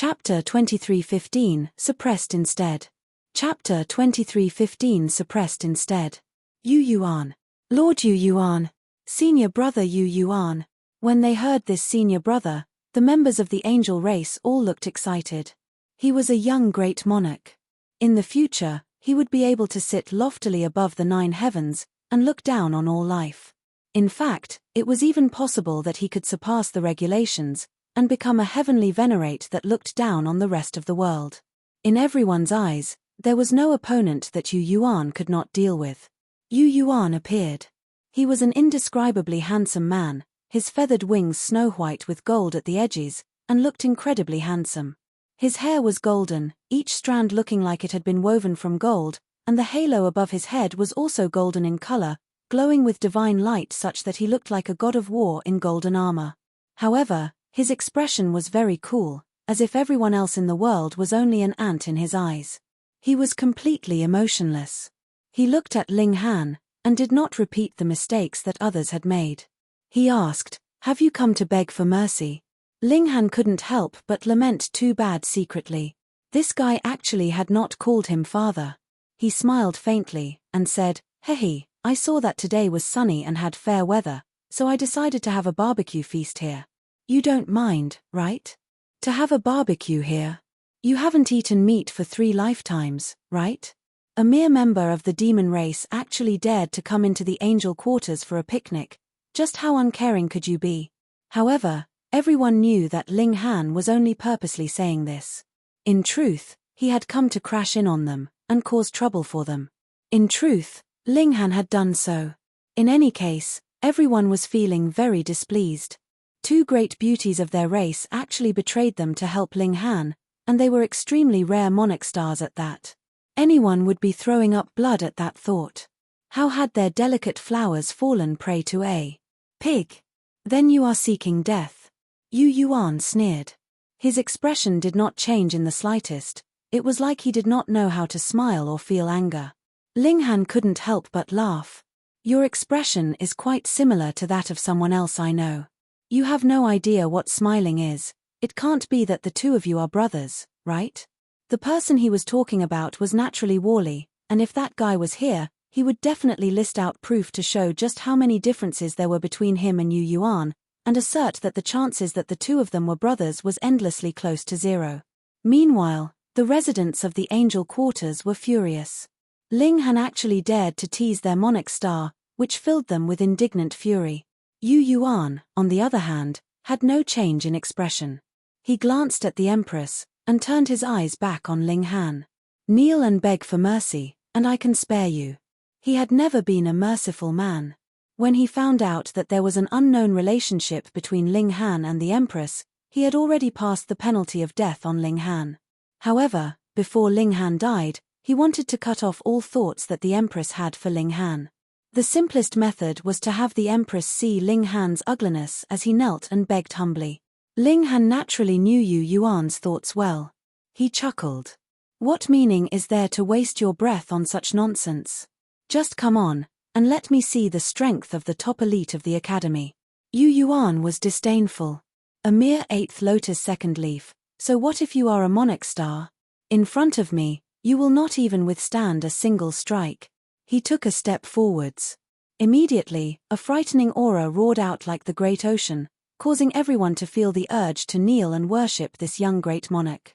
Chapter 23:15, Suppressed Instead. Chapter 23:15, Suppressed Instead. Yu Yuan. Lord Yu Yuan. Senior brother Yu Yuan. When they heard this senior brother, the members of the angel race all looked excited. He was a young great monarch. In the future, he would be able to sit loftily above the 9 heavens and look down on all life. In fact, it was even possible that he could surpass the regulations and become a heavenly venerate that looked down on the rest of the world. In everyone's eyes, there was no opponent that Yu Yuan could not deal with. Yu Yuan appeared. He was an indescribably handsome man, his feathered wings snow-white with gold at the edges, and looked incredibly handsome. His hair was golden, each strand looking like it had been woven from gold, and the halo above his head was also golden in color, glowing with divine light such that he looked like a god of war in golden armor. However, his expression was very cool, as if everyone else in the world was only an ant in his eyes. He was completely emotionless. He looked at Ling Han, and did not repeat the mistakes that others had made. He asked, "Have you come to beg for mercy?" Ling Han couldn't help but lament too bad secretly. This guy actually had not called him father. He smiled faintly, and said, "Hehe, I saw that today was sunny and had fair weather, so I decided to have a barbecue feast here. You don't mind, right? To have a barbecue here? You haven't eaten meat for 3 lifetimes, right?" A mere member of the demon race actually dared to come into the angel quarters for a picnic. Just how uncaring could you be? However, everyone knew that Ling Han was only purposely saying this. In truth, he had come to crash in on them and cause trouble for them. In truth, Ling Han had done so. In any case, everyone was feeling very displeased. 2 great beauties of their race actually betrayed them to help Ling Han, and they were extremely rare monarch stars at that. Anyone would be throwing up blood at that thought. How had their delicate flowers fallen prey to a pig? Then you are seeking death. Yu Yuan sneered. His expression did not change in the slightest. It was like he did not know how to smile or feel anger. Ling Han couldn't help but laugh. Your expression is quite similar to that of someone else I know. You have no idea what smiling is. It can't be that the 2 of you are brothers, right? The person he was talking about was naturally Wally, and if that guy was here, he would definitely list out proof to show just how many differences there were between him and Yu Yuan, and assert that the chances that the 2 of them were brothers was endlessly close to 0. Meanwhile, the residents of the angel quarters were furious. Ling Han actually dared to tease their monarch star, which filled them with indignant fury. Yu Yuan, on the other hand, had no change in expression. He glanced at the Empress, and turned his eyes back on Ling Han. "Kneel and beg for mercy, and I can spare you." He had never been a merciful man. When he found out that there was an unknown relationship between Ling Han and the Empress, he had already passed the penalty of death on Ling Han. However, before Ling Han died, he wanted to cut off all thoughts that the Empress had for Ling Han. The simplest method was to have the Empress see Ling Han's ugliness as he knelt and begged humbly. Ling Han naturally knew Yu Yuan's thoughts well. He chuckled. "What meaning is there to waste your breath on such nonsense? Just come on, and let me see the strength of the top elite of the academy." Yu Yuan was disdainful. "A mere 8th lotus second leaf, so what if you are a monarch star? In front of me, you will not even withstand a single strike." He took a step forwards. Immediately, a frightening aura roared out like the great ocean, causing everyone to feel the urge to kneel and worship this young great monarch.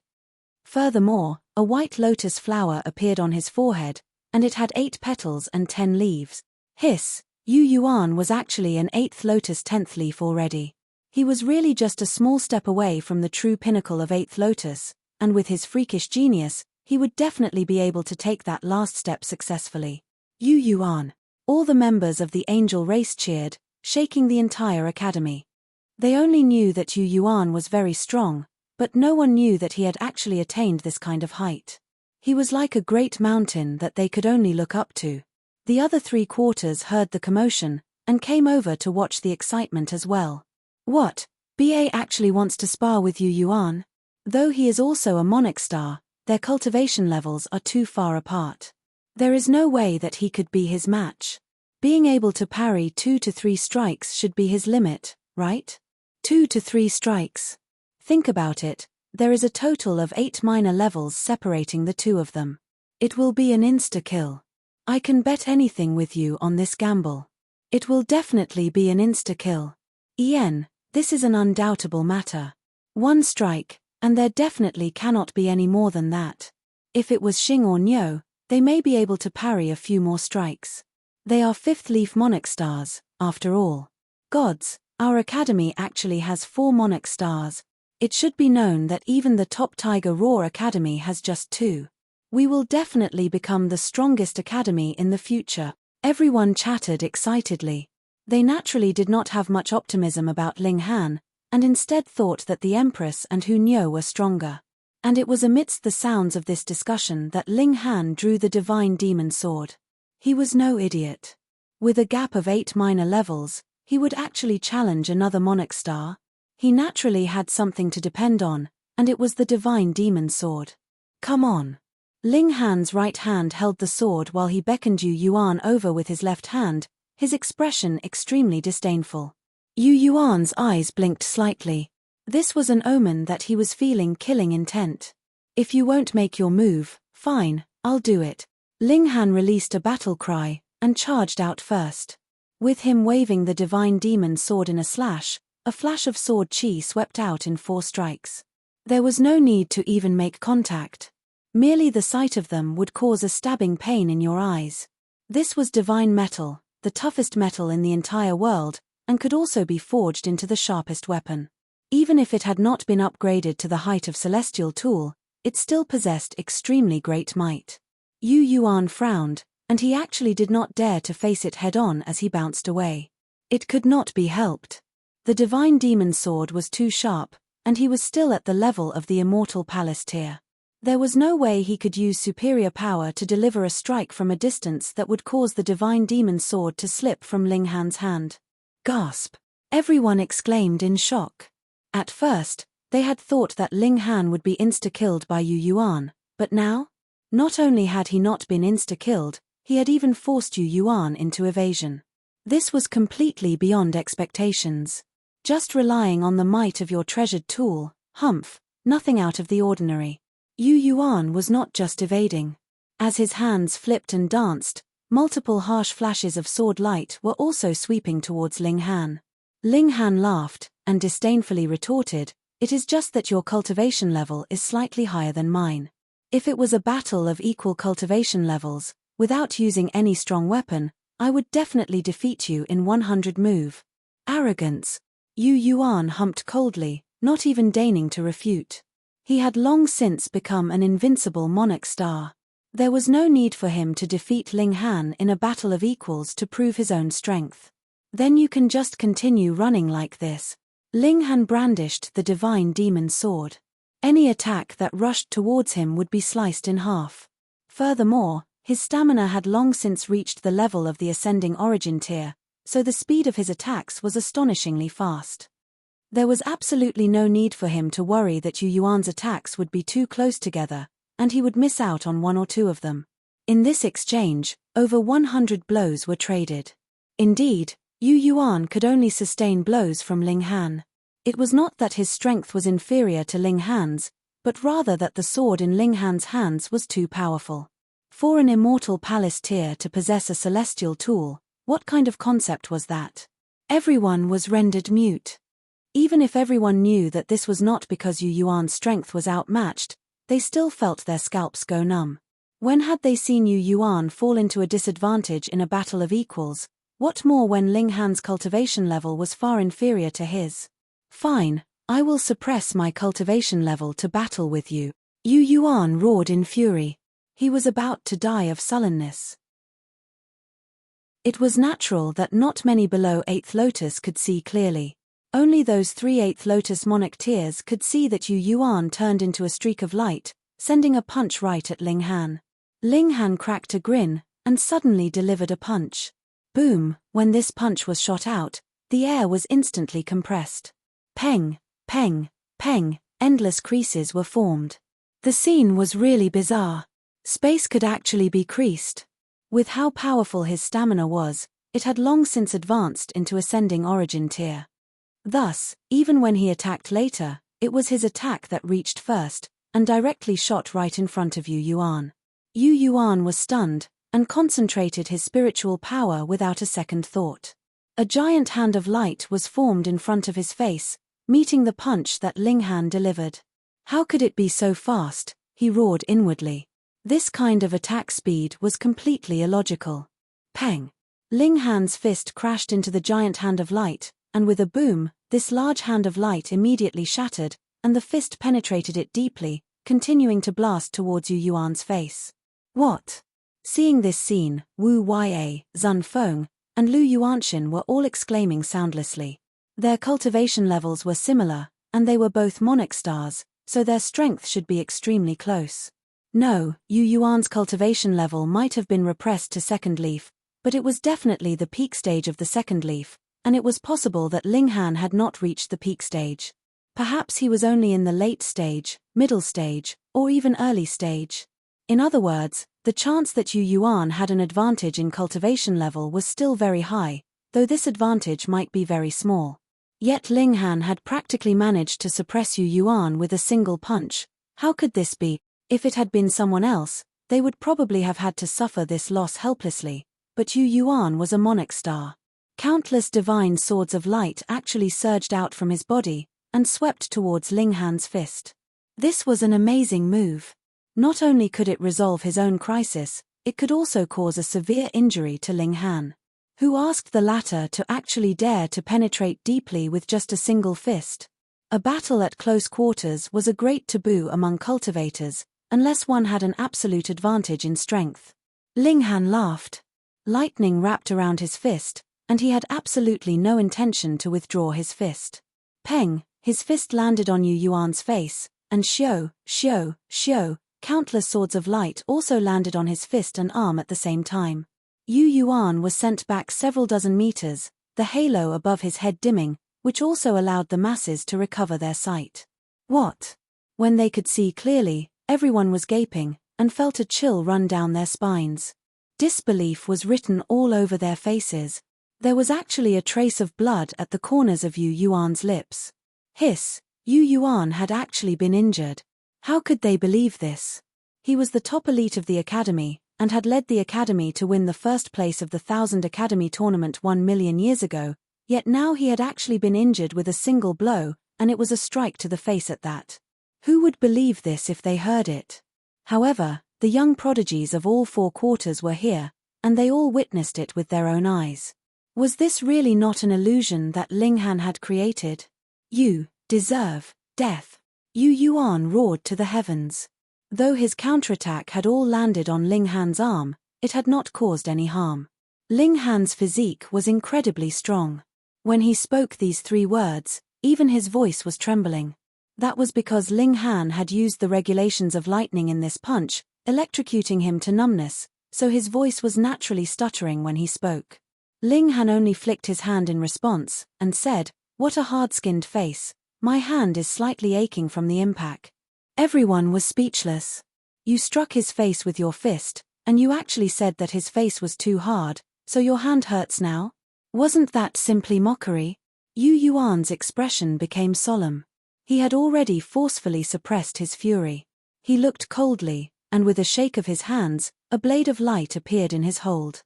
Furthermore, a white lotus flower appeared on his forehead, and it had 8 petals and 10 leaves. Hiss, Yu Yuan was actually an 8th lotus 10th leaf already. He was really just a small step away from the true pinnacle of 8th lotus, and with his freakish genius, he would definitely be able to take that last step successfully. Yu Yuan. All the members of the angel race cheered, shaking the entire academy. They only knew that Yu Yuan was very strong, but no one knew that he had actually attained this kind of height. He was like a great mountain that they could only look up to. The other 3 quarters heard the commotion, and came over to watch the excitement as well. What? BA actually wants to spar with Yu Yuan? Though he is also a monarch star, their cultivation levels are too far apart. There is no way that he could be his match. Being able to parry 2 to 3 strikes should be his limit, right? 2 to 3 strikes. Think about it, There is a total of 8 minor levels separating the two of them. It will be an insta-kill. I can bet anything with you on this gamble. It will definitely be an insta-kill. This is an undoubtable matter. One strike, and there definitely cannot be any more than that. If it was Xing or Niu, they may be able to parry a few more strikes. They are fifth leaf monarch stars, after all. Gods, our academy actually has 4 monarch stars. It should be known that even the top Tiger Roar Academy has just 2. We will definitely become the strongest academy in the future. Everyone chattered excitedly. They naturally did not have much optimism about Ling Han, and instead thought that the Empress and Hu Niu were stronger. And it was amidst the sounds of this discussion that Ling Han drew the divine demon sword. He was no idiot. With a gap of 8 minor levels, he would actually challenge another monarch star. He naturally had something to depend on, and it was the divine demon sword. Come on. Ling Han's right hand held the sword while he beckoned Yu Yuan over with his left hand, his expression extremely disdainful. Yu Yuan's eyes blinked slightly. This was an omen that he was feeling killing intent. If you won't make your move, fine, I'll do it. Ling Han released a battle cry, and charged out first. With him waving the divine demon sword in a flash of sword chi swept out in 4 strikes. There was no need to even make contact. Merely the sight of them would cause a stabbing pain in your eyes. This was divine metal, the toughest metal in the entire world, and could also be forged into the sharpest weapon. Even if it had not been upgraded to the height of celestial tool, it still possessed extremely great might. Yu Yuan frowned, and he actually did not dare to face it head-on as he bounced away. It could not be helped. The divine demon sword was too sharp, and he was still at the level of the immortal palace tier. There was no way he could use superior power to deliver a strike from a distance that would cause the divine demon sword to slip from Ling Han's hand. Gasp! Everyone exclaimed in shock. At first, they had thought that Ling Han would be insta-killed by Yu Yuan, but now? Not only had he not been insta-killed, he had even forced Yu Yuan into evasion. This was completely beyond expectations. Just relying on the might of your treasured tool, humph, nothing out of the ordinary. Yu Yuan was not just evading. As his hands flipped and danced, multiple harsh flashes of sword light were also sweeping towards Ling Han. Ling Han laughed, and disdainfully retorted, "It is just that your cultivation level is slightly higher than mine. If it was a battle of equal cultivation levels, without using any strong weapon, I would definitely defeat you in 100 move." Arrogance. Yu Yuan humped coldly, not even deigning to refute. He had long since become an invincible monarch star. There was no need for him to defeat Ling Han in a battle of equals to prove his own strength. Then you can just continue running like this. Ling Han brandished the divine demon sword. Any attack that rushed towards him would be sliced in half. Furthermore, his stamina had long since reached the level of the ascending origin tier, so the speed of his attacks was astonishingly fast. There was absolutely no need for him to worry that Yu Yuan's attacks would be too close together, and he would miss out on 1 or 2 of them. In this exchange, over 100 blows were traded. Indeed, Yu Yuan could only sustain blows from Ling Han. It was not that his strength was inferior to Ling Han's, but rather that the sword in Ling Han's hands was too powerful. For an immortal palace tier to possess a celestial tool, what kind of concept was that? Everyone was rendered mute. Even if everyone knew that this was not because Yu Yuan's strength was outmatched, they still felt their scalps go numb. When had they seen Yu Yuan fall into a disadvantage in a battle of equals? What more when Ling Han's cultivation level was far inferior to his? Fine, I will suppress my cultivation level to battle with you. Yu Yuan roared in fury. He was about to die of sullenness. It was natural that not many below 8th Lotus could see clearly. Only those 3 8th Lotus monarch tiers could see that Yu Yuan turned into a streak of light, sending a punch right at Ling Han. Ling Han cracked a grin, and suddenly delivered a punch. Boom! When this punch was shot out, the air was instantly compressed. Peng, peng, peng, endless creases were formed. The scene was really bizarre. Space could actually be creased. With how powerful his stamina was, it had long since advanced into ascending origin tier. Thus, even when he attacked later, It was his attack that reached first, and directly shot right in front of Yu Yuan. Yu Yuan was stunned, and concentrated his spiritual power without a second thought. A giant hand of light was formed in front of his face, meeting the punch that Ling Han delivered. How could it be so fast? He roared inwardly. This kind of attack speed was completely illogical. Peng! Ling Han's fist crashed into the giant hand of light, and with a boom, this large hand of light immediately shattered, and the fist penetrated it deeply, continuing to blast towards Yu Yuan's face. What? Seeing this scene, Wu Ya, Zun Feng, and Lu Yuanxin were all exclaiming soundlessly. Their cultivation levels were similar, and they were both monarch stars, so their strength should be extremely close. No, Yu Yuan's cultivation level might have been repressed to second leaf, but it was definitely the peak stage of the second leaf, and it was possible that Ling Han had not reached the peak stage. Perhaps he was only in the late stage, middle stage, or even early stage. In other words, the chance that Yu Yuan had an advantage in cultivation level was still very high, though this advantage might be very small. Yet Ling Han had practically managed to suppress Yu Yuan with a single punch. How could this be? If it had been someone else, they would probably have had to suffer this loss helplessly, but Yu Yuan was a monarch star. Countless divine swords of light actually surged out from his body, and swept towards Ling Han's fist. This was an amazing move. Not only could it resolve his own crisis, it could also cause a severe injury to Ling Han. Who asked the latter to actually dare to penetrate deeply with just a single fist? A battle at close quarters was a great taboo among cultivators, unless one had an absolute advantage in strength. Ling Han laughed. Lightning wrapped around his fist, and he had absolutely no intention to withdraw his fist. Peng, his fist landed on Yu Yuan's face, and xiao, countless swords of light also landed on his fist and arm at the same time. Yu Yuan was sent back several dozen meters, the halo above his head dimming, which also allowed the masses to recover their sight. What? When they could see clearly, everyone was gaping, and felt a chill run down their spines. Disbelief was written all over their faces. There was actually a trace of blood at the corners of Yu Yuan's lips. Hiss! Yu Yuan had actually been injured. How could they believe this? He was the top elite of the academy, and had led the academy to win the first place of the 1000 Academy tournament 1 million years ago, yet now he had actually been injured with a single blow, and it was a strike to the face at that. Who would believe this if they heard it? However, the young prodigies of all 4 quarters were here, and they all witnessed it with their own eyes. Was this really not an illusion that Ling Han had created? You deserve death. Yu Yuan roared to the heavens. Though his counterattack had all landed on Ling Han's arm, it had not caused any harm. Ling Han's physique was incredibly strong. When he spoke these 3 words, even his voice was trembling. That was because Ling Han had used the regulations of lightning in this punch, electrocuting him to numbness, so his voice was naturally stuttering when he spoke. Ling Han only flicked his hand in response, and said, "What a hard-skinned face. My hand is slightly aching from the impact." Everyone was speechless. You struck his face with your fist, and you actually said that his face was too hard, so your hand hurts now? Wasn't that simply mockery? Yu Yuan's expression became solemn. He had already forcefully suppressed his fury. He looked coldly, and with a shake of his hands, a blade of light appeared in his hold.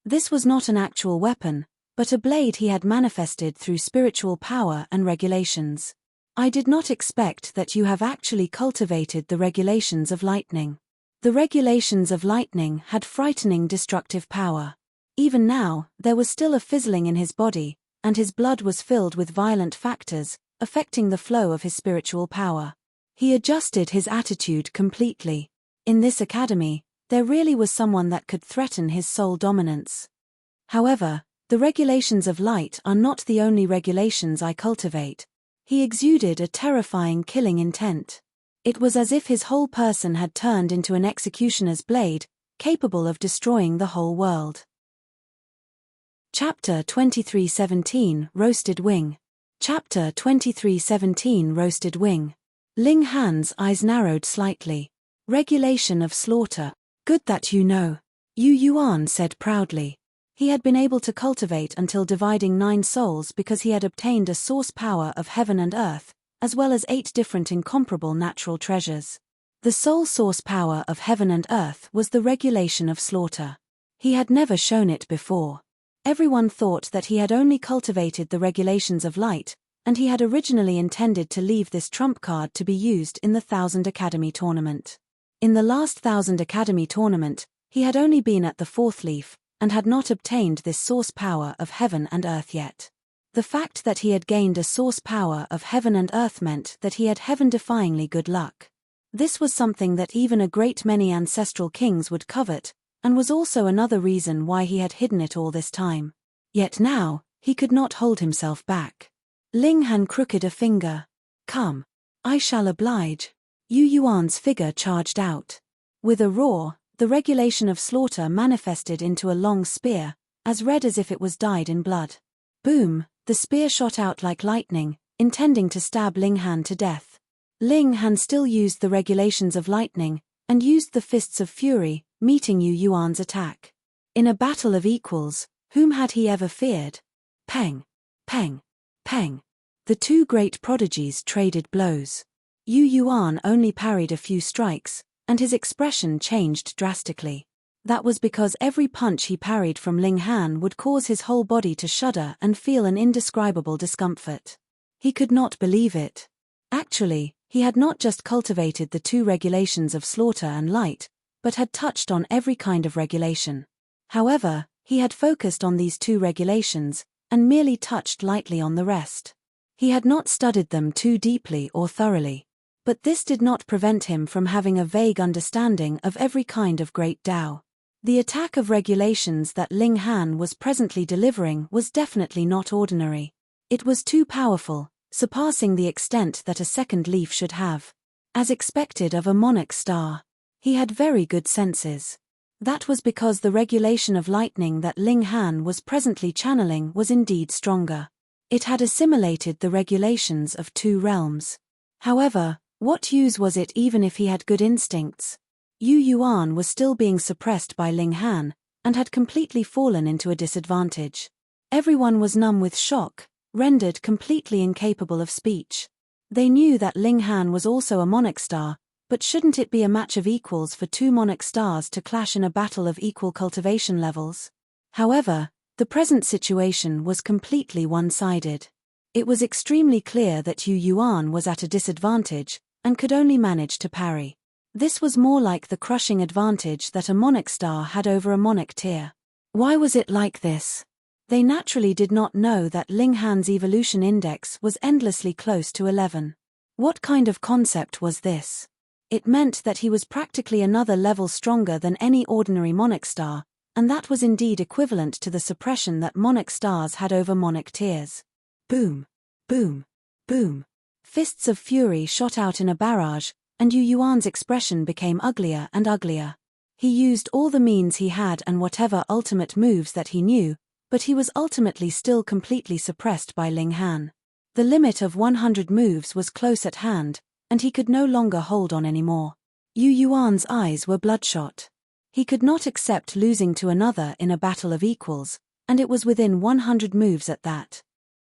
This was not an actual weapon, but a blade he had manifested through spiritual power and regulations. I did not expect that you have actually cultivated the regulations of lightning. The regulations of lightning had frightening destructive power. Even now, there was still a fizzling in his body, and his blood was filled with violent factors, affecting the flow of his spiritual power. He adjusted his attitude completely. In this academy, there really was someone that could threaten his soul dominance. However, the regulations of light are not the only regulations I cultivate. He exuded a terrifying killing intent. It was as if his whole person had turned into an executioner's blade, capable of destroying the whole world. Chapter 23:17 Roasted Wing. Chapter 23:17 Roasted Wing. Ling Han's eyes narrowed slightly. Regulation of slaughter. Good that you know. Yu Yuan said proudly. He had been able to cultivate until dividing 9 souls because he had obtained a source power of heaven and earth, as well as 8 different incomparable natural treasures. The sole source power of heaven and earth was the regulation of slaughter. He had never shown it before. Everyone thought that he had only cultivated the regulations of light, and he had originally intended to leave this trump card to be used in the 1000 Academy tournament. In the last 1000 Academy tournament, he had only been at the 4th leaf, and had not obtained this source power of heaven and earth yet. The fact that he had gained a source power of heaven and earth meant that he had heaven-defyingly good luck. This was something that even a great many ancestral kings would covet, and was also another reason why he had hidden it all this time. Yet now, he could not hold himself back. Ling Han crooked a finger. "Come. I shall oblige." Yu Yuan's figure charged out. With a roar, the regulation of slaughter manifested into a long spear, as red as if it was dyed in blood. Boom, the spear shot out like lightning, intending to stab Ling Han to death. Ling Han still used the regulations of lightning, and used the fists of fury, meeting Yu Yuan's attack. In a battle of equals, whom had he ever feared? Peng! Peng! Peng! The two great prodigies traded blows. Yu Yuan only parried a few strikes, and his expression changed drastically. That was because every punch he parried from Ling Han would cause his whole body to shudder and feel an indescribable discomfort. He could not believe it. Actually, he had not just cultivated the 2 regulations of slaughter and light, but had touched on every kind of regulation. However, he had focused on these 2 regulations, and merely touched lightly on the rest. He had not studied them too deeply or thoroughly. But this did not prevent him from having a vague understanding of every kind of great Tao. The attack of regulations that Ling Han was presently delivering was definitely not ordinary. It was too powerful, surpassing the extent that a second leaf should have. As expected of a monarch star, he had very good senses. That was because the regulation of lightning that Ling Han was presently channeling was indeed stronger. It had assimilated the regulations of 2 realms. However, what use was it even if he had good instincts? Yu Yuan was still being suppressed by Ling Han, and had completely fallen into a disadvantage. Everyone was numb with shock, rendered completely incapable of speech. They knew that Ling Han was also a monarch star, but shouldn't it be a match of equals for 2 monarch stars to clash in a battle of equal cultivation levels? However, the present situation was completely one-sided. It was extremely clear that Yu Yuan was at a disadvantage, and could only manage to parry. This was more like the crushing advantage that a monarch star had over a monarch tier. Why was it like this? They naturally did not know that Ling Han's evolution index was endlessly close to 11. What kind of concept was this? It meant that he was practically another level stronger than any ordinary monarch star, and that was indeed equivalent to the suppression that monarch stars had over monarch tiers. Boom! Boom! Boom! Fists of fury shot out in a barrage, and Yu Yuan's expression became uglier and uglier. He used all the means he had and whatever ultimate moves that he knew, but he was ultimately still completely suppressed by Ling Han. The limit of 100 moves was close at hand, and he could no longer hold on anymore. Yu Yuan's eyes were bloodshot. He could not accept losing to another in a battle of equals, and it was within 100 moves at that.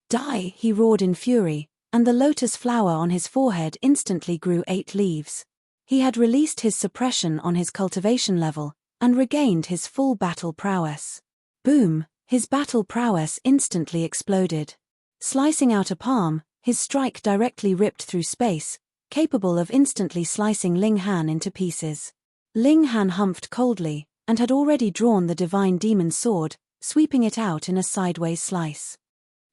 Die! He roared in fury, and the lotus flower on his forehead instantly grew 8 leaves. He had released his suppression on his cultivation level, and regained his full battle prowess. Boom! His battle prowess instantly exploded. Slicing out a palm, his strike directly ripped through space, capable of instantly slicing Ling Han into pieces. Ling Han humphed coldly, and had already drawn the divine demon sword, sweeping it out in a sideways slice.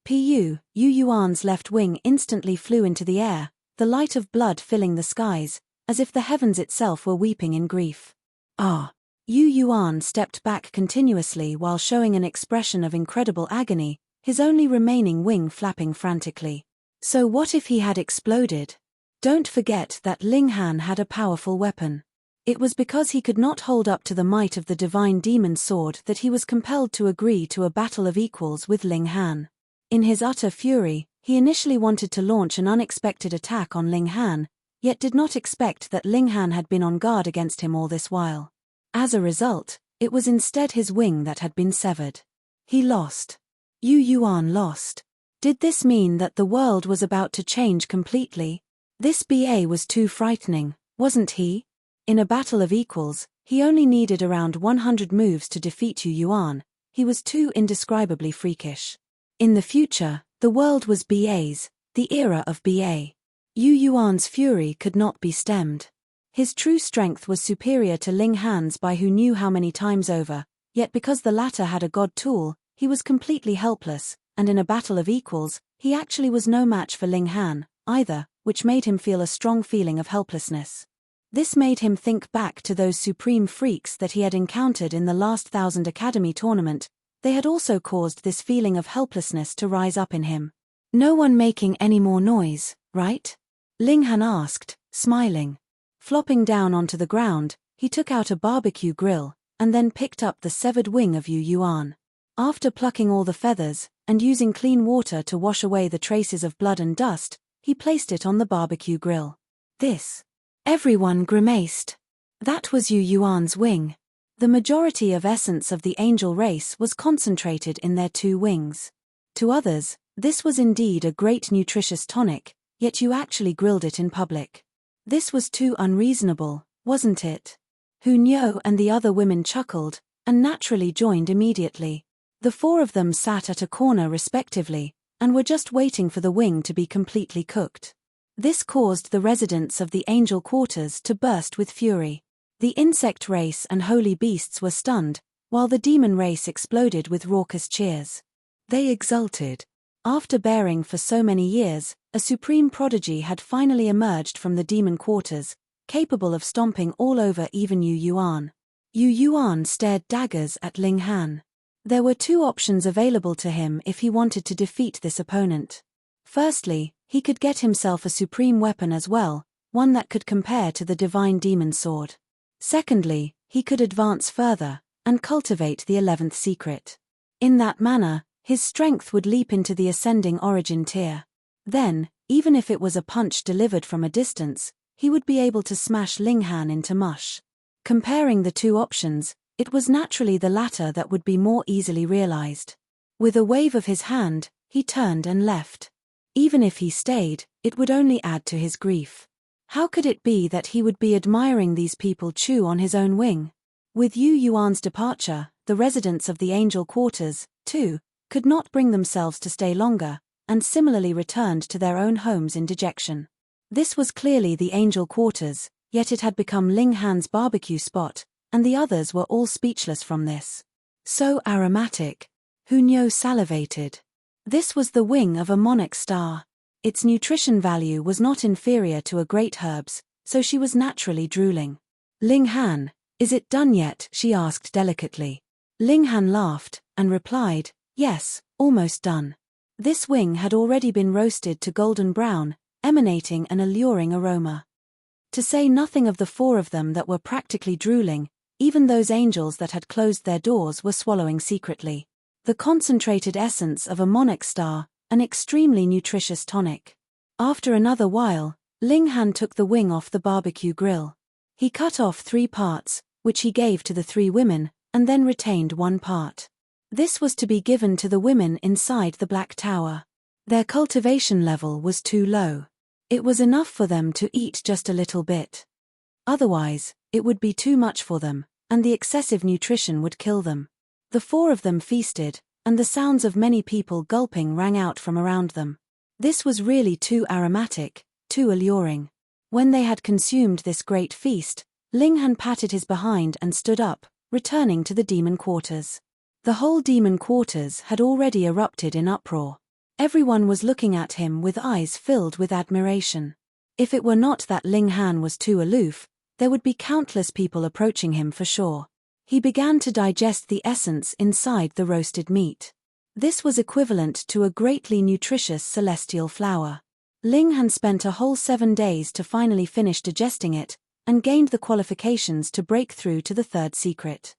Yu Yuan's left wing instantly flew into the air, the light of blood filling the skies, as if the heavens itself were weeping in grief. Ah! Yu Yuan stepped back continuously while showing an expression of incredible agony, his only remaining wing flapping frantically. So what if he had exploded? Don't forget that Ling Han had a powerful weapon. It was because he could not hold up to the might of the divine demon sword that he was compelled to agree to a battle of equals with Ling Han. In his utter fury, he initially wanted to launch an unexpected attack on Ling Han, yet did not expect that Ling Han had been on guard against him all this while. As a result, it was instead his wing that had been severed. He lost. Yu Yuan lost. Did this mean that the world was about to change completely? This BA was too frightening, wasn't he? In a battle of equals, he only needed around 100 moves to defeat Yu Yuan. He was too indescribably freakish. In the future, the world was BA's, the era of BA. Yu Yuan's fury could not be stemmed. His true strength was superior to Ling Han's by who knew how many times over, yet because the latter had a god tool, he was completely helpless, and in a battle of equals, he actually was no match for Ling Han, either, which made him feel a strong feeling of helplessness. This made him think back to those supreme freaks that he had encountered in the last 1000 Academy tournament. They had also caused this feeling of helplessness to rise up in him. No one making any more noise, right? Ling Han asked, smiling. Flopping down onto the ground, he took out a barbecue grill, and then picked up the severed wing of Yu Yuan. After plucking all the feathers, and using clean water to wash away the traces of blood and dust, he placed it on the barbecue grill. This. Everyone grimaced. That was Yu Yuan's wing. The majority of essence of the angel race was concentrated in their 2 wings. To others, this was indeed a great nutritious tonic, yet you actually grilled it in public. This was too unreasonable, wasn't it? Hunyo and the other women chuckled, and naturally joined immediately. The 4 of them sat at a corner respectively, and were just waiting for the wing to be completely cooked. This caused the residents of the angel quarters to burst with fury. The insect race and holy beasts were stunned, while the demon race exploded with raucous cheers. They exulted. After bearing for so many years, a supreme prodigy had finally emerged from the demon quarters, capable of stomping all over even Yu Yuan. Yu Yuan stared daggers at Ling Han. There were 2 options available to him if he wanted to defeat this opponent. Firstly, he could get himself a supreme weapon as well, one that could compare to the divine demon sword. Secondly, he could advance further, and cultivate the 11th secret. In that manner, his strength would leap into the ascending origin tier. Then, even if it was a punch delivered from a distance, he would be able to smash Ling Han into mush. Comparing the 2 options, it was naturally the latter that would be more easily realized. With a wave of his hand, he turned and left. Even if he stayed, it would only add to his grief. How could it be that he would be admiring these people chew on his own wing? With Yu Yuan's departure, the residents of the angel quarters, too, could not bring themselves to stay longer, and similarly returned to their own homes in dejection. This was clearly the angel quarters, yet it had become Ling Han's barbecue spot, and the others were all speechless from this. So aromatic. Hunyo salivated. This was the wing of a monarch star. Its nutrition value was not inferior to a great herb's, so she was naturally drooling. Ling Han, is it done yet? She asked delicately. Ling Han laughed, and replied, yes, almost done. This wing had already been roasted to golden brown, emanating an alluring aroma. To say nothing of the 4 of them that were practically drooling, even those angels that had closed their doors were swallowing secretly. The concentrated essence of a monarch star, an extremely nutritious tonic. After another while, Ling Han took the wing off the barbecue grill. He cut off 3 parts, which he gave to the 3 women, and then retained 1 part. This was to be given to the women inside the Black Tower. Their cultivation level was too low. It was enough for them to eat just a little bit. Otherwise, it would be too much for them, and the excessive nutrition would kill them. The 4 of them feasted, and the sounds of many people gulping rang out from around them. This was really too aromatic, too alluring. When they had consumed this great feast, Ling Han patted his behind and stood up, returning to the demon quarters. The whole demon quarters had already erupted in uproar. Everyone was looking at him with eyes filled with admiration. If it were not that Ling Han was too aloof, there would be countless people approaching him for sure. He began to digest the essence inside the roasted meat. This was equivalent to a greatly nutritious celestial flower. Ling Han spent a whole 7 days to finally finish digesting it, and gained the qualifications to break through to the 3rd secret.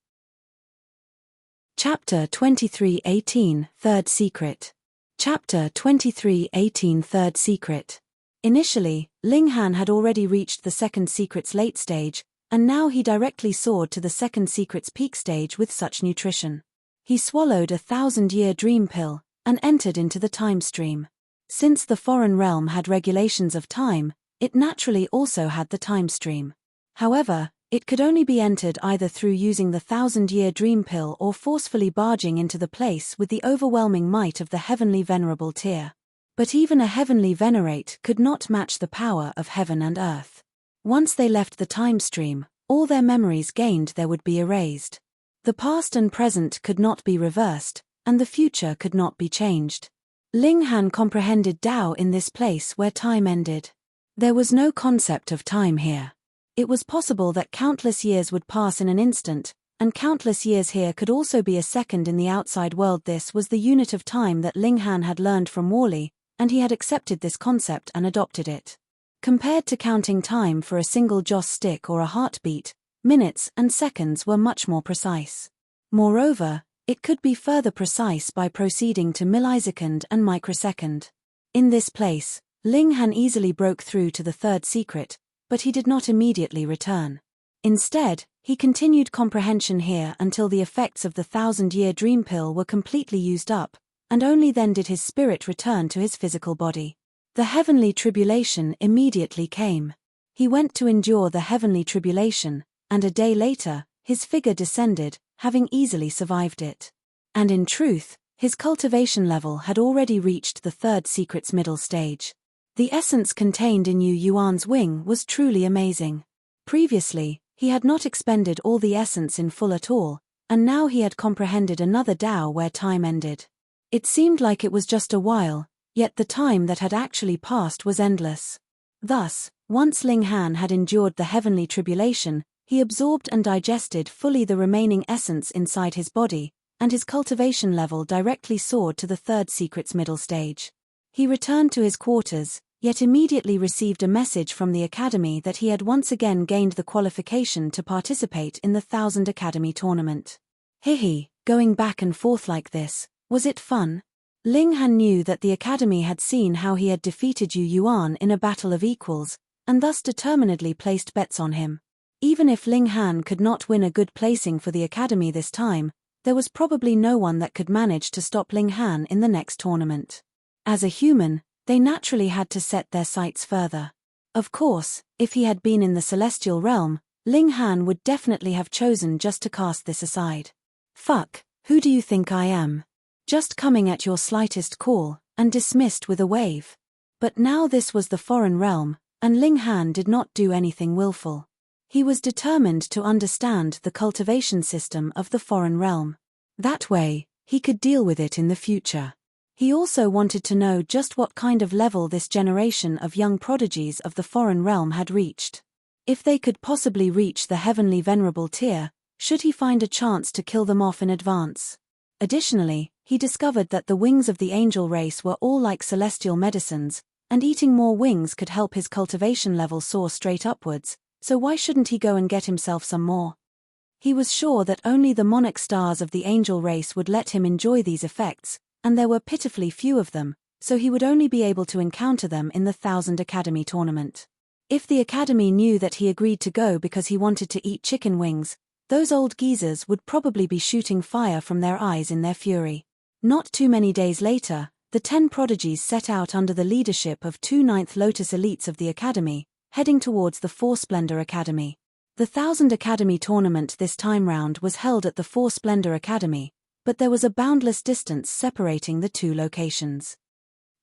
Chapter 23:18 Third Secret. Chapter 23:18 Third Secret. Initially, Ling Han had already reached the 2nd secret's late stage, and now he directly soared to the 2nd secret's peak stage with such nutrition. He swallowed a 1000-year dream pill, and entered into the time stream. Since the foreign realm had regulations of time, it naturally also had the time stream. However, it could only be entered either through using the 1,000-year dream pill or forcefully barging into the place with the overwhelming might of the heavenly venerable tier. But even a heavenly venerate could not match the power of heaven and earth. Once they left the time stream, all their memories gained there would be erased. The past and present could not be reversed, and the future could not be changed. Ling Han comprehended Tao in this place where time ended. There was no concept of time here. It was possible that countless years would pass in an instant, and countless years here could also be a second in the outside world. This was the unit of time that Ling Han had learned from Wally, and he had accepted this concept and adopted it. Compared to counting time for a single joss stick or a heartbeat, minutes and seconds were much more precise. Moreover, it could be further precise by proceeding to millisecond and microsecond. In this place, Ling Han easily broke through to the third secret, but he did not immediately return. Instead, he continued comprehension here until the effects of the 1,000-year dream pill were completely used up, and only then did his spirit return to his physical body. The heavenly tribulation immediately came. He went to endure the heavenly tribulation, and a day later, his figure descended, having easily survived it. And in truth, his cultivation level had already reached the third secret's middle stage. The essence contained in Yu Yuan's wing was truly amazing. Previously, he had not expended all the essence in full at all, and now he had comprehended another Tao where time ended. It seemed like it was just a while, yet the time that had actually passed was endless. Thus, once Ling Han had endured the heavenly tribulation, he absorbed and digested fully the remaining essence inside his body, and his cultivation level directly soared to the third secret's middle stage. He returned to his quarters, yet immediately received a message from the Academy that he had once again gained the qualification to participate in the 1,000 Academy tournament. Hihi, going back and forth like this, was it fun? Ling Han knew that the Academy had seen how he had defeated Yu Yuan in a battle of equals, and thus determinedly placed bets on him. Even if Ling Han could not win a good placing for the Academy this time, there was probably no one that could manage to stop Ling Han in the next tournament. As a human, they naturally had to set their sights further. Of course, if he had been in the celestial realm, Ling Han would definitely have chosen just to cast this aside. Fuck, who do you think I am? Just coming at your slightest call, and dismissed with a wave. But now this was the foreign realm, and Ling Han did not do anything willful. He was determined to understand the cultivation system of the foreign realm. That way, he could deal with it in the future. He also wanted to know just what kind of level this generation of young prodigies of the foreign realm had reached. If they could possibly reach the heavenly venerable tier, should he find a chance to kill them off in advance? Additionally, he discovered that the wings of the angel race were all like celestial medicines, and eating more wings could help his cultivation level soar straight upwards, so why shouldn't he go and get himself some more? He was sure that only the monarch stars of the angel race would let him enjoy these effects, and there were pitifully few of them, so he would only be able to encounter them in the 1,000 Academy tournament. If the Academy knew that he agreed to go because he wanted to eat chicken wings, those old geezers would probably be shooting fire from their eyes in their fury. Not too many days later, the 10 prodigies set out under the leadership of 2 Ninth Lotus elites of the Academy, heading towards the Four Splendor Academy. The 1,000 Academy tournament this time round was held at the Four Splendor Academy, but there was a boundless distance separating the two locations.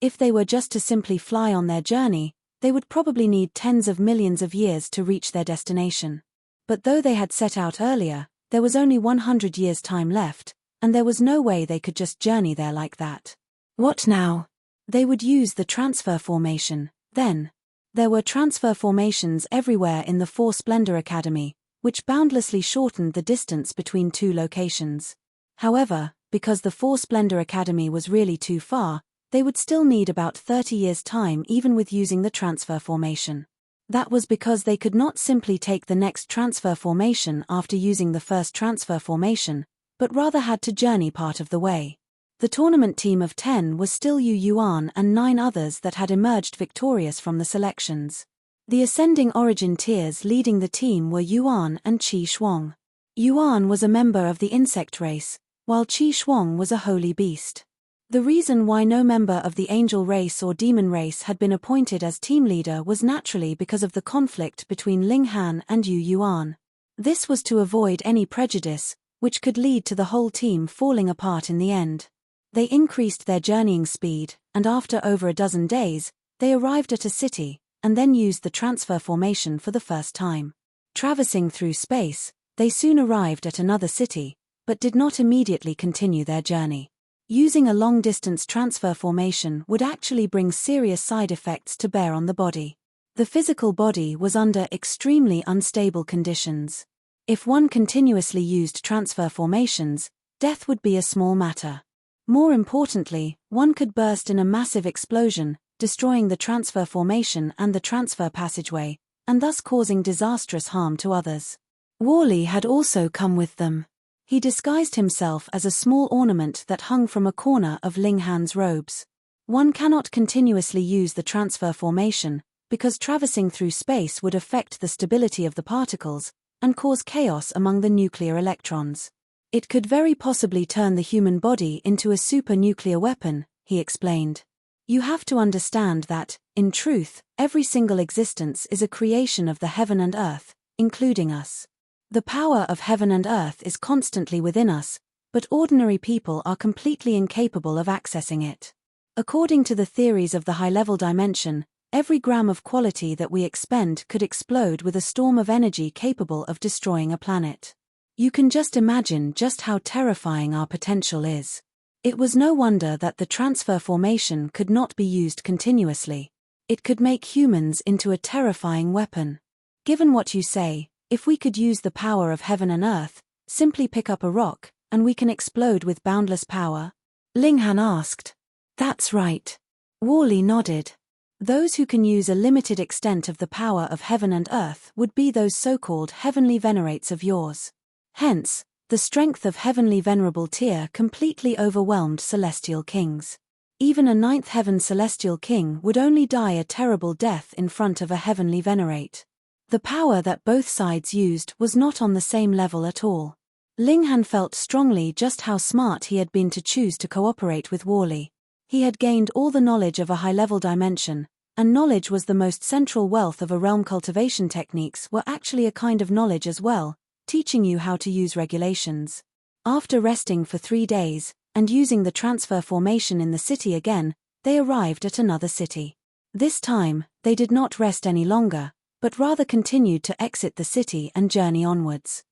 If they were just to simply fly on their journey, they would probably need tens of millions of years to reach their destination. But though they had set out earlier, there was only 100 years' time left, and there was no way they could just journey there like that. What now? They would use the transfer formation, then. There were transfer formations everywhere in the Four Splendor Academy, which boundlessly shortened the distance between two locations. However, because the Four Splendor Academy was really too far, they would still need about 30 years' time even with using the transfer formation. That was because they could not simply take the next transfer formation after using the first transfer formation, but rather had to journey part of the way. The tournament team of 10 was still Yu Yuan and 9 others that had emerged victorious from the selections. The ascending origin tiers leading the team were Yuan and Qi Shuang. Yuan was a member of the insect race, while Qi Shuang was a holy beast. The reason why no member of the angel race or demon race had been appointed as team leader was naturally because of the conflict between Ling Han and Yu Yuan. This was to avoid any prejudice, which could lead to the whole team falling apart in the end. They increased their journeying speed, and after over a dozen days, they arrived at a city, and then used the transfer formation for the first time. Traversing through space, they soon arrived at another city, but did not immediately continue their journey. Using a long-distance transfer formation would actually bring serious side effects to bear on the body. The physical body was under extremely unstable conditions. If one continuously used transfer formations, death would be a small matter. More importantly, one could burst in a massive explosion, destroying the transfer formation and the transfer passageway, and thus causing disastrous harm to others. Wally had also come with them. He disguised himself as a small ornament that hung from a corner of Ling Han's robes. One cannot continuously use the transfer formation, because traversing through space would affect the stability of the particles, and cause chaos among the nuclear electrons. It could very possibly turn the human body into a super-nuclear weapon, he explained. You have to understand that, in truth, every single existence is a creation of the heaven and earth, including us. The power of heaven and earth is constantly within us, but ordinary people are completely incapable of accessing it. According to the theories of the high-level dimension, every gram of quality that we expend could explode with a storm of energy capable of destroying a planet. You can just imagine just how terrifying our potential is. It was no wonder that the transfer formation could not be used continuously. It could make humans into a terrifying weapon. Given what you say, if we could use the power of heaven and earth, simply pick up a rock, and we can explode with boundless power? Ling Han asked. That's right. Wally nodded. Those who can use a limited extent of the power of heaven and earth would be those so-called heavenly venerates of yours. Hence, the strength of heavenly venerable tier completely overwhelmed celestial kings. Even a ninth heaven celestial king would only die a terrible death in front of a heavenly venerate. The power that both sides used was not on the same level at all. Ling Han felt strongly just how smart he had been to choose to cooperate with Wally. He had gained all the knowledge of a high-level dimension, and knowledge was the most central wealth of a realm. Cultivation techniques were actually a kind of knowledge as well, teaching you how to use regulations. After resting for 3 days, and using the transfer formation in the city again, they arrived at another city. This time, they did not rest any longer, but rather continued to exit the city and journey onwards.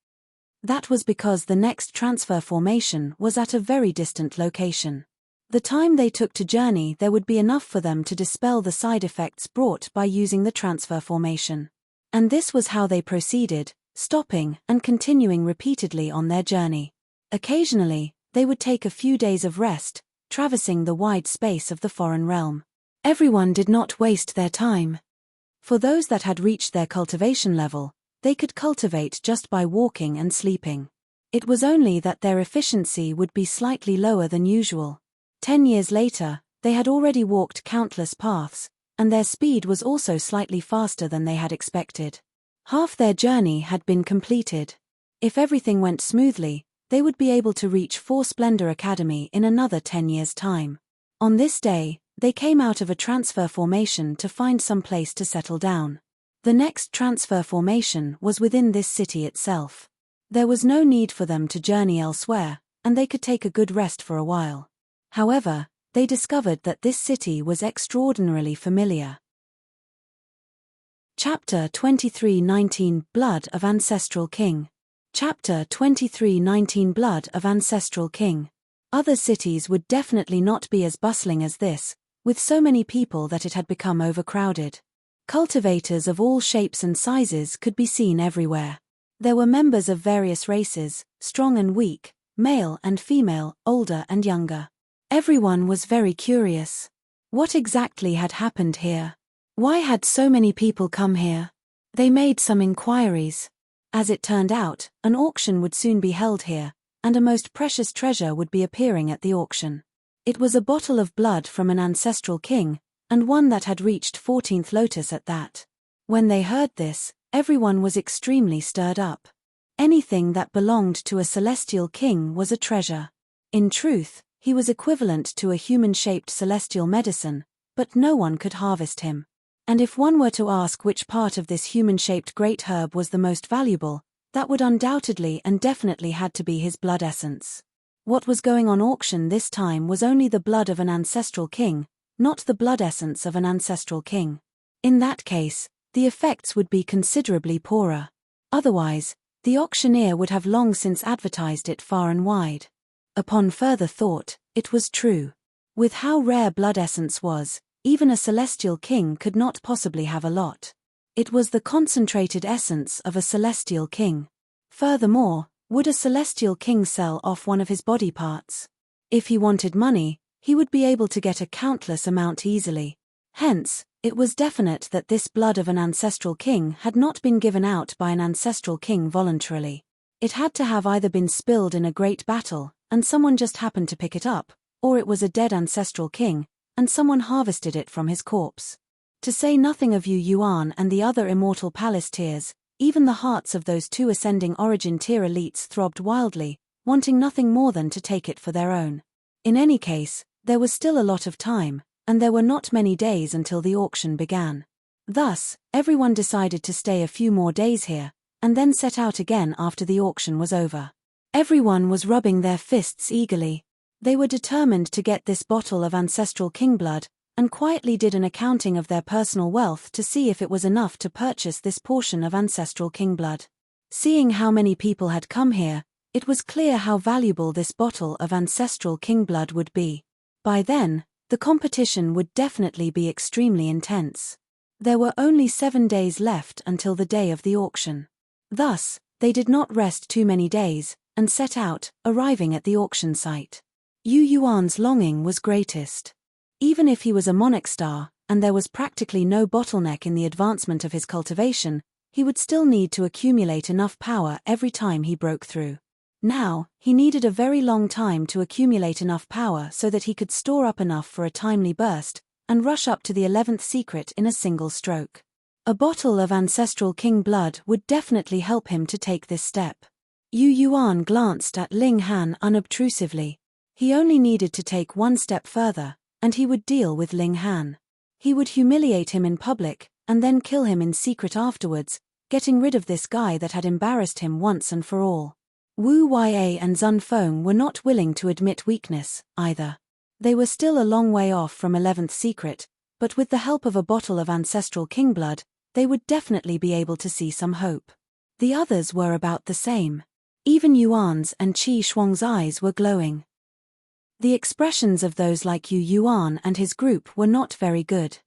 That was because the next transfer formation was at a very distant location. The time they took to journey there would be enough for them to dispel the side effects brought by using the transfer formation. And this was how they proceeded, stopping and continuing repeatedly on their journey. Occasionally, they would take a few days of rest, traversing the wide space of the foreign realm. Everyone did not waste their time. For those that had reached their cultivation level, they could cultivate just by walking and sleeping. It was only that their efficiency would be slightly lower than usual. 10 years later, they had already walked countless paths, and their speed was also slightly faster than they had expected. Half their journey had been completed. If everything went smoothly, they would be able to reach 4 Splendor Academy in another 10 years' time. On this day, they came out of a transfer formation to find some place to settle down. The next transfer formation was within this city itself. There was no need for them to journey elsewhere, and they could take a good rest for a while. However, they discovered that this city was extraordinarily familiar. Chapter 23:19 Blood of Ancestral King. Chapter 23:19 Blood of Ancestral King. Other cities would definitely not be as bustling as this, with so many people that it had become overcrowded. Cultivators of all shapes and sizes could be seen everywhere. There were members of various races, strong and weak, male and female, older and younger. Everyone was very curious. What exactly had happened here? Why had so many people come here? They made some inquiries. As it turned out, an auction would soon be held here, and a most precious treasure would be appearing at the auction. It was a bottle of blood from an ancestral king, and one that had reached 14th Lotus at that. When they heard this, everyone was extremely stirred up. Anything that belonged to a celestial king was a treasure. In truth, He was equivalent to a human-shaped celestial medicine, but no one could harvest him. And if one were to ask which part of this human-shaped great herb was the most valuable, that would undoubtedly and definitely had to be his blood essence. What was going on auction this time was only the blood of an ancestral king, not the blood essence of an ancestral king. In that case, the effects would be considerably poorer. Otherwise, the auctioneer would have long since advertised it far and wide. Upon further thought, it was true. With how rare blood essence was, even a celestial king could not possibly have a lot. It was the concentrated essence of a celestial king. Furthermore, would a celestial king sell off one of his body parts? If he wanted money, he would be able to get a countless amount easily. Hence, it was definite that this blood of an ancestral king had not been given out by an ancestral king voluntarily. It had to have either been spilled in a great battle, and someone just happened to pick it up, or it was a dead ancestral king, and someone harvested it from his corpse. To say nothing of Yu Yuan and the other immortal palace tiers, even the hearts of those two ascending origin tier elites throbbed wildly, wanting nothing more than to take it for their own. In any case, there was still a lot of time, and there were not many days until the auction began. Thus, everyone decided to stay a few more days here, and then set out again after the auction was over. Everyone was rubbing their fists eagerly. They were determined to get this bottle of ancestral king blood, and quietly did an accounting of their personal wealth to see if it was enough to purchase this portion of ancestral king blood. Seeing how many people had come here, it was clear how valuable this bottle of ancestral king blood would be. By then, the competition would definitely be extremely intense. There were only 7 days left until the day of the auction. Thus, they did not rest too many days, and set out, arriving at the auction site. Yu Yuan's longing was greatest. Even if he was a monarch star, and there was practically no bottleneck in the advancement of his cultivation, he would still need to accumulate enough power every time he broke through. Now, he needed a very long time to accumulate enough power so that he could store up enough for a timely burst, and rush up to the 11th secret in a single stroke. A bottle of ancestral king blood would definitely help him to take this step. Yu Yuan glanced at Ling Han unobtrusively. He only needed to take one step further, and he would deal with Ling Han. He would humiliate him in public, and then kill him in secret afterwards, getting rid of this guy that had embarrassed him once and for all. Wu Ya and Zun Feng were not willing to admit weakness, either. They were still a long way off from 11th secret, but with the help of a bottle of ancestral king blood, they would definitely be able to see some hope. The others were about the same. Even Yuan's and Qi Shuang's eyes were glowing. The expressions of those like Yu Yuan and his group were not very good.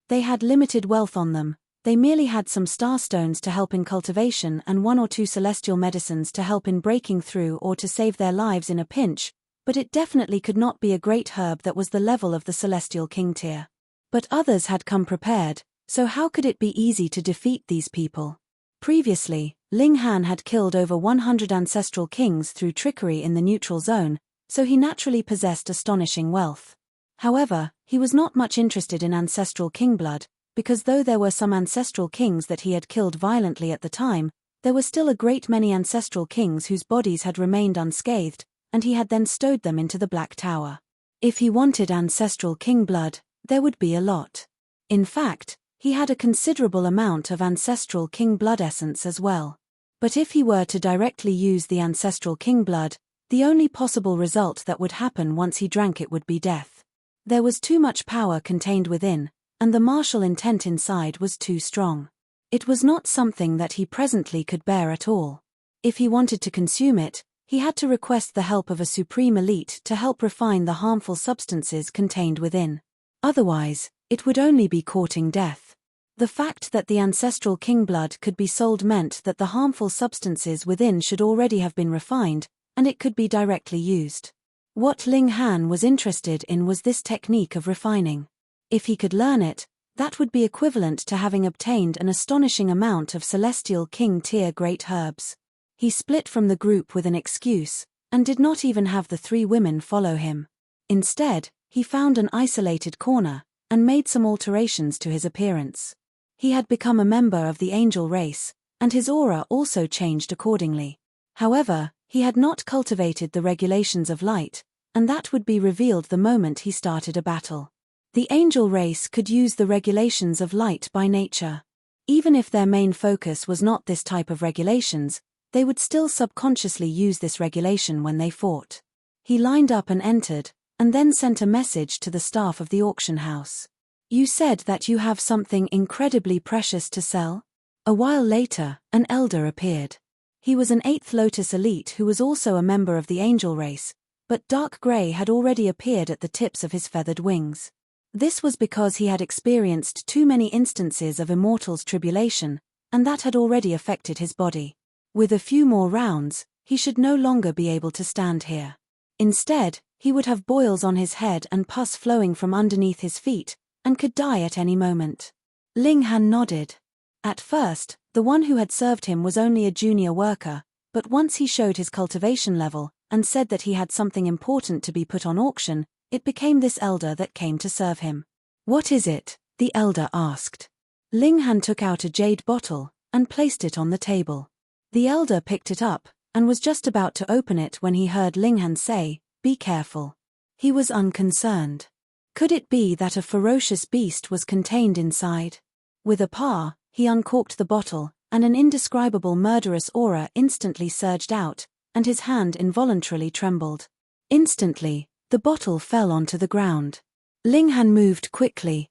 They had limited wealth on them, they merely had some starstones to help in cultivation and 1 or 2 celestial medicines to help in breaking through or to save their lives in a pinch, but it definitely could not be a great herb that was the level of the celestial king tier. But others had come prepared, so how could it be easy to defeat these people? Previously, Ling Han had killed over 100 ancestral kings through trickery in the neutral zone, so he naturally possessed astonishing wealth. However, he was not much interested in ancestral king blood, because though there were some ancestral kings that he had killed violently at the time, there were still a great many ancestral kings whose bodies had remained unscathed, and he had then stowed them into the Black Tower. If he wanted ancestral king blood, there would be a lot. In fact, he had a considerable amount of ancestral king blood essence as well. But if he were to directly use the ancestral king blood, the only possible result that would happen once he drank it would be death. There was too much power contained within, and the martial intent inside was too strong. It was not something that he presently could bear at all. If he wanted to consume it, he had to request the help of a supreme elite to help refine the harmful substances contained within. Otherwise, it would only be courting death. The fact that the ancestral king blood could be sold meant that the harmful substances within should already have been refined, and it could be directly used. What Ling Han was interested in was this technique of refining. If he could learn it, that would be equivalent to having obtained an astonishing amount of celestial king tier great herbs. He split from the group with an excuse, and did not even have the 3 women follow him. Instead, he found an isolated corner, and made some alterations to his appearance. He had become a member of the angel race, and his aura also changed accordingly. However, he had not cultivated the regulations of light, and that would be revealed the moment he started a battle. The angel race could use the regulations of light by nature. Even if their main focus was not this type of regulations, they would still subconsciously use this regulation when they fought. He lined up and entered, and then sent a message to the staff of the auction house. "You said that you have something incredibly precious to sell?" A while later, an elder appeared. He was an 8th Lotus elite who was also a member of the angel race, but dark gray had already appeared at the tips of his feathered wings. This was because he had experienced too many instances of immortal's tribulation, and that had already affected his body. With a few more rounds, he should no longer be able to stand here. Instead, he would have boils on his head and pus flowing from underneath his feet, and could die at any moment. Ling Han nodded. At first, the one who had served him was only a junior worker, but once he showed his cultivation level, and said that he had something important to be put on auction, it became this elder that came to serve him. "What is it?" the elder asked. Ling Han took out a jade bottle, and placed it on the table. The elder picked it up, and was just about to open it when he heard Ling Han say, "Be careful." He was unconcerned. Could it be that a ferocious beast was contained inside? With a paw, he uncorked the bottle, and an indescribable murderous aura instantly surged out, and his hand involuntarily trembled. Instantly, the bottle fell onto the ground. Ling Han moved quickly.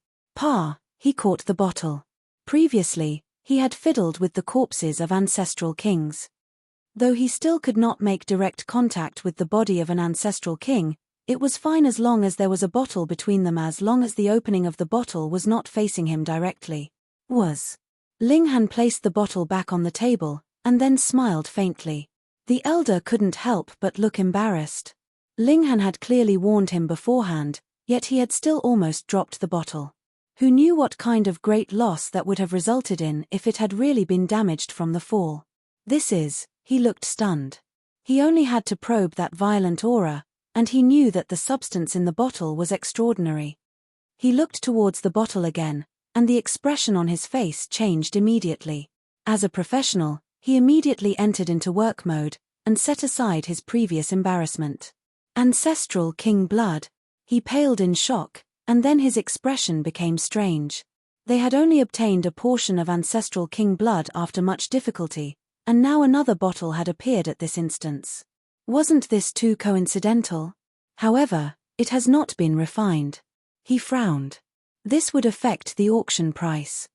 He caught the bottle. Previously, he had fiddled with the corpses of ancestral kings. Though he still could not make direct contact with the body of an ancestral king, it was fine as long as there was a bottle between them, as long as the opening of the bottle was not facing him directly. Ling Han placed the bottle back on the table, and then smiled faintly. The elder couldn't help but look embarrassed. Ling Han had clearly warned him beforehand, yet he had still almost dropped the bottle. Who knew what kind of great loss that would have resulted in if it had really been damaged from the fall? He looked stunned. He only had to probe that violent aura, and he knew that the substance in the bottle was extraordinary. He looked towards the bottle again, and the expression on his face changed immediately. As a professional, he immediately entered into work mode, and set aside his previous embarrassment. Ancestral king blood. He paled in shock, and then his expression became strange. They had only obtained a portion of ancestral king blood after much difficulty, and now another bottle had appeared at this instance. Wasn't this too coincidental? However, it has not been refined. He frowned. This would affect the auction price.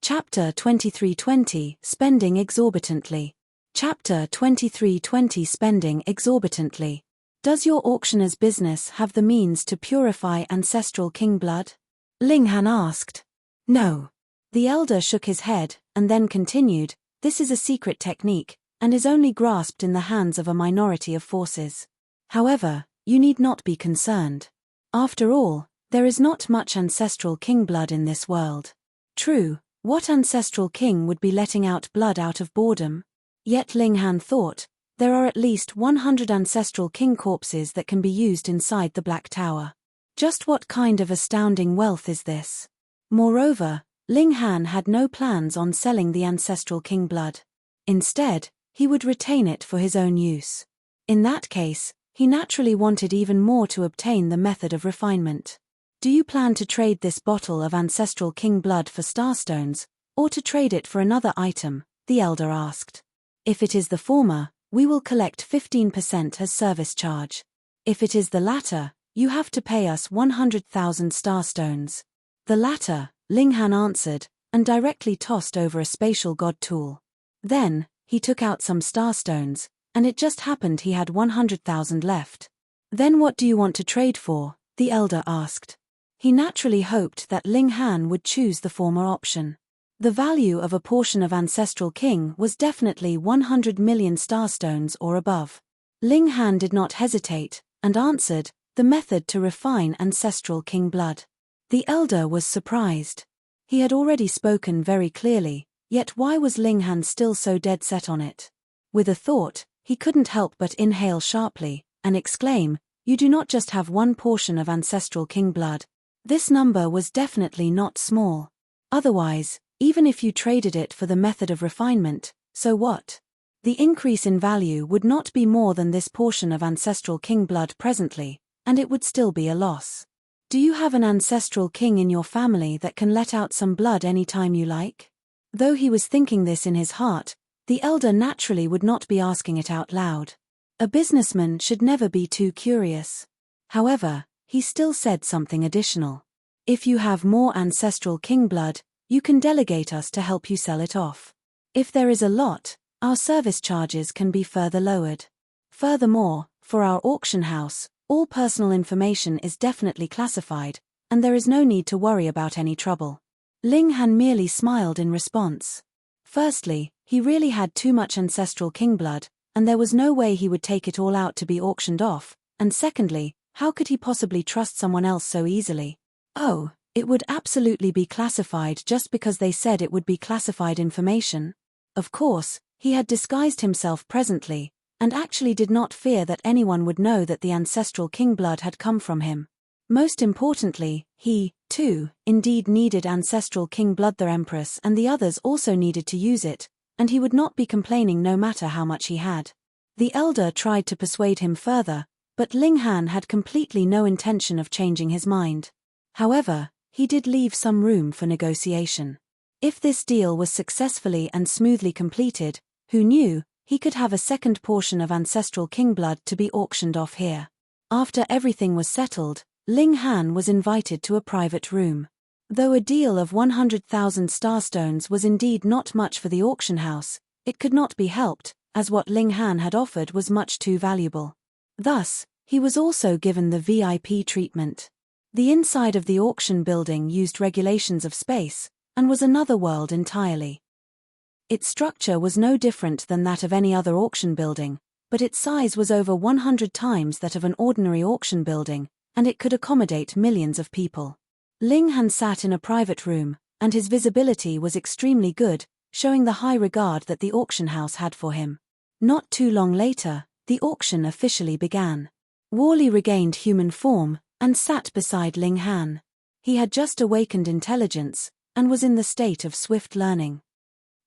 Chapter 2320 Spending Exorbitantly. Chapter 2320 Spending Exorbitantly. Does your auctioneer's business have the means to purify ancestral king blood? Ling Han asked. No. The elder shook his head, and then continued, this is a secret technique, and is only grasped in the hands of a minority of forces. However, you need not be concerned. After all, there is not much ancestral king blood in this world. True, what ancestral king would be letting out blood out of boredom? Yet Ling Han thought, there are at least 100 ancestral king corpses that can be used inside the Black Tower. Just what kind of astounding wealth is this? Moreover, Ling Han had no plans on selling the ancestral king blood. Instead, he would retain it for his own use. In that case, he naturally wanted even more to obtain the method of refinement. Do you plan to trade this bottle of ancestral king blood for starstones, or to trade it for another item? The elder asked. If it is the former, we will collect 15% as service charge. If it is the latter, you have to pay us 100,000 starstones. The latter, Ling Han answered, and directly tossed over a spatial god tool. Then, he took out some starstones, and it just happened he had 100,000 left. Then what do you want to trade for? The elder asked. He naturally hoped that Ling Han would choose the former option. The value of a portion of Ancestral King was definitely 100 million starstones or above. Ling Han did not hesitate, and answered, the method to refine Ancestral King blood. The elder was surprised. He had already spoken very clearly, yet why was Ling Han still so dead set on it? With a thought, he couldn't help but inhale sharply, and exclaim, you do not just have one portion of Ancestral King blood. This number was definitely not small. Otherwise, even if you traded it for the method of refinement, so what? The increase in value would not be more than this portion of ancestral king blood presently, and it would still be a loss. Do you have an ancestral king in your family that can let out some blood any time you like? Though he was thinking this in his heart, the elder naturally would not be asking it out loud. A businessman should never be too curious. However, he still said something additional. If you have more ancestral king blood, you can delegate us to help you sell it off. If there is a lot, our service charges can be further lowered. Furthermore, for our auction house, all personal information is definitely classified, and there is no need to worry about any trouble. Ling Han merely smiled in response. Firstly, he really had too much ancestral king blood, and there was no way he would take it all out to be auctioned off, and secondly, how could he possibly trust someone else so easily? Oh, it would absolutely be classified just because they said it would be classified information. Of course, he had disguised himself presently, and actually did not fear that anyone would know that the ancestral king blood had come from him. Most importantly, he, too, indeed needed ancestral king blood. The Empress and the others also needed to use it, and he would not be complaining no matter how much he had. The elder tried to persuade him further, but Ling Han had completely no intention of changing his mind. However, he did leave some room for negotiation. If this deal was successfully and smoothly completed, who knew, he could have a second portion of ancestral king blood to be auctioned off here. After everything was settled, Ling Han was invited to a private room. Though a deal of 100,000 starstones was indeed not much for the auction house, it could not be helped, as what Ling Han had offered was much too valuable. Thus, he was also given the VIP treatment. The inside of the auction building used regulations of space, and was another world entirely. Its structure was no different than that of any other auction building, but its size was over 100 times that of an ordinary auction building, and it could accommodate millions of people. Ling Han sat in a private room, and his visibility was extremely good, showing the high regard that the auction house had for him. Not too long later, the auction officially began. Wally regained human form, and sat beside Ling Han. He had just awakened intelligence, and was in the state of swift learning.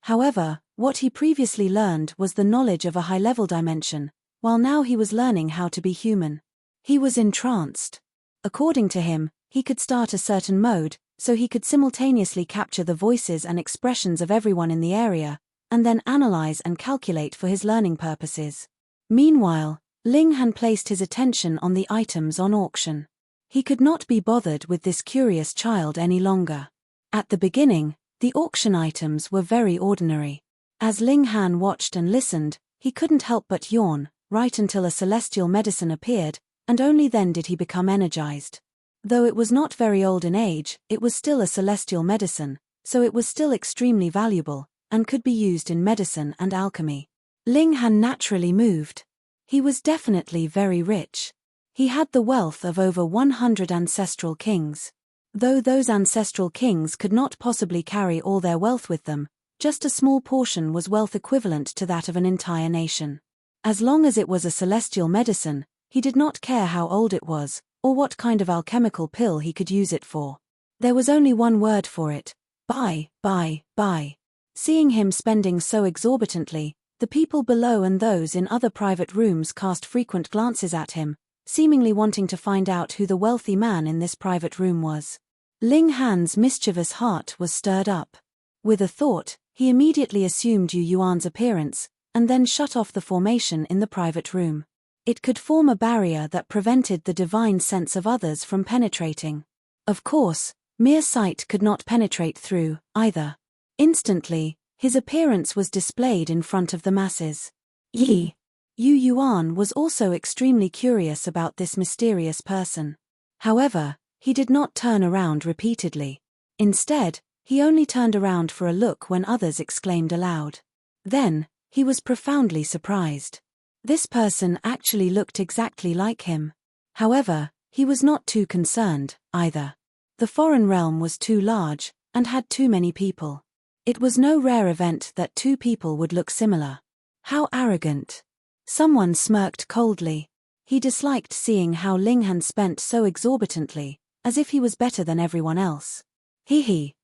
However, what he previously learned was the knowledge of a high-level dimension, while now he was learning how to be human. He was entranced. According to him, he could start a certain mode, so he could simultaneously capture the voices and expressions of everyone in the area, and then analyze and calculate for his learning purposes. Meanwhile, Ling Han placed his attention on the items on auction. He could not be bothered with this curious child any longer. At the beginning, the auction items were very ordinary. As Ling Han watched and listened, he couldn't help but yawn, right until a celestial medicine appeared, and only then did he become energized. Though it was not very old in age, it was still a celestial medicine, so it was still extremely valuable, and could be used in medicine and alchemy. Ling Han naturally moved. He was definitely very rich. He had the wealth of over 100 ancestral kings. Though those ancestral kings could not possibly carry all their wealth with them, just a small portion was wealth equivalent to that of an entire nation. As long as it was a celestial medicine, he did not care how old it was, or what kind of alchemical pill he could use it for. There was only one word for it: buy, buy, buy. Seeing him spending so exorbitantly, the people below and those in other private rooms cast frequent glances at him, seemingly wanting to find out who the wealthy man in this private room was. Ling Han's mischievous heart was stirred up. With a thought, he immediately assumed Yu Yuan's appearance, and then shut off the formation in the private room. It could form a barrier that prevented the divine sense of others from penetrating. Of course, mere sight could not penetrate through, either. Instantly, his appearance was displayed in front of the masses. Yu Yuan was also extremely curious about this mysterious person. However, he did not turn around repeatedly. Instead, he only turned around for a look when others exclaimed aloud. Then, he was profoundly surprised. This person actually looked exactly like him. However, he was not too concerned, either. The foreign realm was too large, and had too many people. It was no rare event that two people would look similar. How arrogant. Someone smirked coldly. He disliked seeing how Ling Han spent so exorbitantly, as if he was better than everyone else.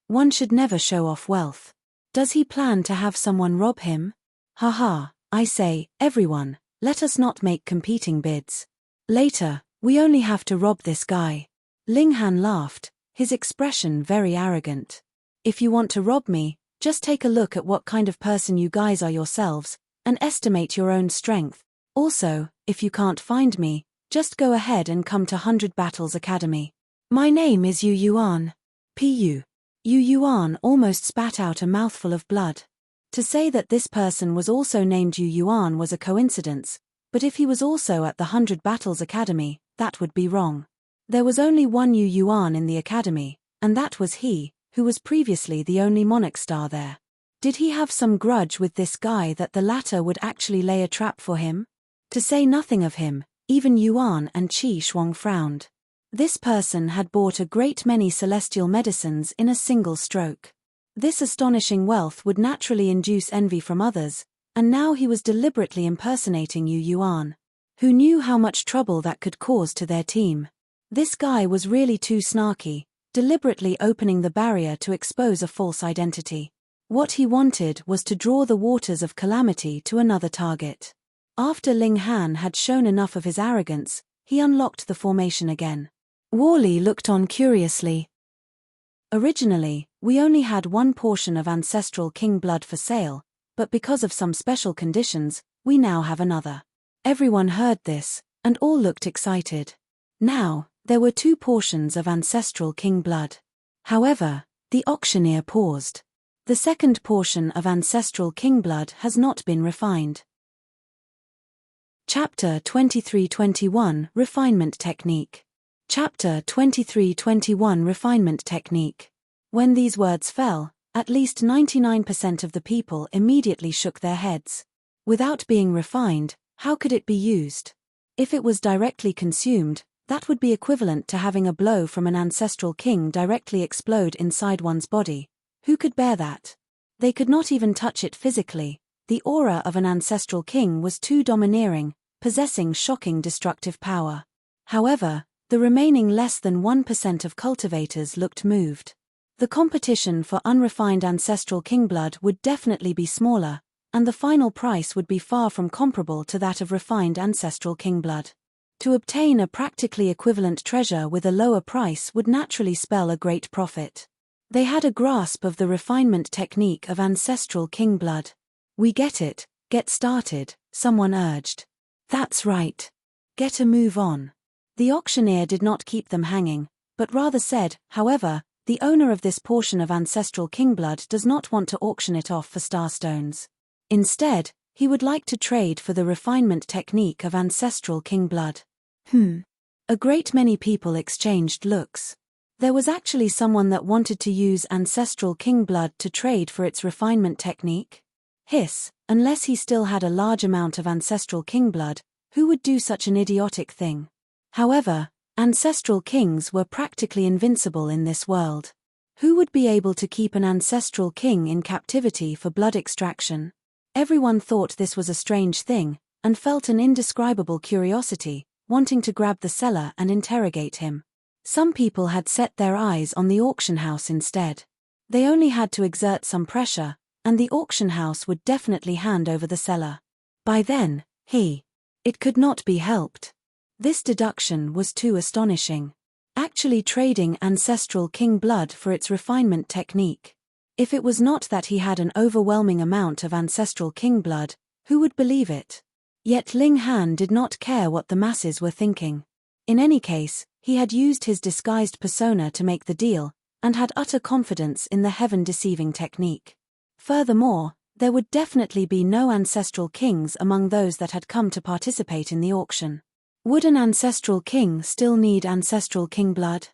One should never show off wealth. Does he plan to have someone rob him? Haha, I say, everyone, let us not make competing bids. Later, we only have to rob this guy. Ling Han laughed, his expression very arrogant. If you want to rob me, just take a look at what kind of person you guys are yourselves, and estimate your own strength. Also, if you can't find me, just go ahead and come to 100 Battles Academy. My name is Yu Yuan. Pu. Yu Yuan almost spat out a mouthful of blood. To say that this person was also named Yu Yuan was a coincidence, but if he was also at the 100 Battles Academy, that would be wrong. There was only one Yu Yuan in the academy, and that was he, who was previously the only monarch star there. Did he have some grudge with this guy that the latter would actually lay a trap for him? To say nothing of him, even Yuan and Qi Shuang frowned. This person had bought a great many celestial medicines in a single stroke. This astonishing wealth would naturally induce envy from others, and now he was deliberately impersonating Yu Yuan. Who knew how much trouble that could cause to their team? This guy was really too snarky, deliberately opening the barrier to expose a false identity. What he wanted was to draw the waters of calamity to another target. After Ling Han had shown enough of his arrogance, he unlocked the formation again. Wally looked on curiously. Originally, we only had one portion of ancestral king blood for sale, but because of some special conditions, we now have another. Everyone heard this, and all looked excited. Now, there were 2 portions of ancestral king blood. However, the auctioneer paused. The second portion of ancestral king blood has not been refined. Chapter 2321 Refinement Technique. Chapter 2321 Refinement Technique. When these words fell, at least 99% of the people immediately shook their heads. Without being refined, how could it be used? If it was directly consumed, that would be equivalent to having a blow from an ancestral king directly explode inside one's body. Who could bear that? They could not even touch it physically. The aura of an ancestral king was too domineering, possessing shocking destructive power. However, the remaining less than 1% of cultivators looked moved. The competition for unrefined ancestral king blood would definitely be smaller, and the final price would be far from comparable to that of refined ancestral king blood. To obtain a practically equivalent treasure with a lower price would naturally spell a great profit. They had a grasp of the refinement technique of ancestral king blood. We get it, get started, someone urged. That's right. Get a move on. The auctioneer did not keep them hanging, but rather said, however, the owner of this portion of ancestral king blood does not want to auction it off for starstones. Instead, he would like to trade for the refinement technique of ancestral king blood. A great many people exchanged looks. There was actually someone that wanted to use ancestral king blood to trade for its refinement technique? Hiss, unless he still had a large amount of ancestral king blood, who would do such an idiotic thing? However, ancestral kings were practically invincible in this world. Who would be able to keep an ancestral king in captivity for blood extraction? Everyone thought this was a strange thing, and felt an indescribable curiosity, wanting to grab the seller and interrogate him. Some people had set their eyes on the auction house instead. They only had to exert some pressure, and the auction house would definitely hand over the seller. By then, it could not be helped. This deduction was too astonishing. Actually trading ancestral king blood for its refinement technique. If it was not that he had an overwhelming amount of ancestral king blood, who would believe it? Yet Ling Han did not care what the masses were thinking. In any case, he had used his disguised persona to make the deal, and had utter confidence in the heaven-deceiving technique. Furthermore, there would definitely be no ancestral kings among those that had come to participate in the auction. Would an ancestral king still need ancestral king blood?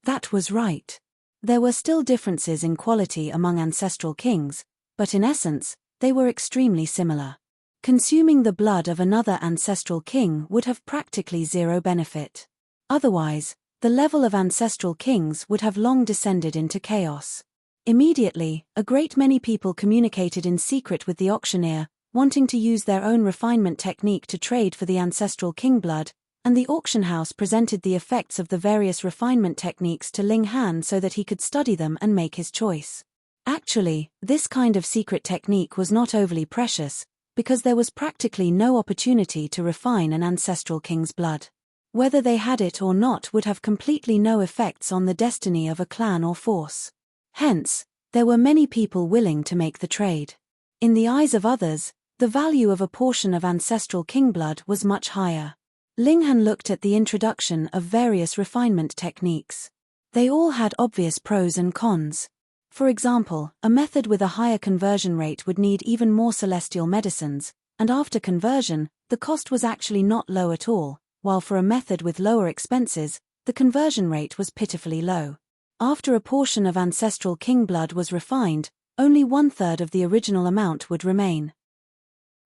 That was right. There were still differences in quality among ancestral kings, but in essence, they were extremely similar. Consuming the blood of another ancestral king would have practically zero benefit. Otherwise, the level of ancestral kings would have long descended into chaos. Immediately, a great many people communicated in secret with the auctioneer, wanting to use their own refinement technique to trade for the ancestral king blood, and the auction house presented the effects of the various refinement techniques to Ling Han so that he could study them and make his choice. Actually, this kind of secret technique was not overly precious, because there was practically no opportunity to refine an ancestral king's blood. Whether they had it or not would have completely no effects on the destiny of a clan or force. Hence, there were many people willing to make the trade. In the eyes of others, the value of a portion of ancestral king blood was much higher. Linghan looked at the introduction of various refinement techniques. They all had obvious pros and cons. For example, a method with a higher conversion rate would need even more celestial medicines, and after conversion, the cost was actually not low at all, while for a method with lower expenses, the conversion rate was pitifully low. After a portion of ancestral king blood was refined, only 1/3 of the original amount would remain.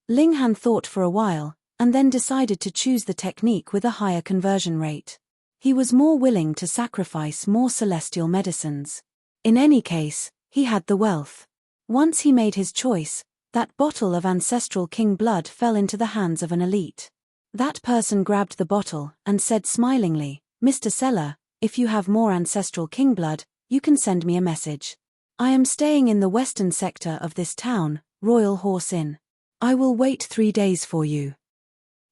Linghan thought for a while, and then decided to choose the technique with a higher conversion rate. He was more willing to sacrifice more celestial medicines. In any case, he had the wealth. Once he made his choice, that bottle of ancestral king blood fell into the hands of an elite. That person grabbed the bottle and said smilingly, "Mr. Seller, if you have more ancestral king blood, you can send me a message. I am staying in the western sector of this town, Royal Horse Inn. I will wait 3 days for you."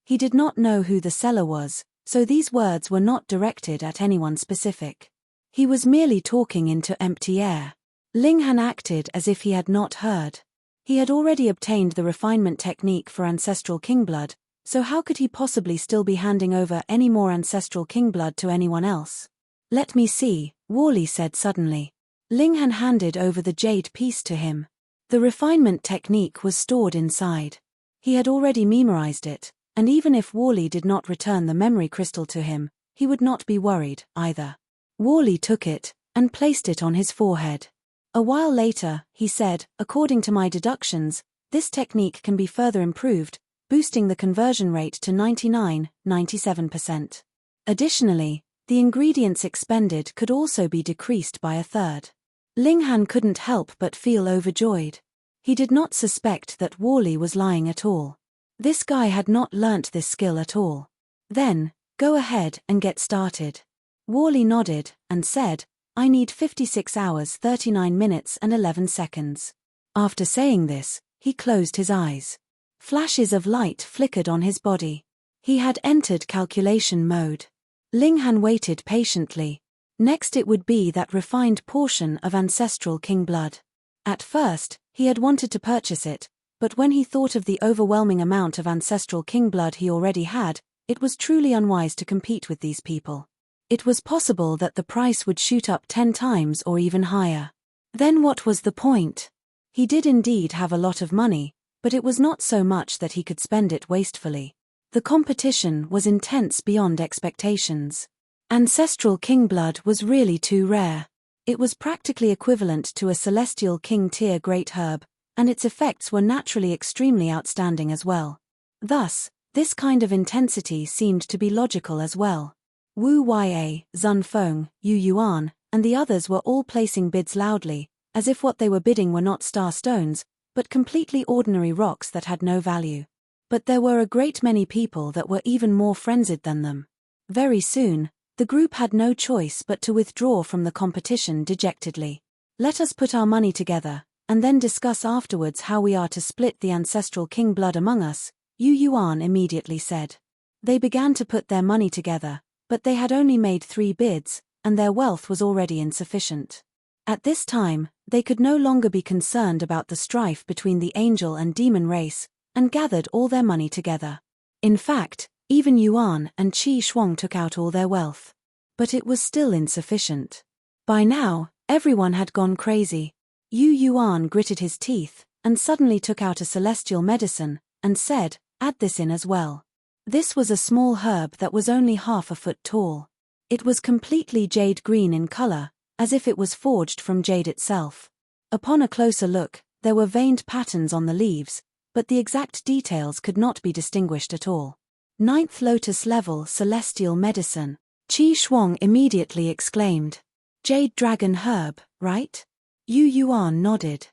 He did not know who the seller was, so these words were not directed at anyone specific. He was merely talking into empty air. Linghan acted as if he had not heard. He had already obtained the refinement technique for ancestral king blood, so how could he possibly still be handing over any more ancestral king blood to anyone else? "Let me see," Worley said suddenly. Linghan handed over the jade piece to him. The refinement technique was stored inside. He had already memorized it, and even if Worley did not return the memory crystal to him, he would not be worried, either. Worley took it, and placed it on his forehead. A while later, he said, "According to my deductions, this technique can be further improved, boosting the conversion rate to 99–97%. Additionally, the ingredients expended could also be decreased by 1/3. Linghan couldn't help but feel overjoyed. He did not suspect that Worley was lying at all. This guy had not learnt this skill at all. "Then, go ahead and get started." Worley nodded, and said, "I need 56 hours 39 minutes and 11 seconds. After saying this, he closed his eyes. Flashes of light flickered on his body. He had entered calculation mode. Linghan waited patiently. Next it would be that refined portion of ancestral king blood. At first, he had wanted to purchase it, but when he thought of the overwhelming amount of ancestral king blood he already had, it was truly unwise to compete with these people. It was possible that the price would shoot up 10 times or even higher. Then what was the point? He did indeed have a lot of money, but it was not so much that he could spend it wastefully. The competition was intense beyond expectations. Ancestral king blood was really too rare. It was practically equivalent to a celestial king tier great herb, and its effects were naturally extremely outstanding as well. Thus, this kind of intensity seemed to be logical as well. Wu Ya, Zun Feng, Yu Yuan, and the others were all placing bids loudly, as if what they were bidding were not star stones, but completely ordinary rocks that had no value. But there were a great many people that were even more frenzied than them. Very soon, the group had no choice but to withdraw from the competition dejectedly. "Let us put our money together, and then discuss afterwards how we are to split the ancestral king blood among us," Yu Yuan immediately said. They began to put their money together, but they had only made 3 bids, and their wealth was already insufficient. At this time, they could no longer be concerned about the strife between the angel and demon race, and gathered all their money together. In fact, even Yuan and Qi Shuang took out all their wealth. But it was still insufficient. By now, everyone had gone crazy. Yu Yuan gritted his teeth, and suddenly took out a celestial medicine, and said, "Add this in as well." This was a small herb that was only half a foot tall. It was completely jade green in color, as if it was forged from jade itself. Upon a closer look, there were veined patterns on the leaves, but the exact details could not be distinguished at all. 9th Lotus Level Celestial Medicine. Qi Shuang immediately exclaimed. "Jade Dragon Herb, right?" Yu Yuan nodded.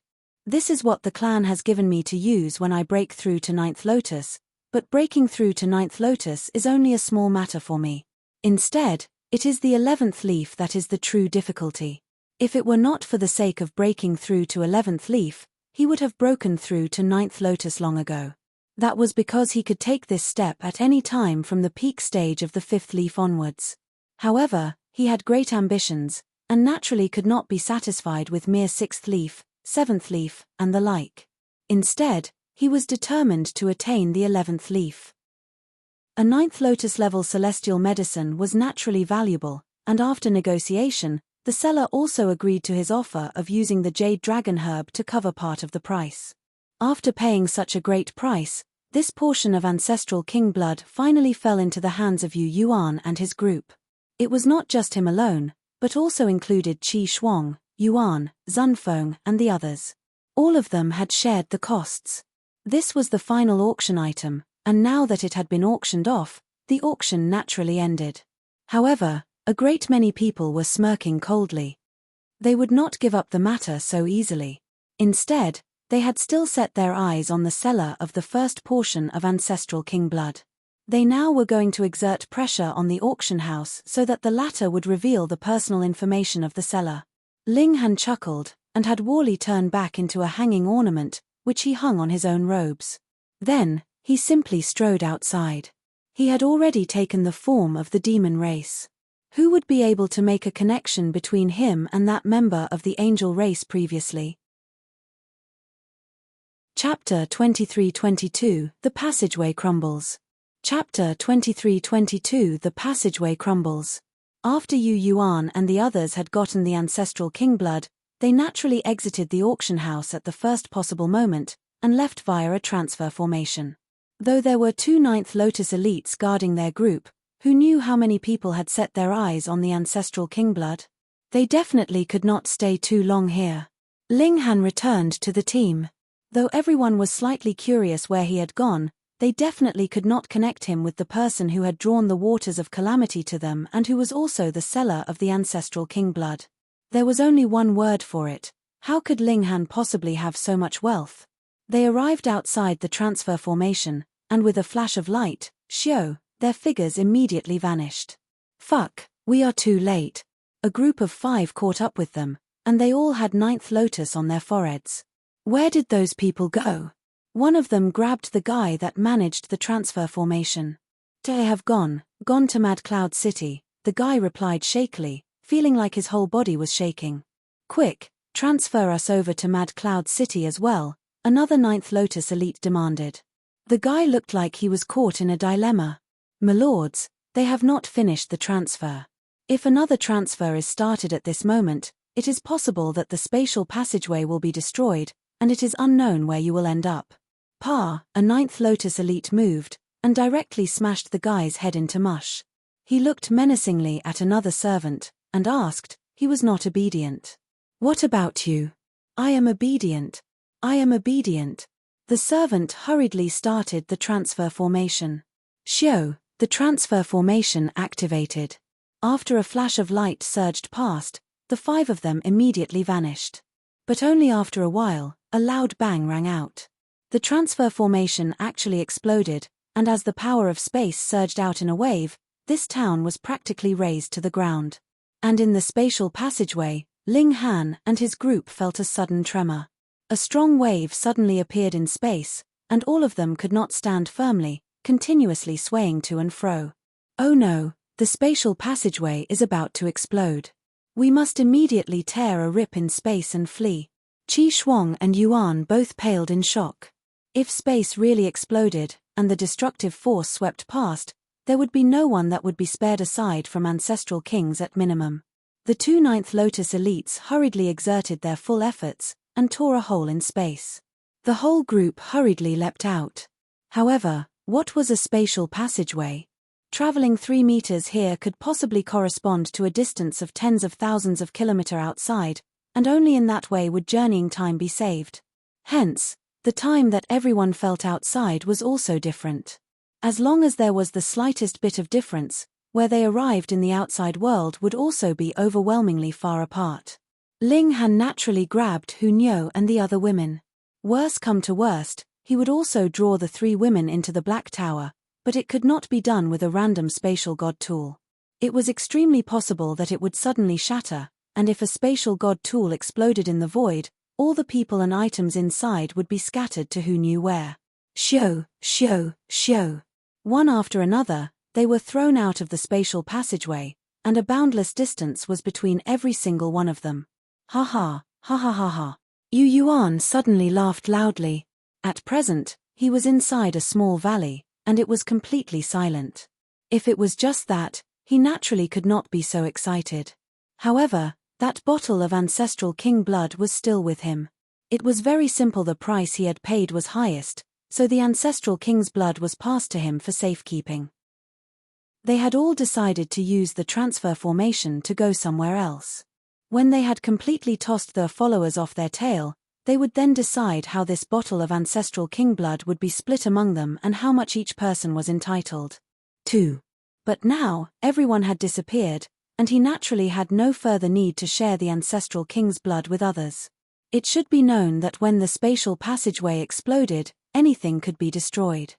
"This is what the clan has given me to use when I break through to 9th Lotus, but breaking through to 9th Lotus is only a small matter for me. Instead, it is the 11th leaf that is the true difficulty. If it were not for the sake of breaking through to 11th leaf, he would have broken through to 9th Lotus long ago. That was because he could take this step at any time from the peak stage of the fifth leaf onwards. However, he had great ambitions, and naturally could not be satisfied with mere sixth leaf, seventh leaf, and the like. Instead, he was determined to attain the 11th leaf. A ninth lotus-level celestial medicine was naturally valuable, and after negotiation, the seller also agreed to his offer of using the jade dragon herb to cover part of the price. After paying such a great price, this portion of ancestral king blood finally fell into the hands of Yu Yuan and his group. It was not just him alone, but also included Qi Shuang, Yuan, Zunfeng, and the others. All of them had shared the costs. This was the final auction item, and now that it had been auctioned off, the auction naturally ended. However, a great many people were smirking coldly. They would not give up the matter so easily. Instead, they had still set their eyes on the seller of the first portion of ancestral king blood. They now were going to exert pressure on the auction house so that the latter would reveal the personal information of the seller. Ling Han chuckled, and had Worley turn back into a hanging ornament, which he hung on his own robes. Then, he simply strode outside. He had already taken the form of the demon race. Who would be able to make a connection between him and that member of the angel race previously? Chapter 23-22, The Passageway Crumbles. Chapter 23-22, The Passageway Crumbles. After Yu Yuan and the others had gotten the ancestral king blood, they naturally exited the auction house at the first possible moment, and left via a transfer formation. Though there were two ninth Lotus elites guarding their group, who knew how many people had set their eyes on the ancestral king blood, they definitely could not stay too long here. Ling Han returned to the team. Though everyone was slightly curious where he had gone, they definitely could not connect him with the person who had drawn the waters of calamity to them and who was also the seller of the ancestral king blood. There was only one word for it: how could Ling Han possibly have so much wealth? They arrived outside the transfer formation, and with a flash of light, Xiao, their figures immediately vanished. Fuck, we are too late. A group of 5 caught up with them, and they all had ninth lotus on their foreheads. Where did those people go? One of them grabbed the guy that managed the transfer formation. They have gone to Mad Cloud City, the guy replied shakily, feeling like his whole body was shaking. Quick, transfer us over to Mad Cloud City as well, another ninth Lotus elite demanded. The guy looked like he was caught in a dilemma. My lords, they have not finished the transfer. If another transfer is started at this moment, it is possible that the spatial passageway will be destroyed, and it is unknown where you will end up. A ninth Lotus elite moved, and directly smashed the guy's head into mush. He looked menacingly at another servant, and asked, he was not obedient. What about you? I am obedient. I am obedient. The servant hurriedly started the transfer formation. Xiao, the transfer formation activated. After a flash of light surged past, the 5 of them immediately vanished. But only after a while, a loud bang rang out. The transfer formation actually exploded, and as the power of space surged out in a wave, this town was practically razed to the ground. And in the spatial passageway, Ling Han and his group felt a sudden tremor. A strong wave suddenly appeared in space, and all of them could not stand firmly, continuously swaying to and fro. Oh no, the spatial passageway is about to explode. We must immediately tear a rip in space and flee. Qi Shuang and Yuan both paled in shock. If space really exploded, and the destructive force swept past, there would be no one that would be spared aside from ancestral kings at minimum. The 2 ninth Lotus elites hurriedly exerted their full efforts, and tore a hole in space. The whole group hurriedly leapt out. However, what was a spatial passageway? Traveling 3 meters here could possibly correspond to a distance of tens of thousands of kilometers outside, and only in that way would journeying time be saved. Hence, the time that everyone felt outside was also different. As long as there was the slightest bit of difference, where they arrived in the outside world would also be overwhelmingly far apart. Ling Han naturally grabbed Hu Niu and the other women. Worse come to worst, he would also draw the 3 women into the Black Tower, but it could not be done with a random spatial god tool. It was extremely possible that it would suddenly shatter, and if a spatial god tool exploded in the void, all the people and items inside would be scattered to who knew where. Shio, shio, shio. One after another, they were thrown out of the spatial passageway, and a boundless distance was between every single one of them. Ha ha, ha ha ha ha. Yu Yuan suddenly laughed loudly. At present, he was inside a small valley, and it was completely silent. If it was just that, he naturally could not be so excited. However, that bottle of ancestral king blood was still with him. It was very simple, the price he had paid was highest, so the ancestral king's blood was passed to him for safekeeping. They had all decided to use the transfer formation to go somewhere else. When they had completely tossed their followers off their tail, they would then decide how this bottle of ancestral king blood would be split among them and how much each person was entitled to. But now, everyone had disappeared, and he naturally had no further need to share the ancestral king's blood with others. It should be known that when the spatial passageway exploded, anything could be destroyed.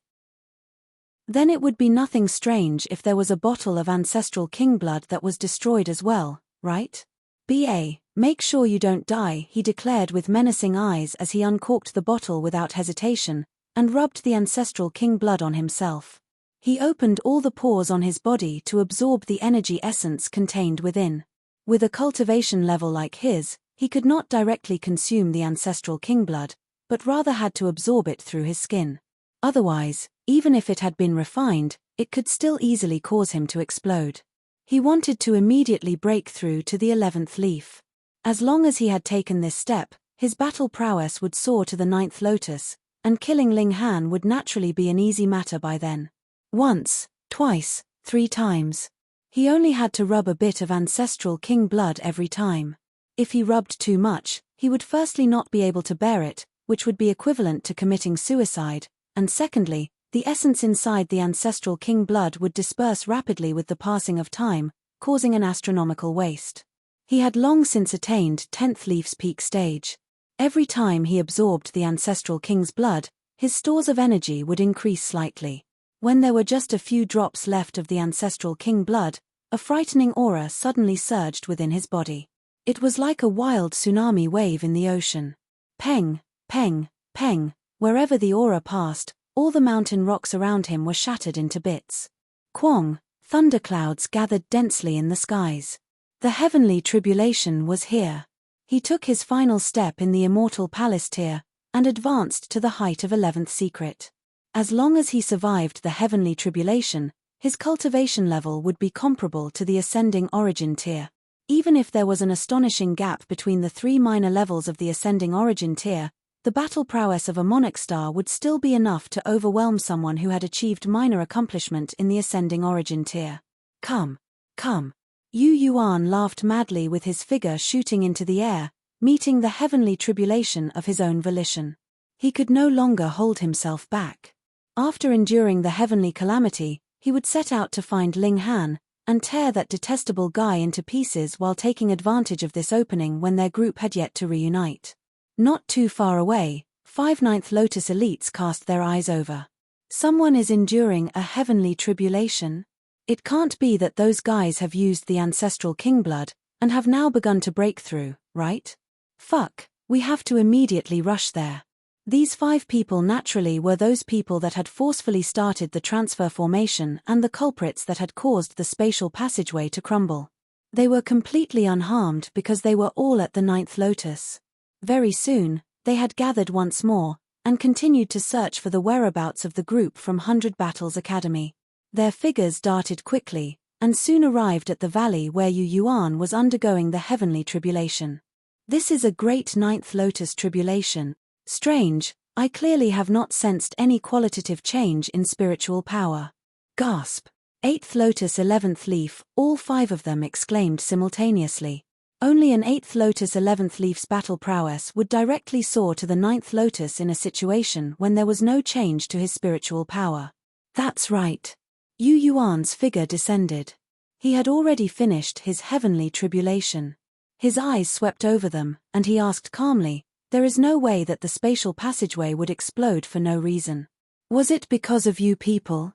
Then it would be nothing strange if there was a bottle of ancestral king blood that was destroyed as well, right? "B.A., make sure you don't die," he declared with menacing eyes as he uncorked the bottle without hesitation, and rubbed the ancestral king blood on himself. He opened all the pores on his body to absorb the energy essence contained within. With a cultivation level like his, he could not directly consume the ancestral king blood, but rather had to absorb it through his skin. Otherwise, even if it had been refined, it could still easily cause him to explode. He wanted to immediately break through to the 11th leaf. As long as he had taken this step, his battle prowess would soar to the 9th lotus, and killing Ling Han would naturally be an easy matter by then. Once, twice, 3 times. He only had to rub a bit of ancestral king blood every time. If he rubbed too much, he would firstly not be able to bear it, which would be equivalent to committing suicide, and secondly, the essence inside the ancestral king blood would disperse rapidly with the passing of time, causing an astronomical waste. He had long since attained 10th leaf's peak stage. Every time he absorbed the ancestral king's blood, his stores of energy would increase slightly. When there were just a few drops left of the ancestral king blood, a frightening aura suddenly surged within his body. It was like a wild tsunami wave in the ocean. Peng, peng, peng, wherever the aura passed, all the mountain rocks around him were shattered into bits. Quang, thunderclouds gathered densely in the skies. The heavenly tribulation was here. He took his final step in the immortal palace tier, and advanced to the height of 11th secret. As long as he survived the heavenly tribulation, his cultivation level would be comparable to the ascending origin tier. Even if there was an astonishing gap between the 3 minor levels of the ascending origin tier, the battle prowess of a monarch star would still be enough to overwhelm someone who had achieved minor accomplishment in the ascending origin tier. Come, come. Yu Yuan laughed madly with his figure shooting into the air, meeting the heavenly tribulation of his own volition. He could no longer hold himself back. After enduring the heavenly calamity, he would set out to find Ling Han, and tear that detestable guy into pieces while taking advantage of this opening when their group had yet to reunite. Not too far away, 5 9th Lotus elites cast their eyes over. Someone is enduring a heavenly tribulation? It can't be that those guys have used the ancestral king blood, and have now begun to break through, right? Fuck, we have to immediately rush there. These 5 people naturally were those people that had forcefully started the transfer formation and the culprits that had caused the spatial passageway to crumble. They were completely unharmed because they were all at the 9th lotus. Very soon, they had gathered once more, and continued to search for the whereabouts of the group from 100 Battles Academy. Their figures darted quickly, and soon arrived at the valley where Yu Yuan was undergoing the heavenly tribulation. This is a great 9th lotus tribulation. Strange, I clearly have not sensed any qualitative change in spiritual power. Gasp. 8th lotus 11th leaf, all 5 of them exclaimed simultaneously. Only an 8th lotus 11th leaf's battle prowess would directly soar to the 9th lotus in a situation when there was no change to his spiritual power. That's right. Yu Yuan's figure descended. He had already finished his heavenly tribulation. His eyes swept over them, and he asked calmly, "There is no way that the spatial passageway would explode for no reason. Was it because of you people?"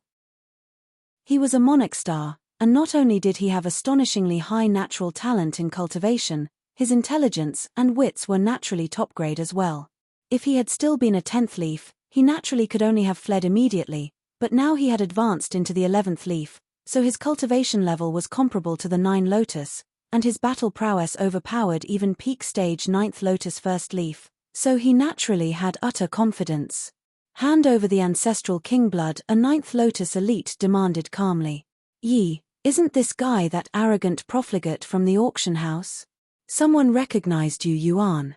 He was a monarch star, and not only did he have astonishingly high natural talent in cultivation, his intelligence and wits were naturally top grade as well. If he had still been a 10th leaf, He naturally could only have fled immediately, but now he had advanced into the 11th leaf, so his cultivation level was comparable to the 9 lotus, and his battle prowess overpowered even peak stage 9th lotus first leaf, so he naturally had utter confidence. Hand over the ancestral king blood, a 9th lotus elite demanded calmly. Yi, isn't this guy that arrogant profligate from the auction house? Someone recognized you, Yuan.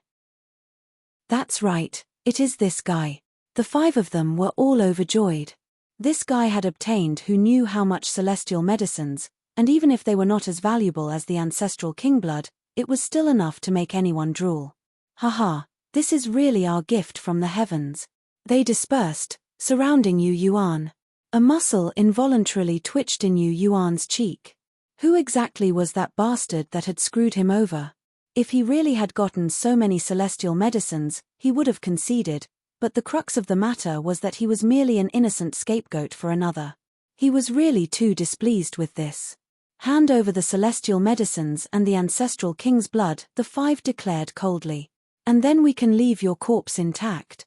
That's right, it is this guy. The 5 of them were all overjoyed. This guy had obtained who knew how much celestial medicines, and even if they were not as valuable as the ancestral king blood, it was still enough to make anyone drool. Haha, this is really our gift from the heavens. They dispersed, surrounding Yu Yuan. A muscle involuntarily twitched in Yu Yuan's cheek. Who exactly was that bastard that had screwed him over? If he really had gotten so many celestial medicines, he would have conceded, but the crux of the matter was that he was merely an innocent scapegoat for another. He was really too displeased with this. Hand over the celestial medicines and the ancestral king's blood, the 5 declared coldly. And then we can leave your corpse intact.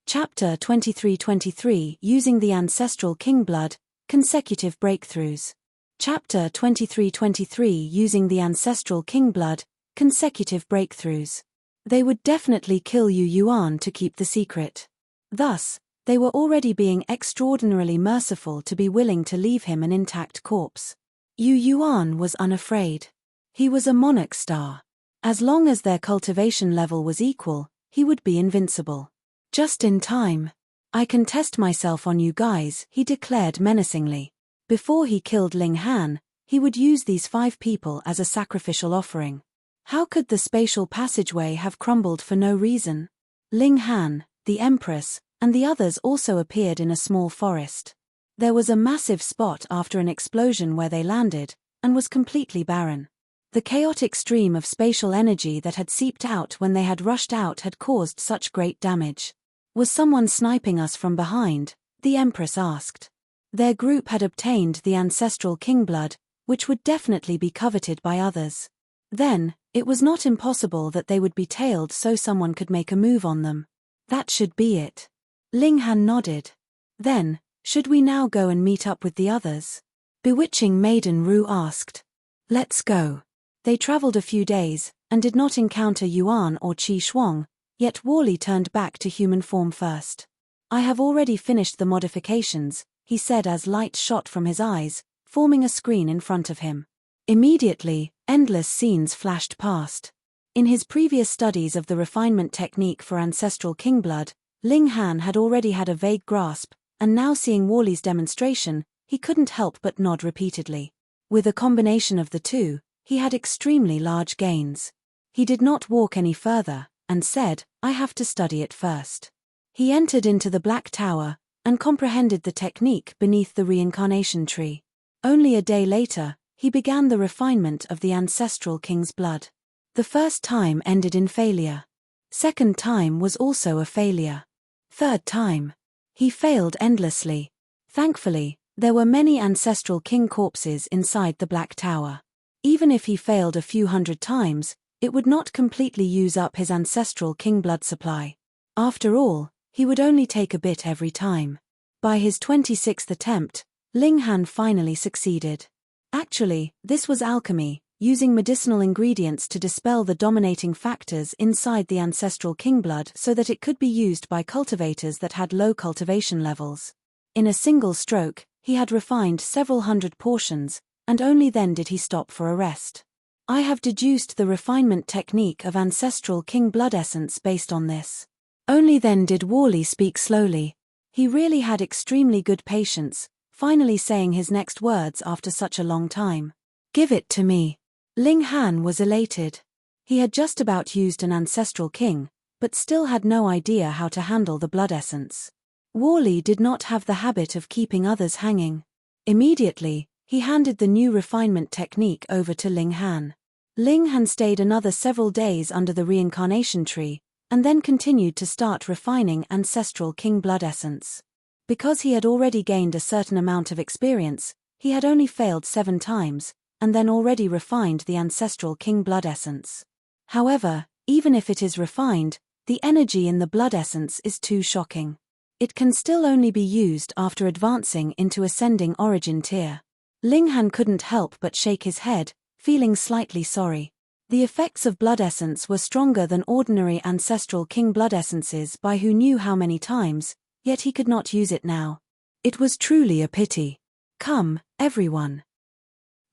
Chapter 23-23 Using the Ancestral King Blood, Consecutive Breakthroughs. Chapter 23-23 Using the Ancestral King Blood, Consecutive Breakthroughs. They would definitely kill Yu Yuan to keep the secret. Thus, they were already being extraordinarily merciful to be willing to leave him an intact corpse. Yu Yuan was unafraid. He was a monarch star. As long as their cultivation level was equal, he would be invincible. Just in time. I can test myself on you guys, he declared menacingly. Before he killed Ling Han, he would use these 5 people as a sacrificial offering. How could the spatial passageway have crumbled for no reason? Ling Han, the Empress, and the others also appeared in a small forest. There was a massive spot after an explosion where they landed, and was completely barren. The chaotic stream of spatial energy that had seeped out when they had rushed out had caused such great damage. Was someone sniping us from behind? The Empress asked. Their group had obtained the ancestral king blood, which would definitely be coveted by others. Then, it was not impossible that they would be tailed so someone could make a move on them. That should be it. Ling Han nodded. Then, should we now go and meet up with the others? Bewitching Maiden Ru asked. Let's go. They traveled a few days, and did not encounter Yuan or Qi Shuang, yet Wally turned back to human form first. I have already finished the modifications, he said as light shot from his eyes, forming a screen in front of him. Immediately, endless scenes flashed past. In his previous studies of the refinement technique for ancestral king blood, Ling Han had already had a vague grasp, and now seeing Wally's demonstration, he couldn't help but nod repeatedly. With a combination of the two, he had extremely large gains. He did not walk any further, and said, I have to study it first. He entered into the Black Tower, and comprehended the technique beneath the reincarnation tree. Only a day later, he began the refinement of the ancestral king's blood. The first time ended in failure. Second time was also a failure. Third time. He failed endlessly. Thankfully, there were many ancestral king corpses inside the Black Tower. Even if he failed a few hundred times, it would not completely use up his ancestral king blood supply. After all, he would only take a bit every time. By his 26th attempt, Ling Han finally succeeded. Actually, this was alchemy, using medicinal ingredients to dispel the dominating factors inside the ancestral king blood so that it could be used by cultivators that had low cultivation levels. In a single stroke, he had refined several hundred portions, and only then did he stop for a rest. I have deduced the refinement technique of ancestral king blood essence based on this. Only then did Wally speak slowly. He really had extremely good patience, finally saying his next words after such a long time. Give it to me. Ling Han was elated. He had just about used an ancestral king, but still had no idea how to handle the blood essence. Wally did not have the habit of keeping others hanging. Immediately, he handed the new refinement technique over to Ling Han. Ling Han stayed another several days under the reincarnation tree, and then continued to start refining ancestral king blood essence. Because he had already gained a certain amount of experience, he had only failed 7 times, and then already refined the ancestral king blood essence. However, even if it is refined, The energy in the blood essence is too shocking. It can still only be used after advancing into ascending origin tier. Ling Han couldn't help but shake his head, feeling slightly sorry. The effects of blood essence were stronger than ordinary ancestral king blood essences by who knew how many times, yet he could not use it now. It was truly a pity. Come, everyone.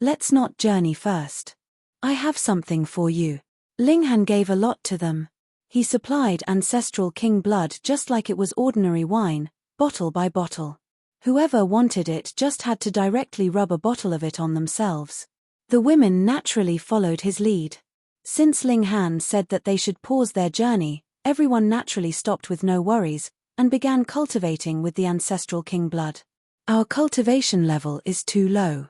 Let's not journey first. I have something for you. Ling Han gave a lot to them. He supplied ancestral king blood just like it was ordinary wine, bottle by bottle. Whoever wanted it just had to directly rub a bottle of it on themselves. The women naturally followed his lead. Since Ling Han said that they should pause their journey, everyone naturally stopped with no worries, and began cultivating with the ancestral king blood. Our cultivation level is too low.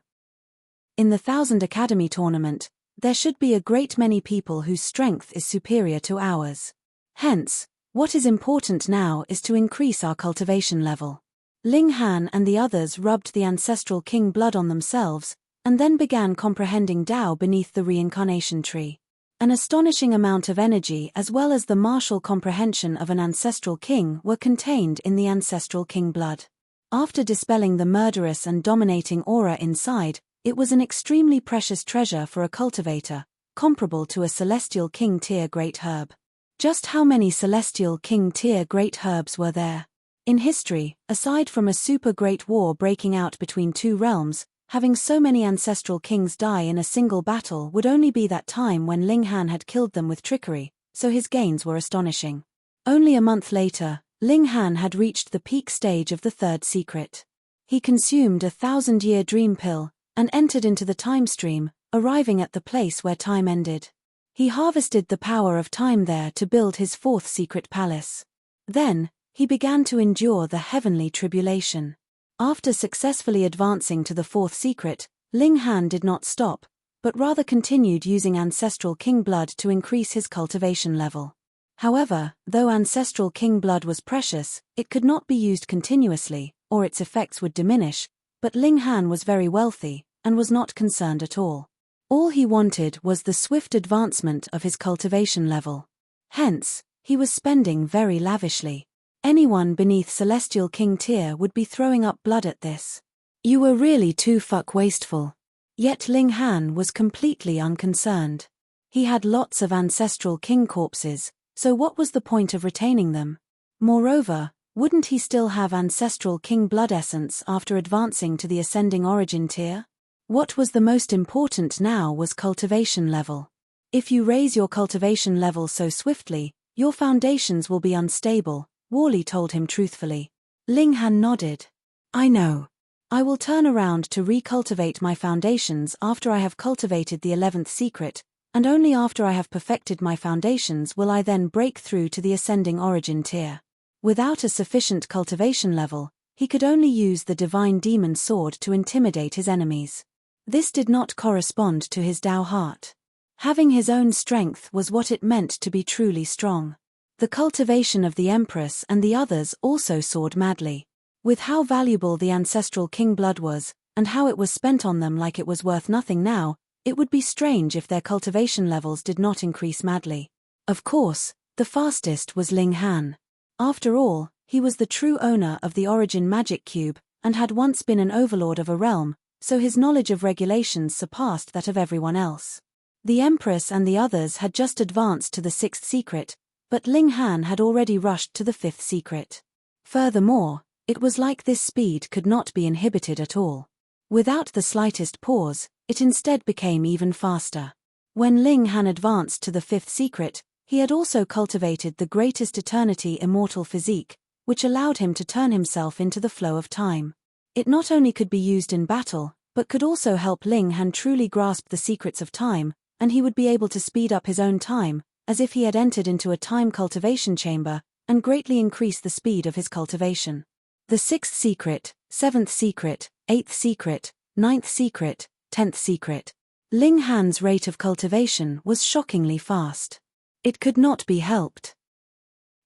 In the 1000 Academy tournament, there should be a great many people whose strength is superior to ours. Hence, what is important now is to increase our cultivation level. Ling Han and the others rubbed the ancestral king blood on themselves, and then began comprehending Tao beneath the reincarnation tree. An astonishing amount of energy as well as the martial comprehension of an ancestral king were contained in the ancestral king blood. After dispelling the murderous and dominating aura inside, it was an extremely precious treasure for a cultivator, comparable to a celestial king tier great herb. Just how many celestial king tier great herbs were there? In history, aside from a super great war breaking out between two realms, having so many ancestral kings die in a single battle would only be that time when Ling Han had killed them with trickery, so his gains were astonishing. Only a month later, Ling Han had reached the peak stage of the third secret. He consumed a 1000-year dream pill, and entered into the time stream, arriving at the place where time ended. He harvested the power of time there to build his fourth secret palace. Then, he began to endure the heavenly tribulation. After successfully advancing to the fourth secret, Ling Han did not stop, but rather continued using ancestral king blood to increase his cultivation level. However, though ancestral king blood was precious, it could not be used continuously, or its effects would diminish, but Ling Han was very wealthy, and was not concerned at all. All he wanted was the swift advancement of his cultivation level. Hence, he was spending very lavishly. Anyone beneath Celestial King tier would be throwing up blood at this. You were really too wasteful. Yet Ling Han was completely unconcerned. He had lots of ancestral king corpses, so what was the point of retaining them? Moreover, wouldn't he still have ancestral king blood essence after advancing to the ascending origin tier? What was the most important now was cultivation level. If you raise your cultivation level so swiftly, your foundations will be unstable, Wally told him truthfully. Ling Han nodded. I know. I will turn around to recultivate my foundations after I have cultivated the 11th secret, and only after I have perfected my foundations will I then break through to the ascending origin tier. Without a sufficient cultivation level, he could only use the divine demon sword to intimidate his enemies. This did not correspond to his Tao heart. Having his own strength was what it meant to be truly strong. The cultivation of the Empress and the others also soared madly. With how valuable the ancestral king blood was, and how it was spent on them like it was worth nothing now, it would be strange if their cultivation levels did not increase madly. Of course, the fastest was Ling Han. After all, he was the true owner of the Origin Magic Cube, and had once been an overlord of a realm, so his knowledge of regulations surpassed that of everyone else. The Empress and the others had just advanced to the 6th secret, but Ling Han had already rushed to the 5th secret. Furthermore, it was like this speed could not be inhibited at all. Without the slightest pause, it instead became even faster. When Ling Han advanced to the 5th secret, he had also cultivated the greatest eternity immortal physique, which allowed him to turn himself into the flow of time. It not only could be used in battle, but could also help Ling Han truly grasp the secrets of time, and he would be able to speed up his own time, as if he had entered into a time cultivation chamber, and greatly increase the speed of his cultivation. The 6th secret, 7th secret, 8th secret, 9th secret, 10th secret. Ling Han's rate of cultivation was shockingly fast. It could not be helped.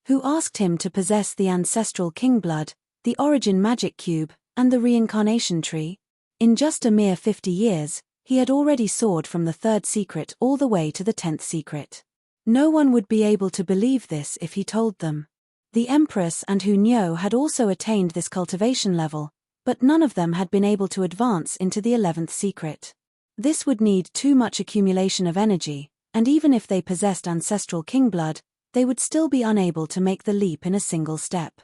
Who asked him to possess the ancestral king blood, the Origin Magic Cube, and the reincarnation tree? In just a mere 50 years, he had already soared from the 3rd secret all the way to the 10th secret. No one would be able to believe this if he told them. The Empress and Hu Niu had also attained this cultivation level, but none of them had been able to advance into the 11th secret. This would need too much accumulation of energy, and even if they possessed ancestral king blood, they would still be unable to make the leap in a single step.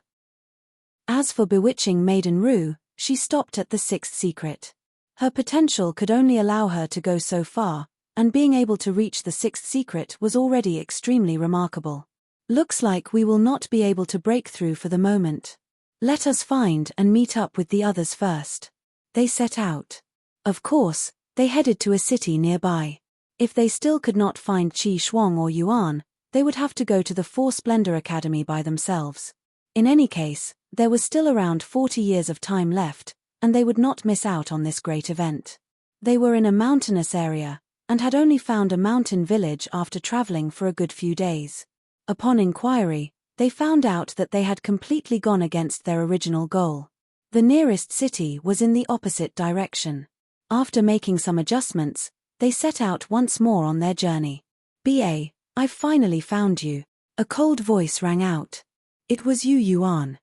As for bewitching Maiden Ru, she stopped at the 6th secret. Her potential could only allow her to go so far, and being able to reach the 6th secret was already extremely remarkable. Looks like we will not be able to break through for the moment. Let us find and meet up with the others first. They set out. Of course, they headed to a city nearby. If they still could not find Qi Shuang or Yuan, they would have to go to the Four Splendor Academy by themselves. In any case, there was still around 40 years of time left, and they would not miss out on this great event. They were in a mountainous area, and had only found a mountain village after traveling for a good few days. Upon inquiry, they found out that they had completely gone against their original goal. The nearest city was in the opposite direction. After making some adjustments, they set out once more on their journey. "BA, I've finally found you," a cold voice rang out. It was Yu Yuan.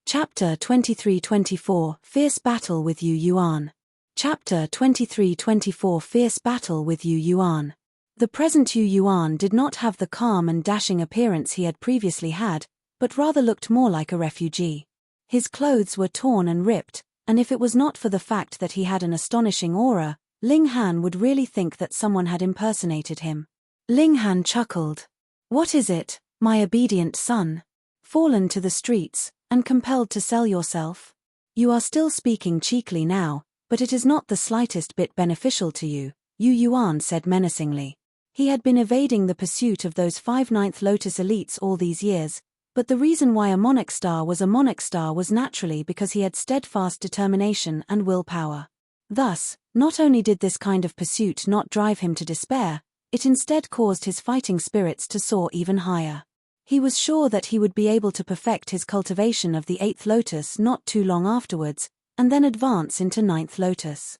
Chapter 23-24 Fierce Battle with Yu Yuan. Chapter 23-24 Fierce Battle with Yu Yuan. The present Yu Yuan did not have the calm and dashing appearance he had previously had, but rather looked more like a refugee. His clothes were torn and ripped, and if it was not for the fact that he had an astonishing aura, Ling Han would really think that someone had impersonated him. Ling Han chuckled. "What is it, my obedient son? Fallen to the streets, and compelled to sell yourself? You are still speaking cheekily now, but it is not the slightest bit beneficial to you," Yu Yuan said menacingly. He had been evading the pursuit of those 5 Ninth Lotus elites all these years, but the reason why a monarch star was naturally because he had steadfast determination and willpower. Thus, not only did this kind of pursuit not drive him to despair, it instead caused his fighting spirits to soar even higher. He was sure that he would be able to perfect his cultivation of the 8th Lotus not too long afterwards, and then advance into 9th Lotus.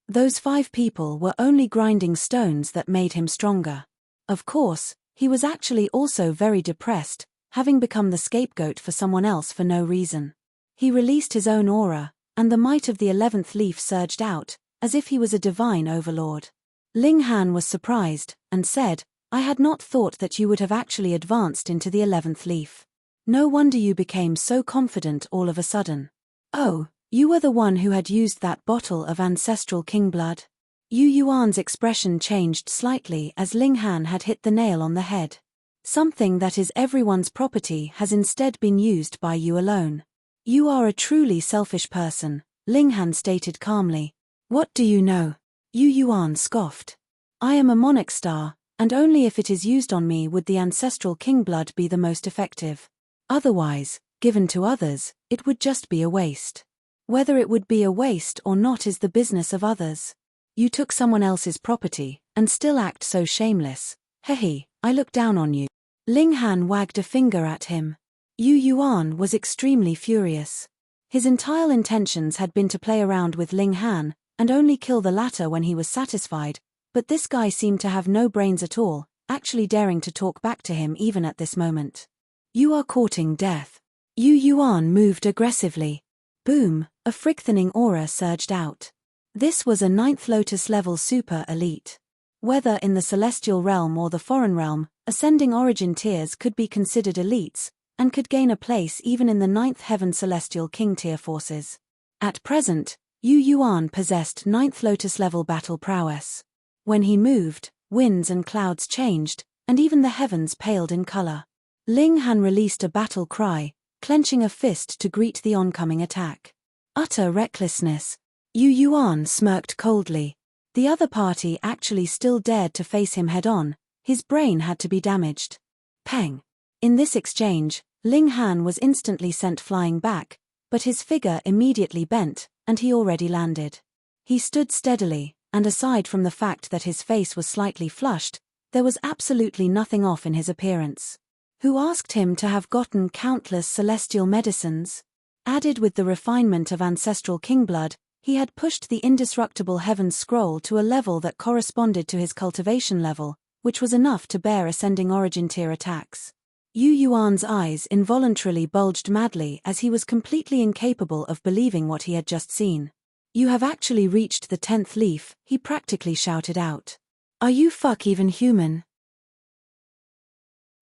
Those 5 people were only grinding stones that made him stronger. Of course, he was actually also very depressed, having become the scapegoat for someone else for no reason. He released his own aura, and the might of the 11th leaf surged out, as if he was a divine overlord. Ling Han was surprised, and said, "I had not thought that you would have actually advanced into the 11th leaf. No wonder you became so confident all of a sudden. Oh, you were the one who had used that bottle of ancestral king blood?" Yu Yuan's expression changed slightly as Ling Han had hit the nail on the head. "Something that is everyone's property has instead been used by you alone. You are a truly selfish person," Ling Han stated calmly. "What do you know?" Yu Yuan scoffed. "I am a monarch star, and only if it is used on me would the ancestral king blood be the most effective. Otherwise, given to others, it would just be a waste. Whether it would be a waste or not is the business of others. You took someone else's property, and still act so shameless. Hehe, I look down on you." Ling Han wagged a finger at him. Yu Yuan was extremely furious. His entire intentions had been to play around with Ling Han, and only kill the latter when he was satisfied, but this guy seemed to have no brains at all, actually daring to talk back to him even at this moment. "You are courting death." Yu Yuan moved aggressively. Boom, a frightening aura surged out. This was a 9th Lotus level super elite. Whether in the celestial realm or the foreign realm, ascending origin tiers could be considered elites, and could gain a place even in the 9th heaven celestial king tier forces. At present, Yu Yuan possessed 9th Lotus level battle prowess. When he moved, winds and clouds changed, and even the heavens paled in color. Ling Han released a battle cry, clenching a fist to greet the oncoming attack. Utter recklessness. Yu Yuan smirked coldly. The other party actually still dared to face him head-on. His brain had to be damaged. Peng. In this exchange, Ling Han was instantly sent flying back, but his figure immediately bent, and he already landed. He stood steadily, and aside from the fact that his face was slightly flushed, there was absolutely nothing off in his appearance. Who asked him to have gotten countless celestial medicines? Added with the refinement of ancestral king blood, He had pushed the indestructible Heaven's Scroll to a level that corresponded to his cultivation level, which was enough to bear ascending origin tier attacks. Yu Yuan's eyes involuntarily bulged madly as he was completely incapable of believing what he had just seen. "You have actually reached the 10th leaf," he practically shouted out. "Are you even human?"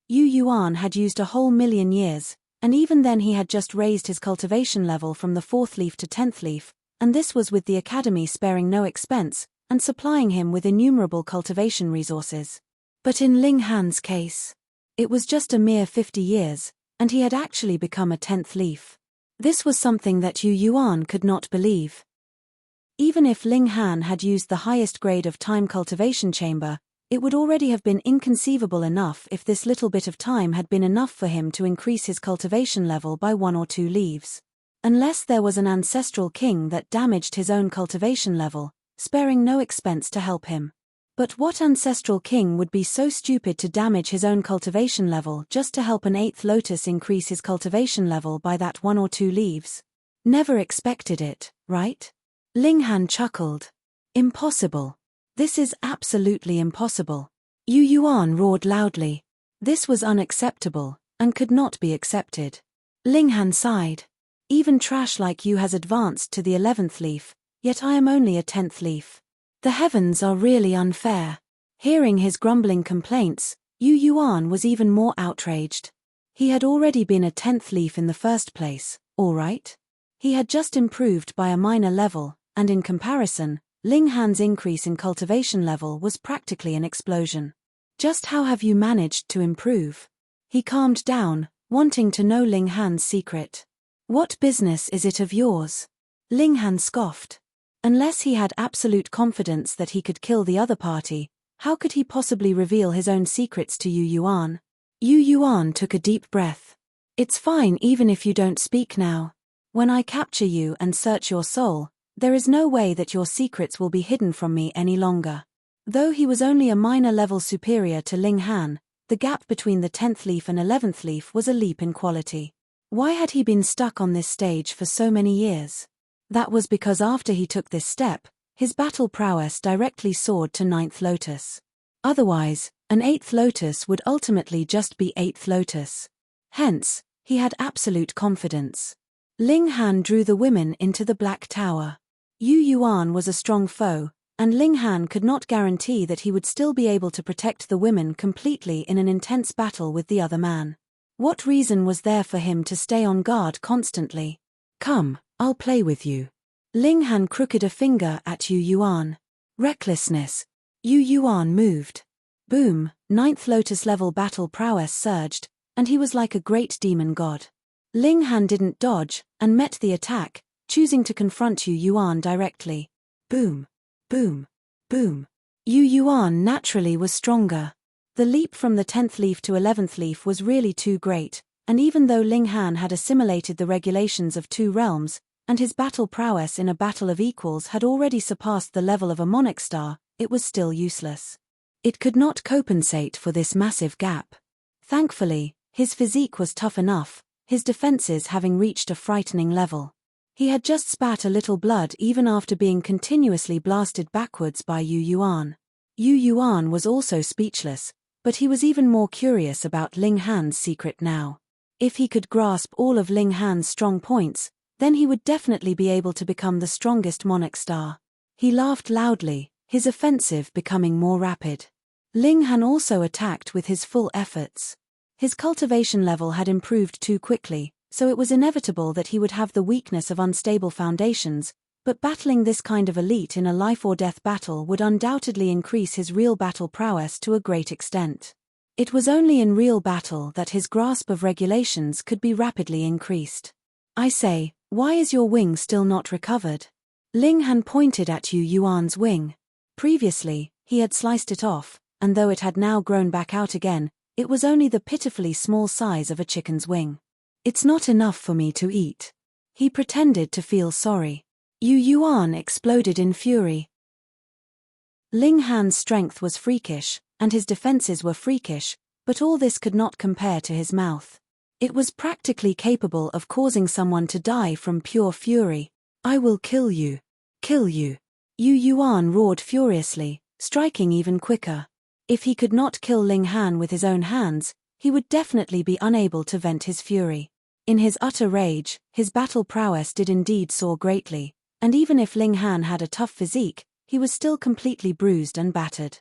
Yu Yuan had used a whole million years, and even then he had just raised his cultivation level from the 4th leaf to 10th leaf, and this was with the academy sparing no expense, and supplying him with innumerable cultivation resources. But in Ling Han's case, it was just a mere 50 years, and he had actually become a 10th leaf. This was something that Yu Yuan could not believe. Even if Ling Han had used the highest grade of time cultivation chamber, it would already have been inconceivable enough if this little bit of time had been enough for him to increase his cultivation level by 1 or 2 leaves. Unless there was an ancestral king that damaged his own cultivation level, sparing no expense to help him. But what ancestral king would be so stupid to damage his own cultivation level just to help an 8th lotus increase his cultivation level by that 1 or 2 leaves? Never expected it, right? Ling Han chuckled. Impossible. This is absolutely impossible. Yu Yuan roared loudly. This was unacceptable, and could not be accepted. Ling Han sighed. Even trash like you has advanced to the 11th leaf, yet I am only a 10th leaf. The heavens are really unfair. Hearing his grumbling complaints, Yu Yuan was even more outraged. He had already been a 10th leaf in the first place, all right? He had just improved by a minor level, and in comparison, Ling Han's increase in cultivation level was practically an explosion. Just how have you managed to improve? He calmed down, wanting to know Ling Han's secret. What business is it of yours? Ling Han scoffed. Unless he had absolute confidence that he could kill the other party, how could he possibly reveal his own secrets to Yu Yuan? Yu Yuan took a deep breath. It's fine even if you don't speak now. When I capture you and search your soul, there is no way that your secrets will be hidden from me any longer. Though he was only a minor level superior to Ling Han, the gap between the 10th leaf and 11th leaf was a leap in quality. Why had he been stuck on this stage for so many years? That was because after he took this step, his battle prowess directly soared to 9th lotus. Otherwise, an 8th lotus would ultimately just be 8th lotus. Hence, he had absolute confidence. Ling Han drew the women into the Black Tower. Yu Yuan was a strong foe, and Ling Han could not guarantee that he would still be able to protect the women completely in an intense battle with the other man. What reason was there for him to stay on guard constantly? Come, I'll play with you. Ling Han crooked a finger at Yu Yuan. Recklessness. Yu Yuan moved. Boom, 9th lotus level battle prowess surged, and he was like a great demon god. Ling Han didn't dodge, and met the attack, choosing to confront Yu Yuan directly. Boom, boom, boom. Yu Yuan naturally was stronger. The leap from the 10th leaf to 11th leaf was really too great, and even though Ling Han had assimilated the regulations of 2 realms, and his battle prowess in a battle of equals had already surpassed the level of a monarch star, it was still useless. It could not compensate for this massive gap. Thankfully, his physique was tough enough, his defenses having reached a frightening level. He had just spat a little blood even after being continuously blasted backwards by Yu Yuan. Yu Yuan was also speechless, but he was even more curious about Ling Han's secret now. If he could grasp all of Ling Han's strong points, then he would definitely be able to become the strongest monarch star. He laughed loudly, his offensive becoming more rapid. Ling Han also attacked with his full efforts. His cultivation level had improved too quickly, so it was inevitable that he would have the weakness of unstable foundations, but battling this kind of elite in a life-or-death battle would undoubtedly increase his real battle prowess to a great extent. It was only in real battle that his grasp of regulations could be rapidly increased. I say, why is your wing still not recovered? Ling Han pointed at Yu Yuan's wing. Previously, he had sliced it off, and though it had now grown back out again, it was only the pitifully small size of a chicken's wing. It's not enough for me to eat. He pretended to feel sorry. Yu Yuan exploded in fury. Ling Han's strength was freakish, and his defenses were freakish, but all this could not compare to his mouth. It was practically capable of causing someone to die from pure fury. I will kill you. Kill you. Yu Yuan roared furiously, striking even quicker. If he could not kill Ling Han with his own hands, he would definitely be unable to vent his fury. In his utter rage, his battle prowess did indeed soar greatly, and even if Ling Han had a tough physique, he was still completely bruised and battered.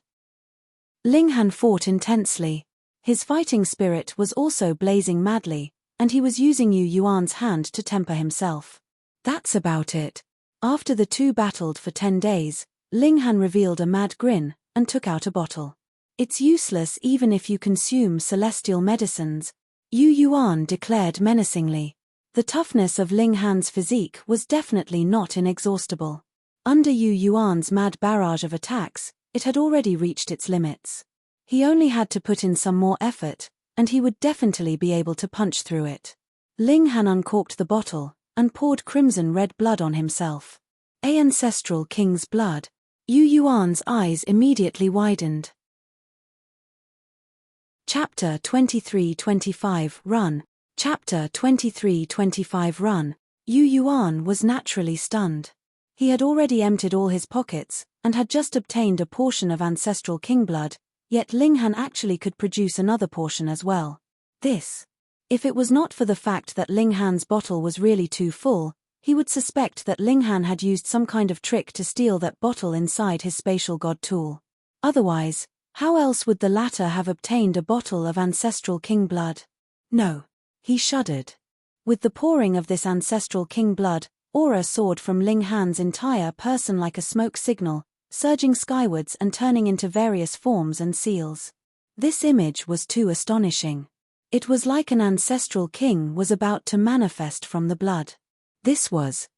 Ling Han fought intensely. His fighting spirit was also blazing madly, and he was using Yu Yuan's hand to temper himself. That's about it. After the two battled for 10 days, Ling Han revealed a mad grin and took out a bottle. It's useless even if you consume celestial medicines, Yu Yuan declared menacingly. The toughness of Ling Han's physique was definitely not inexhaustible. Under Yu Yuan's mad barrage of attacks, it had already reached its limits. He only had to put in some more effort, and he would definitely be able to punch through it. Ling Han uncorked the bottle and poured crimson red blood on himself. Ancestral King's blood. Yu Yuan's eyes immediately widened. Chapter 23-25 Run. Chapter 23-25 Run. Yu Yuan was naturally stunned. He had already emptied all his pockets, and had just obtained a portion of ancestral king blood, yet Ling Han actually could produce another portion as well. If it was not for the fact that Ling Han's bottle was really too full, he would suspect that Ling Han had used some kind of trick to steal that bottle inside his spatial god tool. Otherwise, how else would the latter have obtained a bottle of ancestral king blood? No. He shuddered. With the pouring of this ancestral king blood, aura soared from Ling Han's entire person like a smoke signal, surging skywards and turning into various forms and seals. This image was too astonishing. It was like an ancestral king was about to manifest from the blood. This was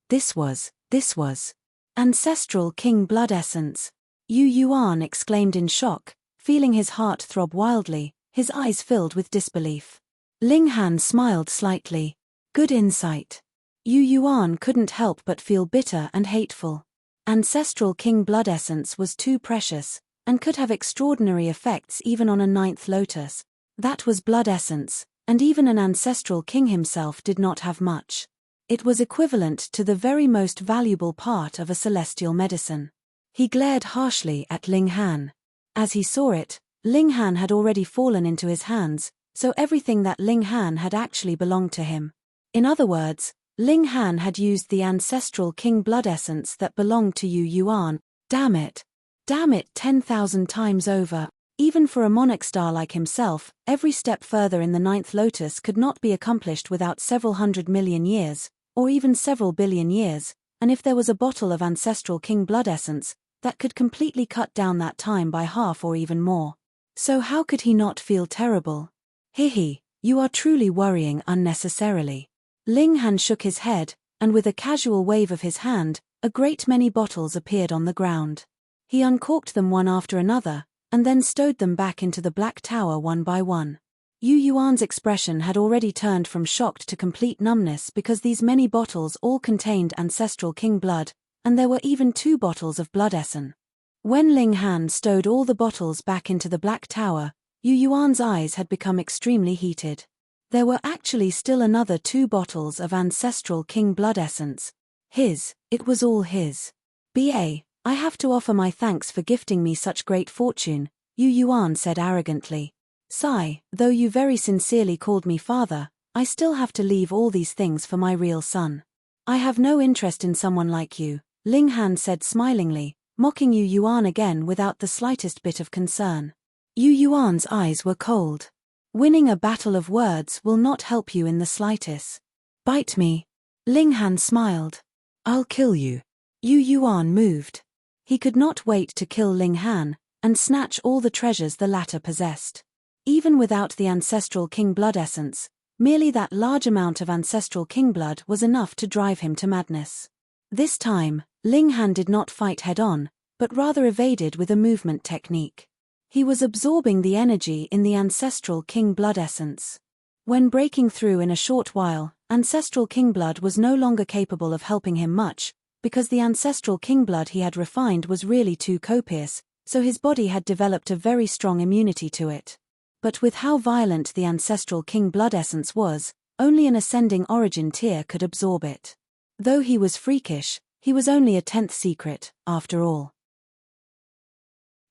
ancestral king blood essence. Yu Yuan exclaimed in shock, feeling his heart throb wildly, his eyes filled with disbelief. Ling Han smiled slightly. Good insight. Yu Yuan couldn't help but feel bitter and hateful. Ancestral king blood essence was too precious, and could have extraordinary effects even on a 9th lotus. That was blood essence, and even an ancestral king himself did not have much. It was equivalent to the very most valuable part of a celestial medicine. He glared harshly at Ling Han. As he saw it, Ling Han had already fallen into his hands, so everything that Ling Han had actually belonged to him. In other words, Ling Han had used the ancestral king blood essence that belonged to Yu Yuan. Damn it 10,000 times over. Even for a monarch star like himself, every step further in the 9th lotus could not be accomplished without several 100 million years, or even several billion years, and if there was a bottle of ancestral king blood essence, that could completely cut down that time by half or even more. So how could he not feel terrible? Hihi, you are truly worrying unnecessarily. Ling Han shook his head, and with a casual wave of his hand, a great many bottles appeared on the ground. He uncorked them one after another, and then stowed them back into the black tower one by one. Yu Yuan's expression had already turned from shocked to complete numbness because these many bottles all contained ancestral king blood, and there were even 2 bottles of blood essence. When Ling Han stowed all the bottles back into the black tower, Yu Yuan's eyes had become extremely heated. There were actually still another 2 bottles of ancestral king blood essence. It was all his. I have to offer my thanks for gifting me such great fortune, Yu Yuan said arrogantly. Sigh, though you very sincerely called me father, I still have to leave all these things for my real son. I have no interest in someone like you, Ling Han said smilingly, mocking Yu Yuan again without the slightest bit of concern. Yu Yuan's eyes were cold. Winning a battle of words will not help you in the slightest. Bite me. Ling Han smiled. I'll kill you. Yu Yuan moved. He could not wait to kill Ling Han, and snatch all the treasures the latter possessed. Even without the ancestral king blood essence, merely that large amount of ancestral king blood was enough to drive him to madness. This time, Ling Han did not fight head-on, but rather evaded with a movement technique. He was absorbing the energy in the ancestral king blood essence. When breaking through in a short while, ancestral king blood was no longer capable of helping him much, because the ancestral king blood he had refined was really too copious, so his body had developed a very strong immunity to it. But with how violent the ancestral king blood essence was, only an ascending origin tier could absorb it. Though he was freakish, He was only a 10th secret, after all.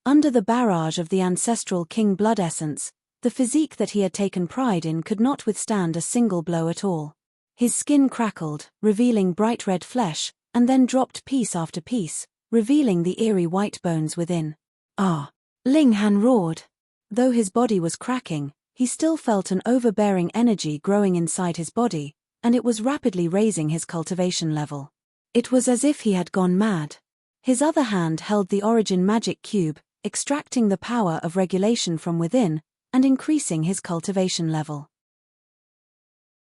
Under the barrage of the ancestral king blood essence, the physique that he had taken pride in could not withstand a single blow at all. His skin crackled, revealing bright red flesh, and then dropped piece after piece, revealing the eerie white bones within. Ah! Ling Han roared. Though his body was cracking, he still felt an overbearing energy growing inside his body, and it was rapidly raising his cultivation level. It was as if he had gone mad. His other hand held the origin magic cube, extracting the power of regulation from within, and increasing his cultivation level.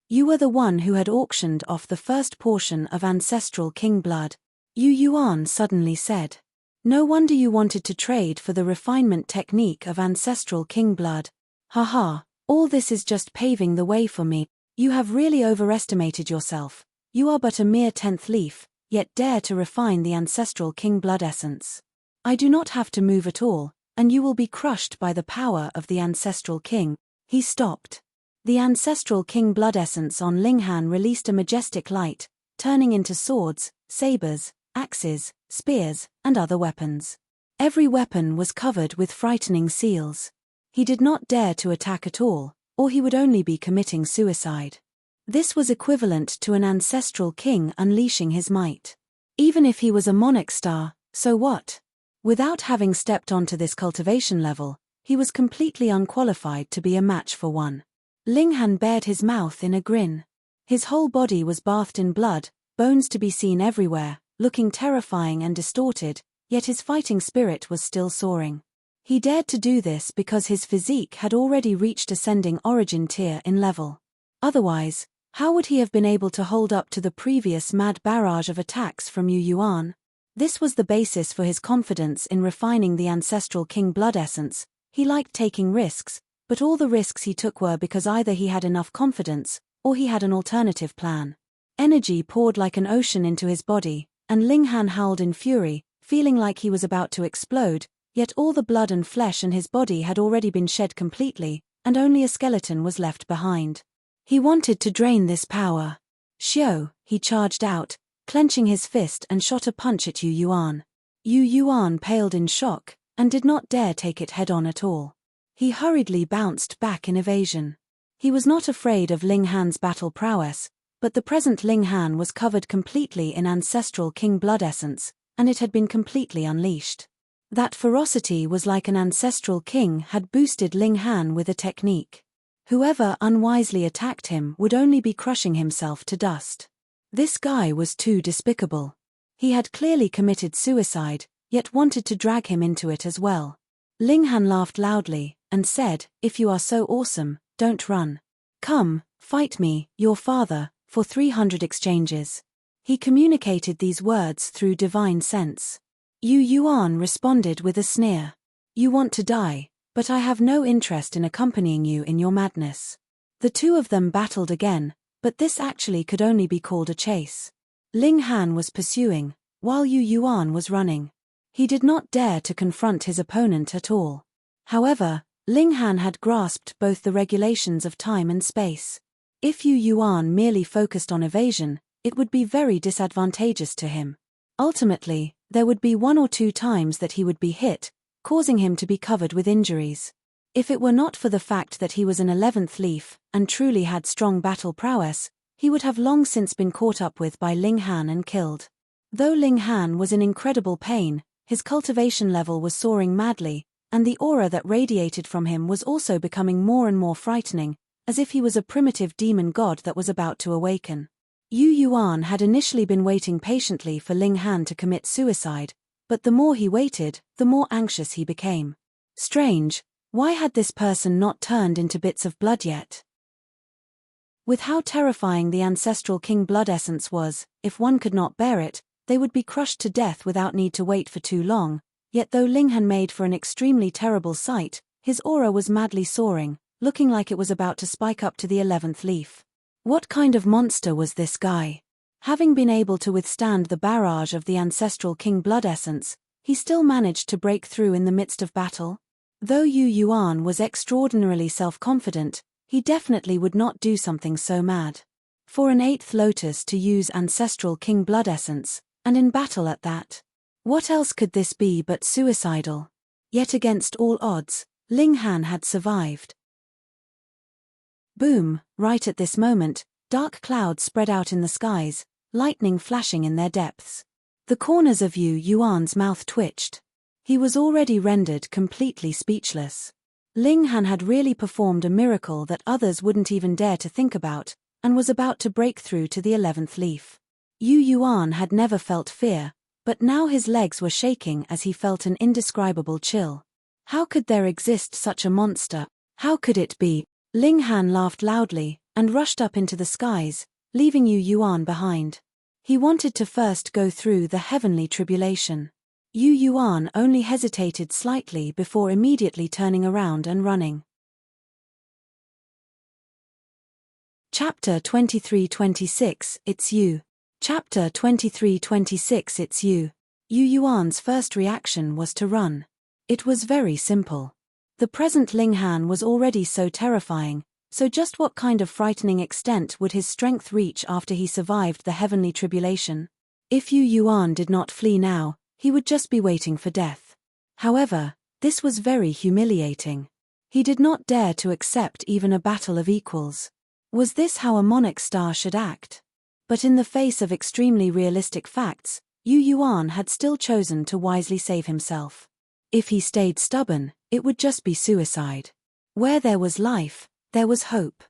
You were the one who had auctioned off the first portion of ancestral king blood, Yu Yuan suddenly said. No wonder you wanted to trade for the refinement technique of ancestral king blood. Haha, all this is just paving the way for me. You have really overestimated yourself. You are but a mere 10th leaf, yet dare to refine the ancestral king blood essence. I do not have to move at all, and you will be crushed by the power of the ancestral king. He stopped. The ancestral king blood essence on Ling Han released a majestic light, turning into swords, sabers, axes, spears, and other weapons. Every weapon was covered with frightening seals. He did not dare to attack at all, or he would only be committing suicide. This was equivalent to an ancestral king unleashing his might. Even if he was a monarch star, so what? Without having stepped onto this cultivation level, he was completely unqualified to be a match for one. Ling Han bared his mouth in a grin. His whole body was bathed in blood, bones to be seen everywhere, looking terrifying and distorted, yet his fighting spirit was still soaring. He dared to do this because his physique had already reached ascending origin tier in level. Otherwise, how would he have been able to hold up to the previous mad barrage of attacks from Yu Yuan? This was the basis for his confidence in refining the ancestral king blood essence. He liked taking risks, but all the risks he took were because either he had enough confidence, or he had an alternative plan. Energy poured like an ocean into his body, and Ling Han howled in fury, feeling like he was about to explode, yet all the blood and flesh in his body had already been shed completely, and only a skeleton was left behind. He wanted to drain this power. Xiao, he charged out, clenching his fist and shot a punch at Yu Yuan. Yu Yuan paled in shock, and did not dare take it head-on at all. He hurriedly bounced back in evasion. He was not afraid of Ling Han's battle prowess, but the present Ling Han was covered completely in ancestral king blood essence, and it had been completely unleashed. That ferocity was like an ancestral king had boosted Ling Han with a technique. Whoever unwisely attacked him would only be crushing himself to dust. This guy was too despicable. He had clearly committed suicide, yet wanted to drag him into it as well. Ling Han laughed loudly, and said, "If you are so awesome, don't run. Come, fight me, your father, for 300 exchanges." He communicated these words through divine sense. Yu Yuan responded with a sneer. "You want to die, but I have no interest in accompanying you in your madness." The two of them battled again, but this actually could only be called a chase. Ling Han was pursuing, while Yu Yuan was running. He did not dare to confront his opponent at all. However, Ling Han had grasped both the regulations of time and space. If Yu Yuan merely focused on evasion, it would be very disadvantageous to him. Ultimately, there would be 1 or 2 times that he would be hit, causing him to be covered with injuries. If it were not for the fact that he was an 11th leaf, and truly had strong battle prowess, he would have long since been caught up with by Ling Han and killed. Though Ling Han was in incredible pain, his cultivation level was soaring madly, and the aura that radiated from him was also becoming more and more frightening, as if he was a primitive demon god that was about to awaken. Yu Yuan had initially been waiting patiently for Ling Han to commit suicide, but the more he waited, the more anxious he became. Strange, why had this person not turned into bits of blood yet? With how terrifying the ancestral king blood essence was, if one could not bear it, they would be crushed to death without need to wait for too long, yet though Ling Han made for an extremely terrible sight, his aura was madly soaring, looking like it was about to spike up to the 11th leaf. What kind of monster was this guy? Having been able to withstand the barrage of the ancestral king blood essence, he still managed to break through in the midst of battle. Though Yu Yuan was extraordinarily self-confident, he definitely would not do something so mad. For an 8th lotus to use ancestral king blood essence, And in battle at that. What else could this be but suicidal? Yet against all odds, Ling Han had survived. Boom, right at this moment, dark clouds spread out in the skies, lightning flashing in their depths. The corners of Yu Yuan's mouth twitched. He was already rendered completely speechless. Ling Han had really performed a miracle that others wouldn't even dare to think about, and was about to break through to the 11th leaf. Yu Yuan had never felt fear, but now his legs were shaking as he felt an indescribable chill. How could there exist such a monster? How could it be? Ling Han laughed loudly, and rushed up into the skies, leaving Yu Yuan behind. He wanted to first go through the heavenly tribulation. Yu Yuan only hesitated slightly before immediately turning around and running. Chapter 23-26, It's You. Chapter 23-26, It's You. Yu Yuan's first reaction was to run. It was very simple. The present Ling Han was already so terrifying, so just what kind of frightening extent would his strength reach after he survived the heavenly tribulation? If Yu Yuan did not flee now, he would just be waiting for death. However, this was very humiliating. He did not dare to accept even a battle of equals. Was this how a monarch star should act? But in the face of extremely realistic facts, Yu Yuan had still chosen to wisely save himself. If he stayed stubborn, it would just be suicide. Where there was life, there was hope.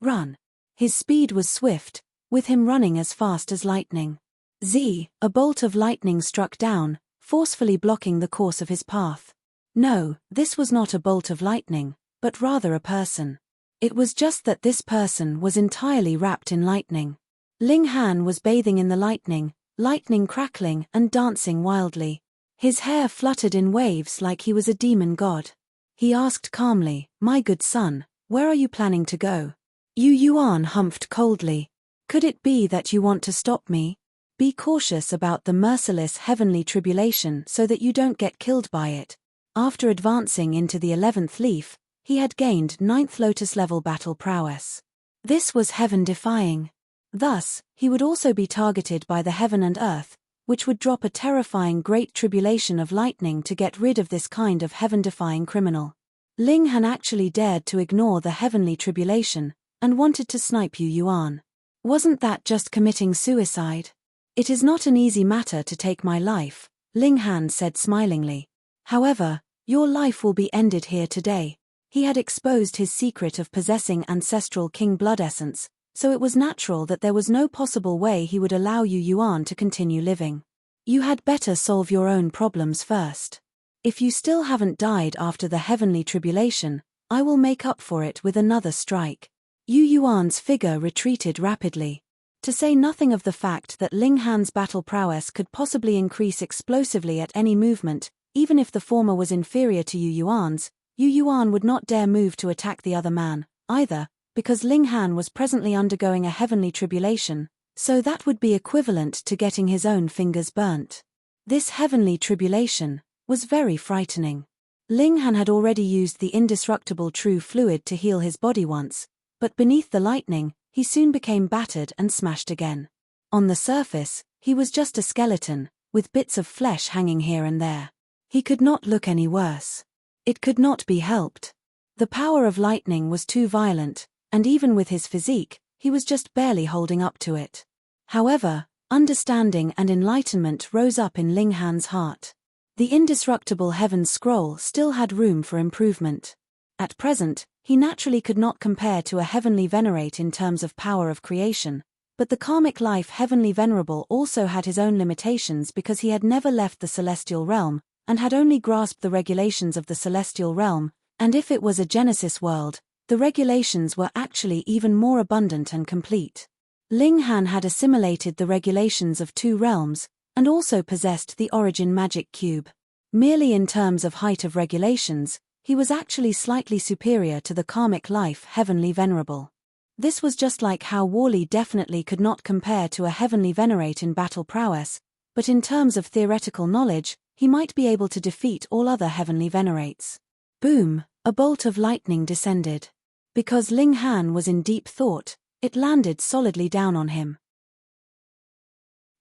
Run. His speed was swift, with him running as fast as lightning. A bolt of lightning struck down, forcefully blocking the course of his path. No, this was not a bolt of lightning, but rather a person. It was just that this person was entirely wrapped in lightning. Ling Han was bathing in the lightning crackling and dancing wildly. His hair fluttered in waves like he was a demon god. He asked calmly, "My good son, where are you planning to go?" Yu Yuan humphed coldly. "Could it be that you want to stop me? Be cautious about the merciless heavenly tribulation so that you don't get killed by it." After advancing into the 11th leaf, he had gained 9th lotus level battle prowess. This was heaven-defying. Thus, he would also be targeted by the heaven and earth, which would drop a terrifying great tribulation of lightning to get rid of this kind of heaven-defying criminal. Ling Han actually dared to ignore the heavenly tribulation, and wanted to snipe Yu Yuan. Wasn't that just committing suicide? "It is not an easy matter to take my life," Ling Han said smilingly. "However, your life will be ended here today." He had exposed his secret of possessing ancestral king blood essence, so it was natural that there was no possible way he would allow Yu Yuan to continue living. "You had better solve your own problems first. If you still haven't died after the heavenly tribulation, I will make up for it with another strike." Yu Yuan's figure retreated rapidly. To say nothing of the fact that Ling Han's battle prowess could possibly increase explosively at any movement, even if the former was inferior to Yu Yuan's, Yu Yuan would not dare move to attack the other man, either, because Ling Han was presently undergoing a heavenly tribulation, so that would be equivalent to getting his own fingers burnt. This heavenly tribulation was very frightening. Ling Han had already used the indestructible true fluid to heal his body once, but beneath the lightning, he soon became battered and smashed again. On the surface, he was just a skeleton, with bits of flesh hanging here and there. He could not look any worse. It could not be helped. The power of lightning was too violent, and even with his physique, he was just barely holding up to it. However, understanding and enlightenment rose up in Ling Han's heart. The indestructible heaven scroll still had room for improvement. At present, he naturally could not compare to a heavenly venerate in terms of power of creation, but the karmic life heavenly venerable also had his own limitations because he had never left the celestial realm, and had only grasped the regulations of the celestial realm, and if it was a Genesis world, the regulations were actually even more abundant and complete. Ling Han had assimilated the regulations of 2 realms, and also possessed the origin magic cube. Merely in terms of height of regulations, he was actually slightly superior to the karmic life heavenly venerable. This was just like how Wally definitely could not compare to a heavenly venerate in battle prowess, but in terms of theoretical knowledge, he might be able to defeat all other heavenly venerates. Boom, a bolt of lightning descended. Because Ling Han was in deep thought, it landed solidly down on him.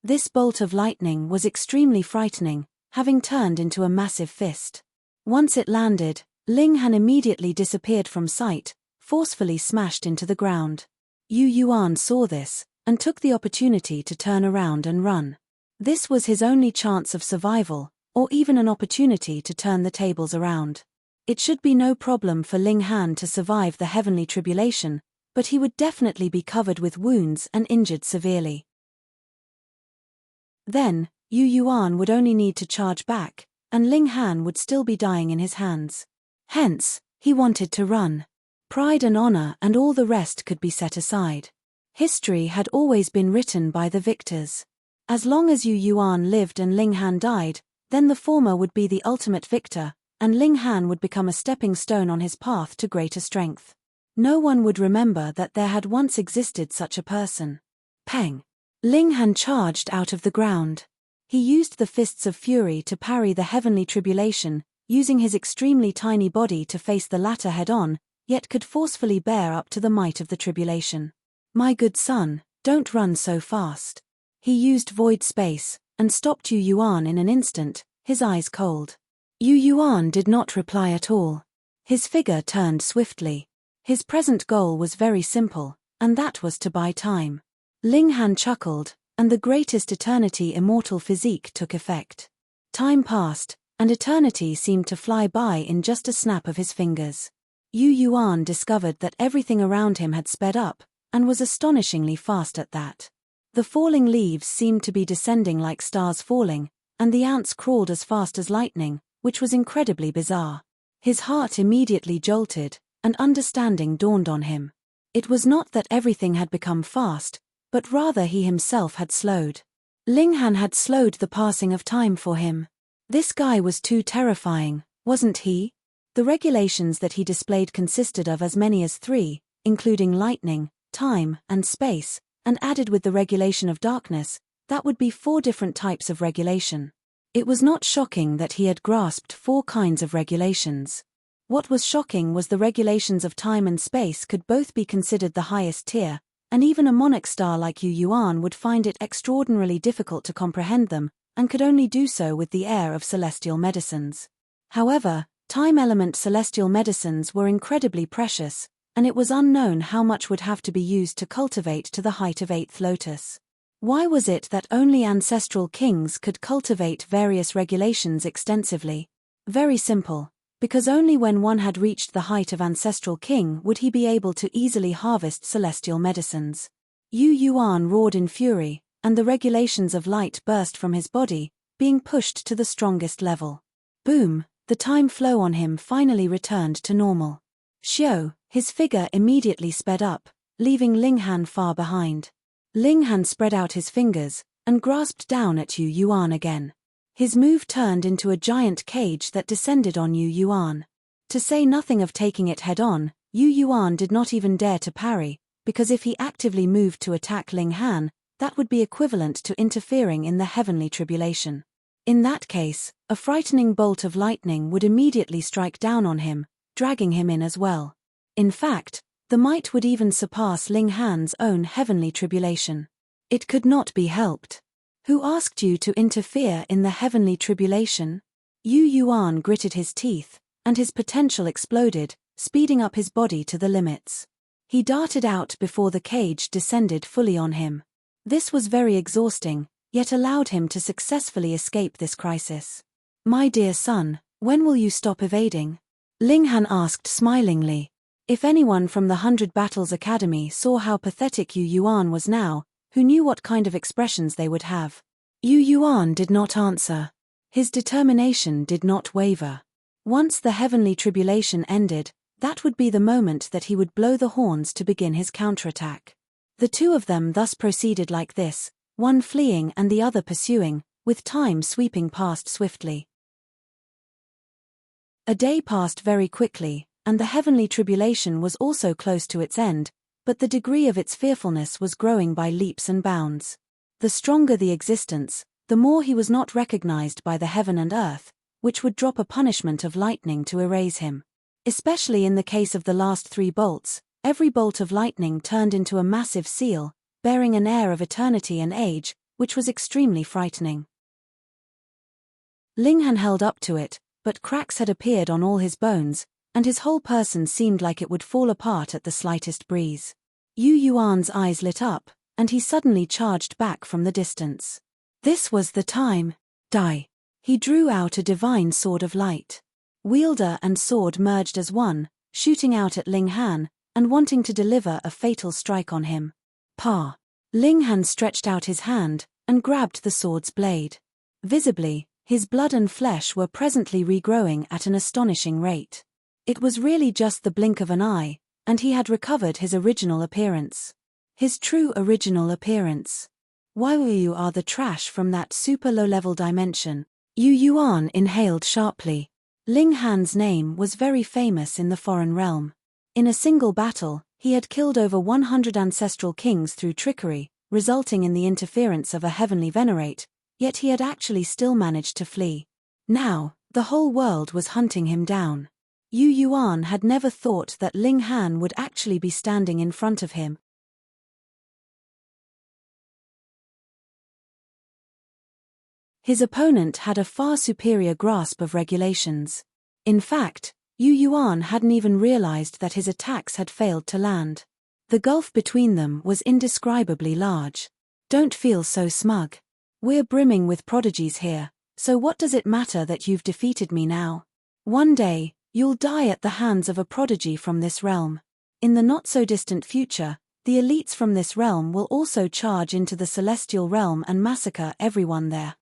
This bolt of lightning was extremely frightening, having turned into a massive fist. Once it landed, Ling Han immediately disappeared from sight, forcefully smashed into the ground. Yu Yuan saw this, and took the opportunity to turn around and run. This was his only chance of survival, or even an opportunity to turn the tables around. It should be no problem for Ling Han to survive the heavenly tribulation, but he would definitely be covered with wounds and injured severely. Then, Yu Yuan would only need to charge back, and Ling Han would still be dying in his hands. Hence, he wanted to run. Pride and honor and all the rest could be set aside. History had always been written by the victors. As long as Yu Yuan lived and Ling Han died, then the former would be the ultimate victor, and Ling Han would become a stepping stone on his path to greater strength. No one would remember that there had once existed such a person. Peng! Ling Han charged out of the ground. He used the fists of fury to parry the heavenly tribulation, using his extremely tiny body to face the latter head-on, yet could forcefully bear up to the might of the tribulation. My good son, don't run so fast. He used void space, and stopped Yu Yuan in an instant, his eyes cold. Yu Yuan did not reply at all. His figure turned swiftly. His present goal was very simple, and that was to buy time. Ling Han chuckled, and the greatest eternity immortal physique took effect. Time passed, and eternity seemed to fly by in just a snap of his fingers. Yu Yuan discovered that everything around him had sped up, and was astonishingly fast at that. The falling leaves seemed to be descending like stars falling, and the ants crawled as fast as lightning, which was incredibly bizarre. His heart immediately jolted, and understanding dawned on him. It was not that everything had become fast, but rather he himself had slowed. Ling Han had slowed the passing of time for him. This guy was too terrifying, wasn't he? The regulations that he displayed consisted of as many as 3, including lightning, time, and space, and added with the regulation of darkness, that would be 4 different types of regulation. It was not shocking that he had grasped 4 kinds of regulations. What was shocking was the regulations of time and space could both be considered the highest tier, and even a monarch star like Yu Yuan would find it extraordinarily difficult to comprehend them, and could only do so with the air of celestial medicines. However, time-element celestial medicines were incredibly precious, and it was unknown how much would have to be used to cultivate to the height of 8th lotus. Why was it that only ancestral kings could cultivate various regulations extensively? Very simple. Because only when one had reached the height of ancestral king would he be able to easily harvest celestial medicines. Yu Yuan roared in fury, and the regulations of light burst from his body, being pushed to the strongest level. Boom! The time flow on him finally returned to normal. Xiao, his figure immediately sped up, leaving Ling Han far behind. Ling Han spread out his fingers, and grasped down at Yu Yuan again. His move turned into a giant cage that descended on Yu Yuan. To say nothing of taking it head-on, Yu Yuan did not even dare to parry, because if he actively moved to attack Ling Han, that would be equivalent to interfering in the heavenly tribulation. In that case, a frightening bolt of lightning would immediately strike down on him, dragging him in as well. In fact, the might would even surpass Ling Han's own heavenly tribulation. It could not be helped. Who asked you to interfere in the heavenly tribulation? Yu Yuan gritted his teeth, and his potential exploded, speeding up his body to the limits. He darted out before the cage descended fully on him. This was very exhausting, yet allowed him to successfully escape this crisis. My dear son, when will you stop evading? Ling Han asked smilingly. If anyone from the 100 Battles Academy saw how pathetic Yu Yuan was now, who knew what kind of expressions they would have? Yu Yuan did not answer. His determination did not waver. Once the heavenly tribulation ended, that would be the moment that he would blow the horns to begin his counterattack. The two of them thus proceeded like this, one fleeing and the other pursuing, with time sweeping past swiftly. A day passed very quickly, and the heavenly tribulation was also close to its end, but the degree of its fearfulness was growing by leaps and bounds. The stronger the existence, the more he was not recognized by the heaven and earth, which would drop a punishment of lightning to erase him. Especially in the case of the last 3 bolts, every bolt of lightning turned into a massive seal, bearing an air of eternity and age, which was extremely frightening. Ling Han held up to it, but cracks had appeared on all his bones, and his whole person seemed like it would fall apart at the slightest breeze. Yu Yuan's eyes lit up, and he suddenly charged back from the distance. This was the time. Die. He drew out a divine sword of light. Wielder and sword merged as one, shooting out at Ling Han, and wanting to deliver a fatal strike on him. Pa. Ling Han stretched out his hand, and grabbed the sword's blade. Visibly, his blood and flesh were presently regrowing at an astonishing rate. It was really just the blink of an eye, and he had recovered his original appearance. His true original appearance. Why you are the trash from that super low-level dimension? Yu Yuan inhaled sharply. Ling Han's name was very famous in the foreign realm. In a single battle, he had killed over 100 ancestral kings through trickery, resulting in the interference of a heavenly venerate, yet he had actually still managed to flee. Now, the whole world was hunting him down. Yu Yuan had never thought that Ling Han would actually be standing in front of him. His opponent had a far superior grasp of regulations. In fact, Yu Yuan hadn't even realized that his attacks had failed to land. The gulf between them was indescribably large. Don't feel so smug. We're brimming with prodigies here, so what does it matter that you've defeated me now? One day, you'll die at the hands of a prodigy from this realm. In the not-so-distant future, the elites from this realm will also charge into the celestial realm and massacre everyone there.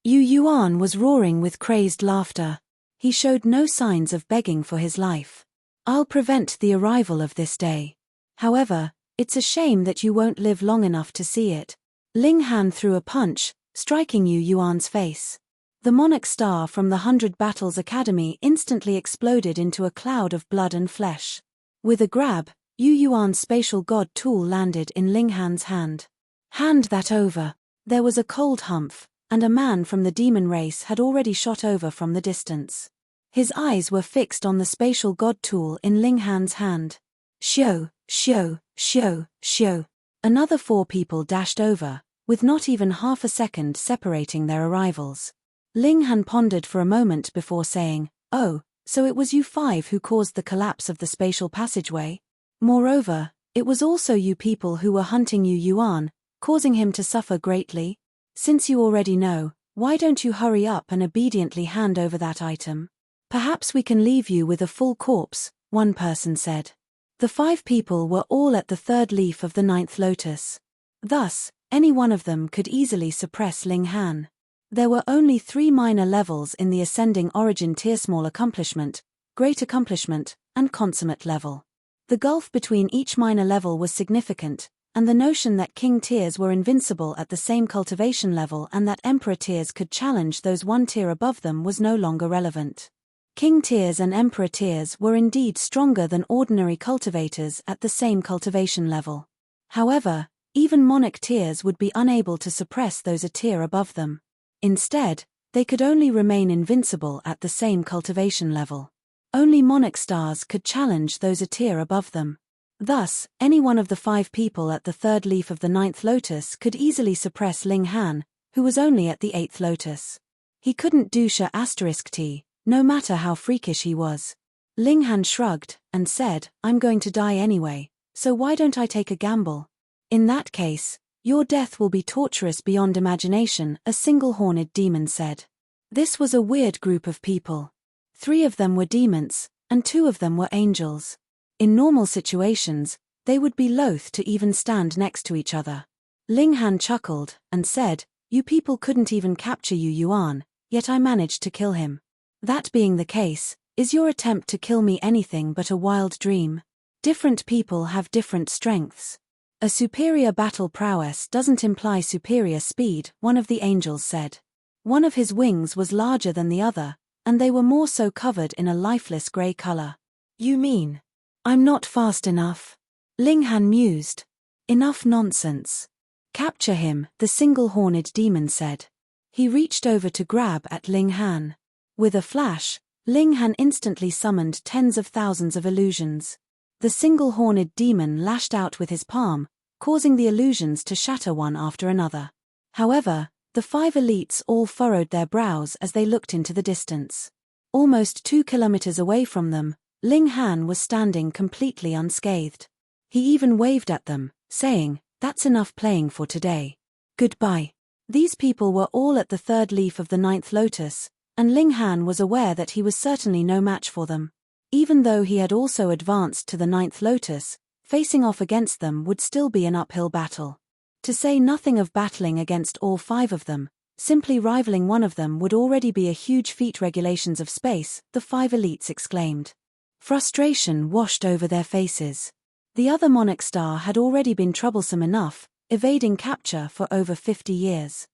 Yu Yuan was roaring with crazed laughter. He showed no signs of begging for his life. I'll prevent the arrival of this day. However, it's a shame that you won't live long enough to see it. Ling Han threw a punch, striking Yu Yuan's face. The monarch star from the 100 Battles Academy instantly exploded into a cloud of blood and flesh. With a grab, Yu Yuan's spatial god tool landed in Ling Han's hand. Hand that over. There was a cold humph, and a man from the demon race had already shot over from the distance. His eyes were fixed on the spatial god tool in Ling Han's hand. Shio, shio, shio, shio. Another 4 people dashed over, with not even half a second separating their arrivals. Ling Han pondered for a moment before saying, "Oh, so it was you 5 who caused the collapse of the spatial passageway? Moreover, it was also you people who were hunting Yu Yuan, causing him to suffer greatly? Since you already know, why don't you hurry up and obediently hand over that item? Perhaps we can leave you with a full corpse," one person said. The 5 people were all at the 3rd leaf of the 9th lotus. Thus, any one of them could easily suppress Ling Han. There were only 3 minor levels in the ascending origin tier: small accomplishment, great accomplishment, and consummate level. The gulf between each minor level was significant, and the notion that king tiers were invincible at the same cultivation level and that emperor tiers could challenge those 1 tier above them was no longer relevant. King tiers and emperor tiers were indeed stronger than ordinary cultivators at the same cultivation level. However, even monarch tiers would be unable to suppress those a tier above them. Instead, they could only remain invincible at the same cultivation level. Only monarch stars could challenge those a tier above them. Thus, any one of the 5 people at the 3rd leaf of the 9th lotus could easily suppress Ling Han, who was only at the 8th lotus. He couldn't do **T, no matter how freakish he was. Ling Han shrugged, and said, "I'm going to die anyway, so why don't I take a gamble? In that case, your death will be torturous beyond imagination," a single-horned demon said. This was a weird group of people. 3 of them were demons, and 2 of them were angels. In normal situations, they would be loath to even stand next to each other. Ling Han chuckled, and said, "You people couldn't even capture Yu Yuan, yet I managed to kill him. That being the case, is your attempt to kill me anything but a wild dream? Different people have different strengths. A superior battle prowess doesn't imply superior speed," one of the angels said. One of his wings was larger than the other, and they were more so covered in a lifeless grey color. "You mean I'm not fast enough?" Ling Han mused. "Enough nonsense. Capture him," the single-horned demon said. He reached over to grab at Ling Han. With a flash, Ling Han instantly summoned tens of thousands of illusions. The single-horned demon lashed out with his palm, causing the illusions to shatter one after another. However, the 5 elites all furrowed their brows as they looked into the distance. Almost 2 kilometers away from them, Ling Han was standing completely unscathed. He even waved at them, saying, "That's enough playing for today. Goodbye." These people were all at the 3rd leaf of the 9th lotus, and Ling Han was aware that he was certainly no match for them. Even though he had also advanced to the 9th lotus, facing off against them would still be an uphill battle. To say nothing of battling against all 5 of them, simply rivaling one of them would already be a huge feat. Regulations of space, the 5 elites exclaimed. Frustration washed over their faces. The other monarch star had already been troublesome enough, evading capture for over 50 years.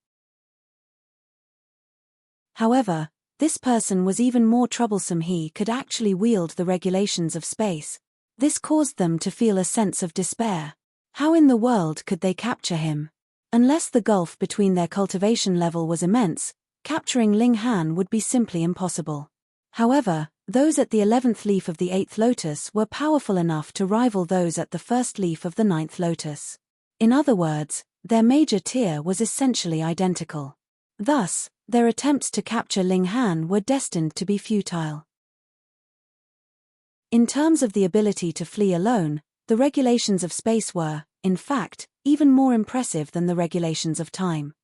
However, this person was even more troublesome. He could actually wield the regulations of space. This caused them to feel a sense of despair. How in the world could they capture him? Unless the gulf between their cultivation level was immense, capturing Ling Han would be simply impossible. However, those at the 11th leaf of the 8th lotus were powerful enough to rival those at the 1st leaf of the 9th lotus. In other words, their major tier was essentially identical. Thus, their attempts to capture Ling Han were destined to be futile. In terms of the ability to flee alone, the regulations of space were, in fact, even more impressive than the regulations of time.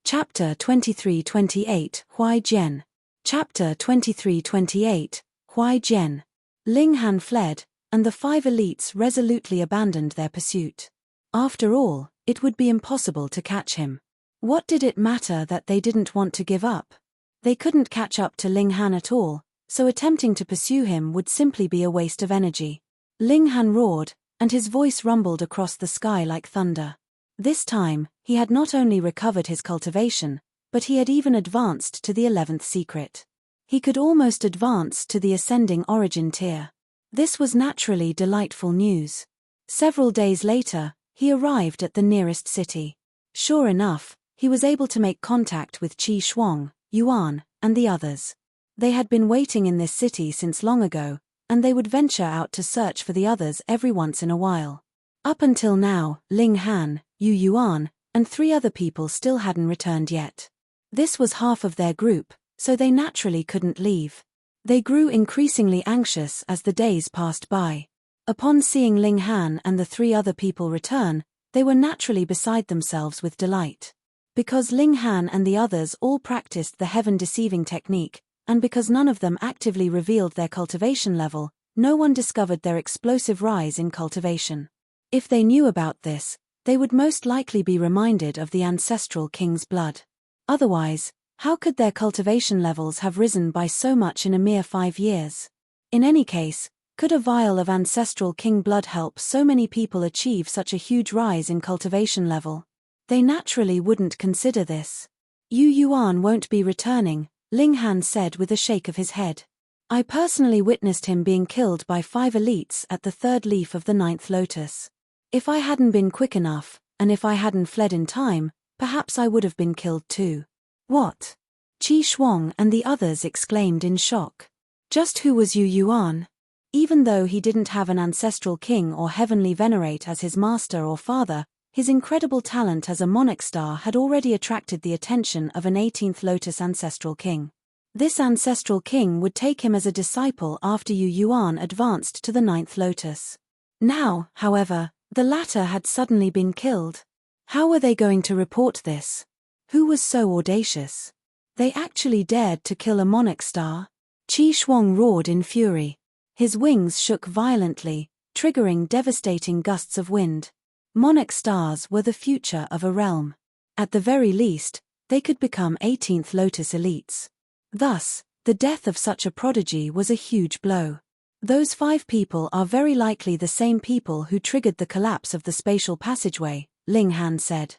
Chapter 23-28, Huai Jian. Chapter 23-28, Huai Jian. Ling Han fled, and the 5 elites resolutely abandoned their pursuit. After all, it would be impossible to catch him. What did it matter that they didn't want to give up? They couldn't catch up to Ling Han at all, so attempting to pursue him would simply be a waste of energy. Ling Han roared, and his voice rumbled across the sky like thunder. This time, he had not only recovered his cultivation, but he had even advanced to the 11th secret. He could almost advance to the ascending origin tier. This was naturally delightful news. Several days later, he arrived at the nearest city. Sure enough, he was able to make contact with Qi Shuang, Yuan, and the others. They had been waiting in this city since long ago, and they would venture out to search for the others every once in a while. Up until now, Ling Han, Yu Yuan, and 3 other people still hadn't returned yet. This was half of their group, so they naturally couldn't leave. They grew increasingly anxious as the days passed by. Upon seeing Ling Han and the 3 other people return, they were naturally beside themselves with delight. Because Ling Han and the others all practiced the heaven-deceiving technique, and because none of them actively revealed their cultivation level, no one discovered their explosive rise in cultivation. If they knew about this, they would most likely be reminded of the ancestral king's blood. Otherwise, how could their cultivation levels have risen by so much in a mere 5 years? In any case, could a vial of ancestral king blood help so many people achieve such a huge rise in cultivation level? They naturally wouldn't consider this. Yu Yuan won't be returning, Ling Han said with a shake of his head. I personally witnessed him being killed by 5 elites at the 3rd leaf of the 9th lotus. If I hadn't been quick enough, and if I hadn't fled in time, perhaps I would have been killed too. What? Qi Shuang and the others exclaimed in shock. Just who was Yu Yuan? Even though he didn't have an ancestral king or heavenly venerate as his master or father, his incredible talent as a monarch star had already attracted the attention of an 18th lotus ancestral king. This ancestral king would take him as a disciple after Yu Yuan advanced to the 9th lotus. Now, however, the latter had suddenly been killed. How were they going to report this? Who was so audacious? They actually dared to kill a monarch star? Qi Shuang roared in fury. His wings shook violently, triggering devastating gusts of wind. Monarch stars were the future of a realm. At the very least, they could become 18th lotus elites. Thus, the death of such a prodigy was a huge blow. Those 5 people are very likely the same people who triggered the collapse of the spatial passageway, Ling Han said.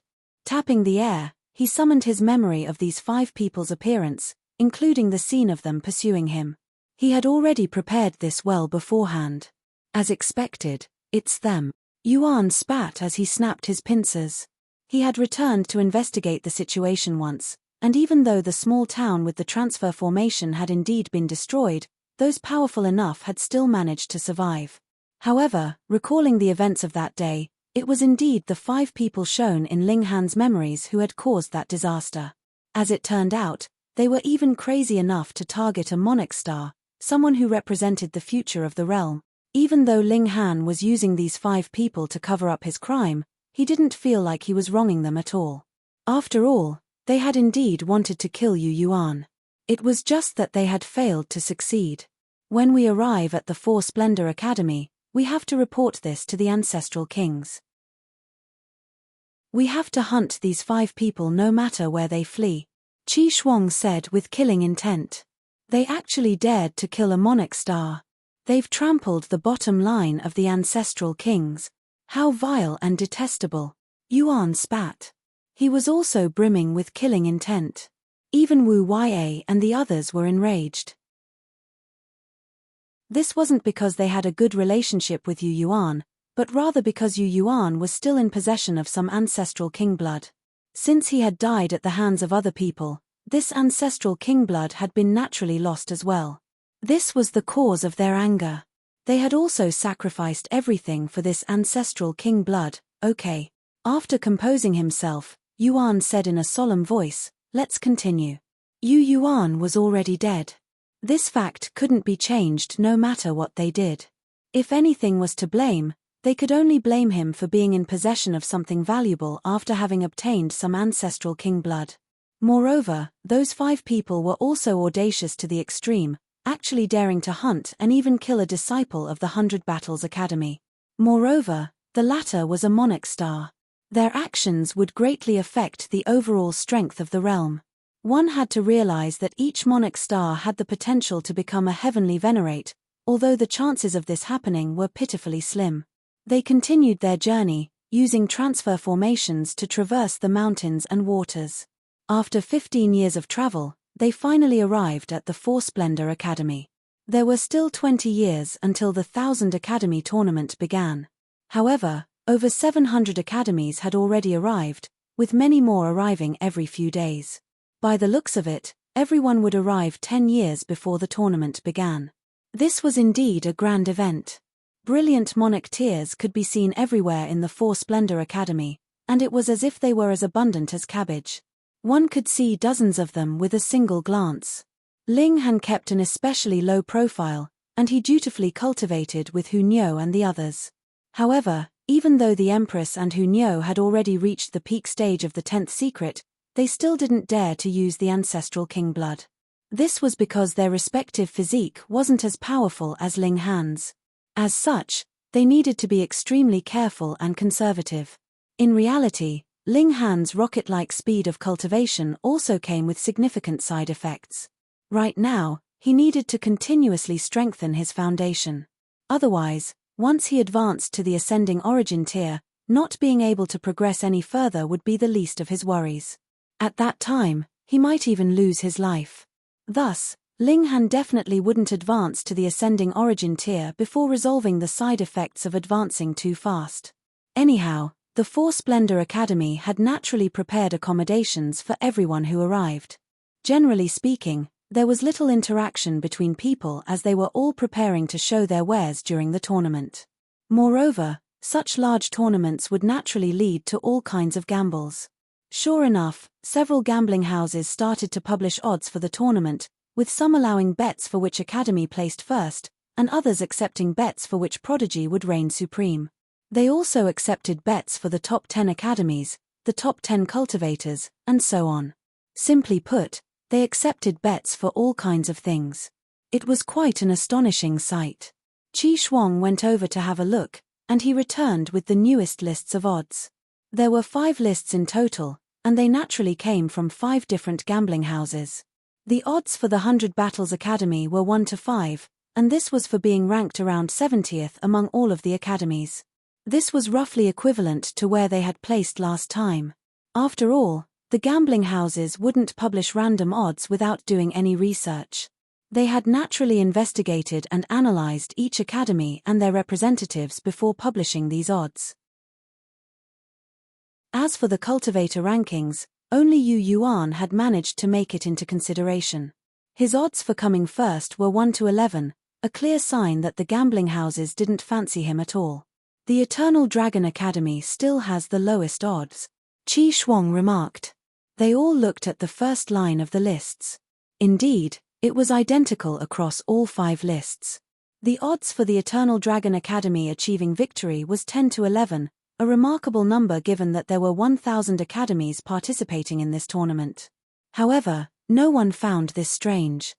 Tapping the air, he summoned his memory of these 5 people's appearance, including the scene of them pursuing him. He had already prepared this well beforehand. As expected, it's them. Yuan spat as he snapped his pincers. He had returned to investigate the situation once, and even though the small town with the transfer formation had indeed been destroyed, those powerful enough had still managed to survive. However, recalling the events of that day, it was indeed the 5 people shown in Ling Han's memories who had caused that disaster. As it turned out, they were even crazy enough to target a monarch star, someone who represented the future of the realm. Even though Ling Han was using these 5 people to cover up his crime, he didn't feel like he was wronging them at all. After all, they had indeed wanted to kill Yu Yuan. It was just that they had failed to succeed. When we arrive at the 4 Splendor Academy, we have to report this to the ancestral kings. We have to hunt these 5 people no matter where they flee, Qi Shuang said with killing intent. They actually dared to kill a monarch star. They've trampled the bottom line of the ancestral kings. How vile and detestable. Yuan spat. He was also brimming with killing intent. Even Wu Ya and the others were enraged. This wasn't because they had a good relationship with Yu Yuan, but rather because Yu Yuan was still in possession of some ancestral king blood. Since he had died at the hands of other people, this ancestral king blood had been naturally lost as well. This was the cause of their anger. They had also sacrificed everything for this ancestral king blood. Okay. After composing himself, Yuan said in a solemn voice, "Let's continue." Yu Yuan was already dead. This fact couldn't be changed no matter what they did. If anything was to blame, they could only blame him for being in possession of something valuable after having obtained some ancestral king blood. Moreover, those 5 people were also audacious to the extreme, actually daring to hunt and even kill a disciple of the 100 Battles Academy. Moreover, the latter was a monarch star. Their actions would greatly affect the overall strength of the realm. One had to realize that each monarch star had the potential to become a heavenly venerate, although the chances of this happening were pitifully slim. They continued their journey, using transfer formations to traverse the mountains and waters. After 15 years of travel, they finally arrived at the 4 Splendor Academy. There were still 20 years until the 1000 Academy tournament began. However, over 700 academies had already arrived, with many more arriving every few days. By the looks of it, everyone would arrive 10 years before the tournament began. This was indeed a grand event. Brilliant monarch tears could be seen everywhere in the 4 Splendor Academy, and it was as if they were as abundant as cabbage. One could see dozens of them with a single glance. Ling Han kept an especially low profile, and he dutifully cultivated with Hu Niu and the others. However, even though the Empress and Hu Niu had already reached the peak stage of the 10th secret, they still didn't dare to use the ancestral king blood. This was because their respective physique wasn't as powerful as Ling Han's. As such, they needed to be extremely careful and conservative. In reality, Ling Han's rocket-like speed of cultivation also came with significant side effects. Right now, he needed to continuously strengthen his foundation. Otherwise, once he advanced to the ascending origin tier, not being able to progress any further would be the least of his worries. At that time, he might even lose his life. Thus, Ling Han definitely wouldn't advance to the ascending origin tier before resolving the side effects of advancing too fast. Anyhow, the 4 Splendor Academy had naturally prepared accommodations for everyone who arrived. Generally speaking, there was little interaction between people as they were all preparing to show their wares during the tournament. Moreover, such large tournaments would naturally lead to all kinds of gambles. Sure enough, several gambling houses started to publish odds for the tournament, with some allowing bets for which academy placed first, and others accepting bets for which prodigy would reign supreme. They also accepted bets for the top 10 academies, the top 10 cultivators, and so on. Simply put, they accepted bets for all kinds of things. It was quite an astonishing sight. Qi Shuang went over to have a look, and he returned with the newest lists of odds. There were 5 lists in total, and they naturally came from 5 different gambling houses. The odds for the 100 Battles Academy were 1 to 5, and this was for being ranked around 70th among all of the academies. This was roughly equivalent to where they had placed last time. After all, the gambling houses wouldn't publish random odds without doing any research. They had naturally investigated and analyzed each academy and their representatives before publishing these odds. As for the cultivator rankings, only Yu Yuan had managed to make it into consideration. His odds for coming first were 1 to 11, a clear sign that the gambling houses didn't fancy him at all. The Eternal Dragon Academy still has the lowest odds, Qi Shuang remarked. They all looked at the first line of the lists. Indeed, it was identical across all 5 lists. The odds for the Eternal Dragon Academy achieving victory was 10 to 11, a remarkable number given that there were 1,000 academies participating in this tournament. However, no one found this strange.